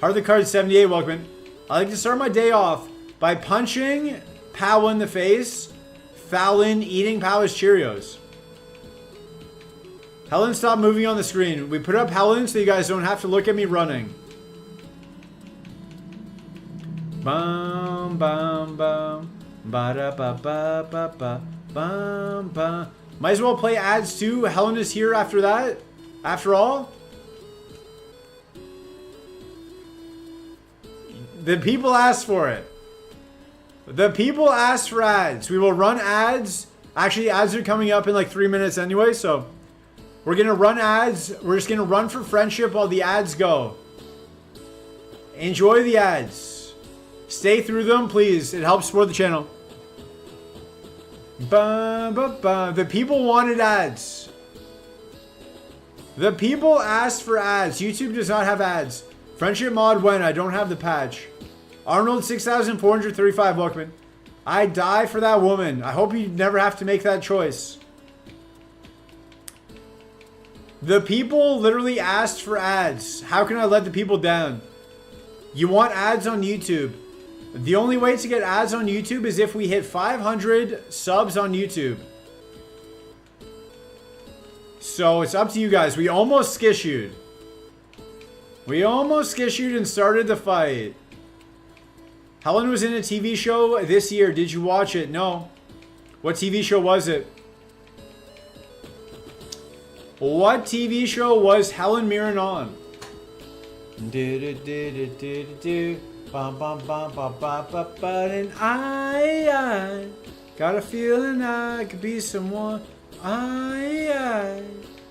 Heart of the Card 78, welcome in. I like to start my day off by punching Pow in the face, Fallon eating Pow's Cheerios. Helen, stop moving on the screen. We put up Helen so you guys don't have to look at me running. Bum, bum, bum. Ba-da-ba-ba-ba-ba. Bum, bum. Might as well play ads too. Helen is here after that. After all, the people asked for it. The people asked for ads. We will run ads. Actually, ads are coming up in like 3 minutes anyway, so we're going to run ads. We're just going to run for friendship while the ads go. Enjoy the ads. Stay through them, please. It helps support the channel. The people wanted ads. The people asked for ads. YouTube does not have ads. Friendship mod when? I don't have the patch. Arnold 6435, welcome in. I die for that woman. I hope you never have to make that choice. The people literally asked for ads. How can I let the people down? You want ads on YouTube. The only way to get ads on YouTube is if we hit 500 subs on YouTube. So it's up to you guys. We almost skissued. We almost skissued and started the fight. Helen was in a TV show this year. Did you watch it? No. What TV show was it? What TV show was Helen Mirren on? And I got a feeling I could be someone. I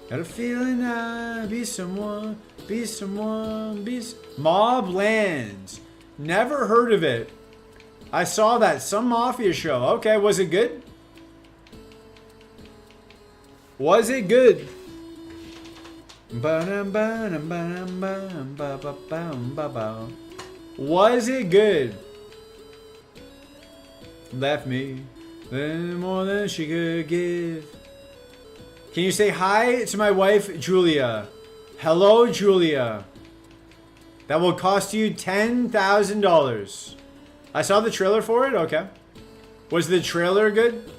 got a feeling I be someone, be someone, Mobland. Never heard of it. I saw that. Some mafia show. Okay, was it good? Was it good? Was it good? Left me more than she could give. Can you say hi to my wife, Julia? Hello, Julia. That will cost you $10,000. I saw the trailer for it. Okay. Was the trailer good?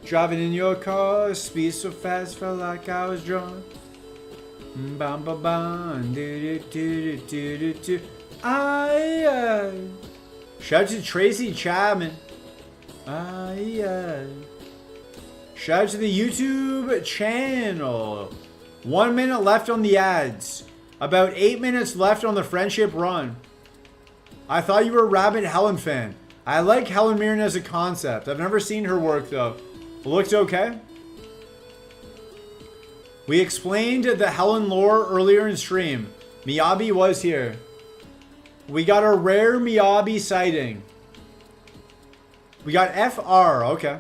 Driving in your car, speed so fast, felt like I was drunk. Bam, bam, bam, do, do, do, do, do, do. Shout out to Tracy Chapman. Shout out to the YouTube channel. 1 minute left on the ads. About 8 minutes left on the friendship run. I thought you were a rabid Helen fan. I like Helen Mirren as a concept. I've never seen her work though. Looked okay. We explained the Helen lore earlier in stream. Miyabi was here. We got a rare Miyabi sighting. We got FR. Okay.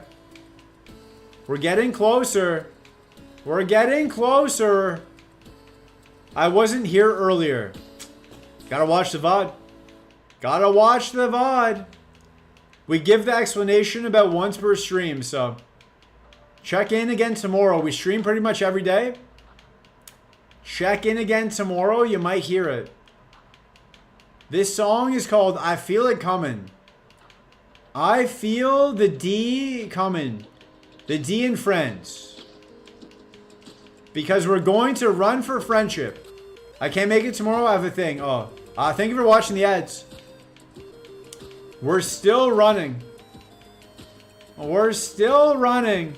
We're getting closer. We're getting closer. I wasn't here earlier. Gotta watch the VOD. Gotta watch the VOD. We give the explanation about once per stream, so check in again tomorrow. We stream pretty much every day. Check in again tomorrow. You might hear it. This song is called I Feel It Coming. I feel the D coming. The D in Friends. Because we're going to run for friendship. I can't make it tomorrow. I have a thing. Oh, thank you for watching the ads. We're still running. We're still running.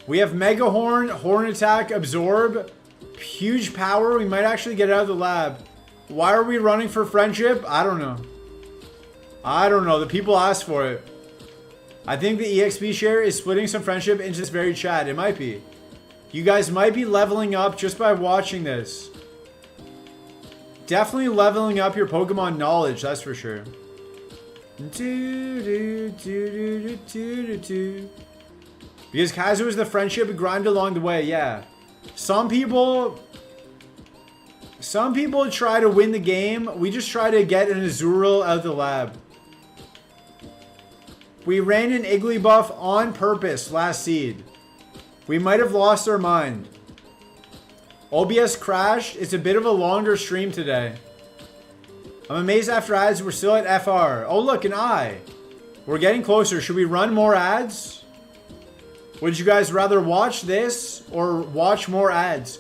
We have Mega Horn, Horn Attack, Absorb. Huge power. We might actually get out of the lab. Why are we running for friendship? I don't know. I don't know. The people asked for it. I think the EXP share is splitting some friendship into this very chat. It might be. You guys might be leveling up just by watching this. Definitely leveling up your Pokemon knowledge, that's for sure. Because Kaizo is the friendship grind along the way, yeah. Some people try to win the game. We just try to get an Azurill out of the lab. We ran an Igglybuff on purpose last seed. We might have lost our mind. OBS crashed. It's a bit of a longer stream today. I'm amazed after ads we're still at FR. Oh look, an I. We're getting closer. Should we run more ads? Would you guys rather watch this or watch more ads?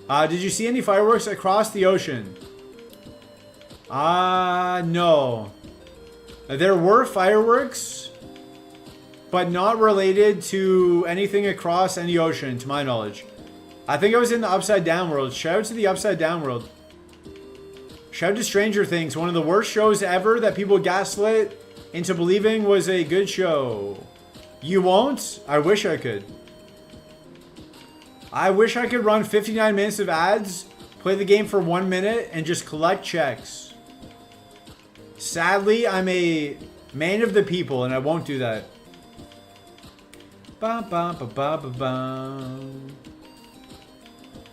Did you see any fireworks across the ocean? No. There were fireworks, but not related to anything across any ocean, to my knowledge. I think I was in the Upside Down world. Shout out to the Upside Down world. Shout out to Stranger Things, one of the worst shows ever that people gaslit into believing was a good show. You won't? I wish I could. I wish I could run 59 minutes of ads, play the game for 1 minute, and just collect checks. Sadly, I'm a man of the people, and I won't do that. Ba, ba, ba, ba, ba, ba.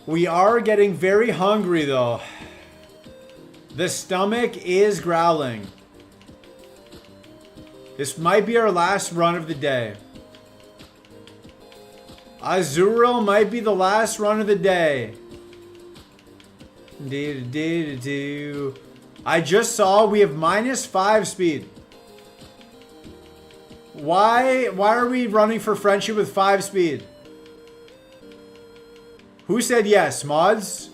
We are getting very hungry, though. The stomach is growling. This might be our last run of the day. Azurill might be the last run of the day. I just saw we have -5 speed. Why are we running for friendship with 5 speed? Who said yes? Mods?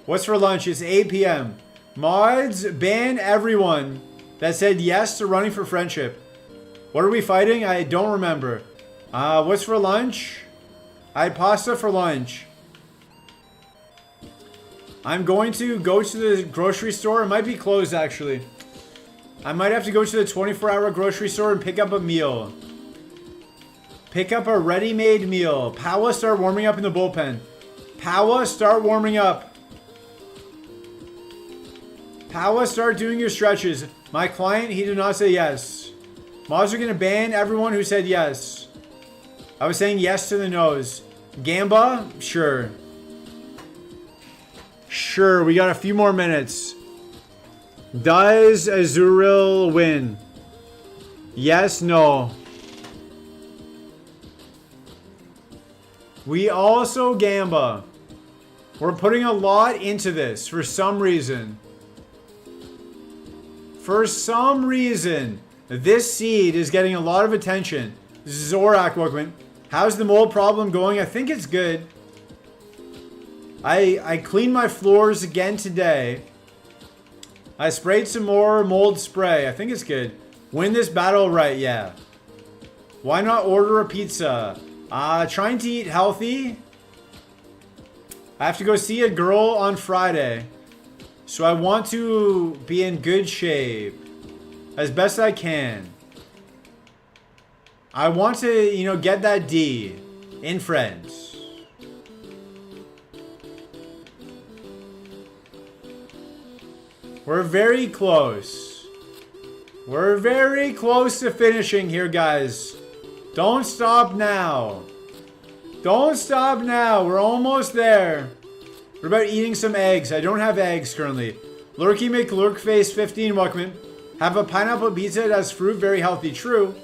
What's for lunch? It's 8 p.m. Mods, ban everyone that said yes to running for friendship. What are we fighting? I don't remember. What's for lunch? I had pasta for lunch. I'm going to go to the grocery store. It might be closed, actually. I might have to go to the 24-hour grocery store and pick up a meal. Pick up a ready-made meal. Powa, start warming up in the bullpen. Powa, start warming up. Powa, start doing your stretches. My client, he did not say yes. Mods are going to ban everyone who said yes. I was saying yes to the nose. Gamba? Sure. Sure, we got a few more minutes. Does Azurill win? Yes, no. We also Gamba. We're putting a lot into this for some reason. For some reason, this seed is getting a lot of attention. Zorak, welcome. How's the mold problem going? I think it's good. I cleaned my floors again today. I sprayed some more mold spray. I think it's good. Win this battle right, yeah. Why not order a pizza? Trying to eat healthy. I have to go see a girl on Friday. So I want to be in good shape. As best I can. I want to, get that D in friends. We're very close. We're very close to finishing here, guys. Don't stop now. Don't stop now. We're almost there. We're about eating some eggs. I don't have eggs currently. Lurky McLurkface 15, welcome in. Have a pineapple pizza that has fruit, very healthy. True.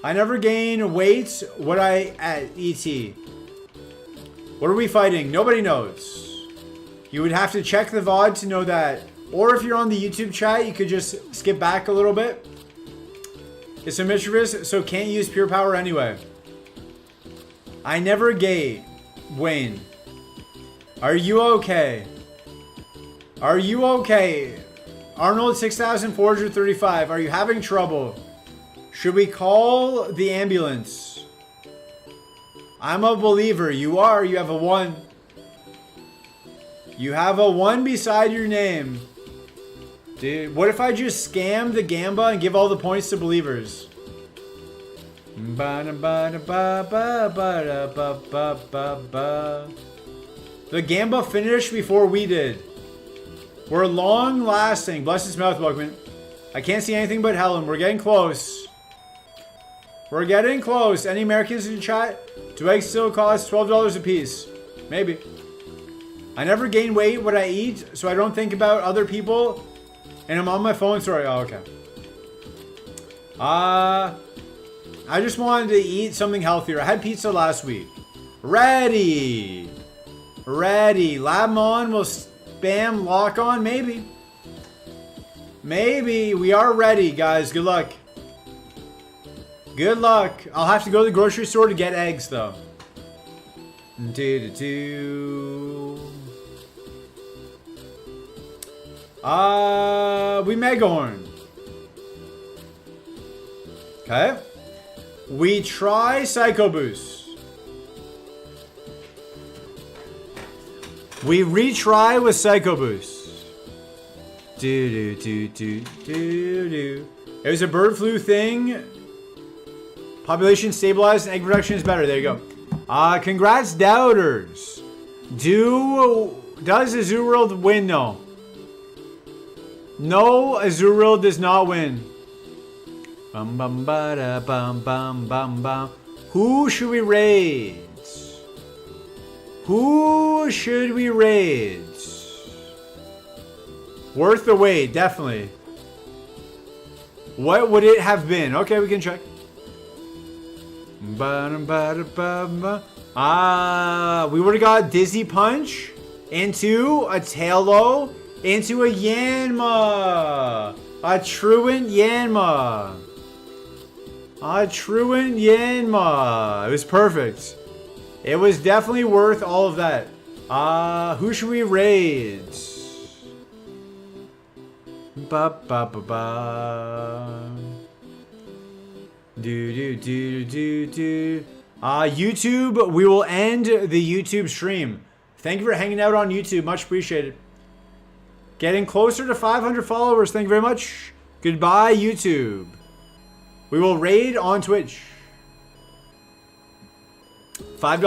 I never gain weight. What I at ET. What are we fighting? Nobody knows. You would have to check the VOD to know that. Or if you're on the YouTube chat, you could just skip back a little bit. It's a mischievous, so can't use pure power anyway. I never gay. Wayne. Are you okay? Are you okay? Arnold 6435. Are you having trouble? Should we call the ambulance? I'm a believer. You are. You have a 1. You have a 1 beside your name. Dude, what if I just scam the Gamba and give all the points to believers? The Gamba finished before we did. We're long lasting. Bless his mouth, welcome. I can't see anything but Helen. We're getting close. We're getting close. Any Americans in chat? Do eggs still cost $12 a piece? Maybe. I never gain weight when I eat, so I don't think about other people. And I'm on my phone. Sorry. Oh, okay. I just wanted to eat something healthier. I had pizza last week. Ready. Ready. Labmon will spam lock on. Maybe. Maybe. We are ready, guys. Good luck. Good luck. I'll have to go to the grocery store to get eggs, though. We Megahorn. Okay. We try Psycho Boost. We retry with Psycho Boost. Do do do do do do. It was a bird flu thing. Population stabilized and egg production is better. There you go. Congrats, doubters. Does Azurworld win? No. No, Azurworld does not win. Bum bum ba da bum bum bum bum. Who should we raid? Who should we raid? Worth the wait, definitely. What would it have been? Okay, we can check. We would have got Dizzy Punch into a Tailo into a Yanma. A Truant Yanma. A Truant Yanma. It was perfect. It was definitely worth all of that. Who should we raid? Ba ba ba ba. Do do do do do. YouTube, we will end the YouTube stream. Thank you for hanging out on YouTube. Much appreciated. Getting closer to 500 followers. Thank you very much. Goodbye, YouTube. We will raid on Twitch. $5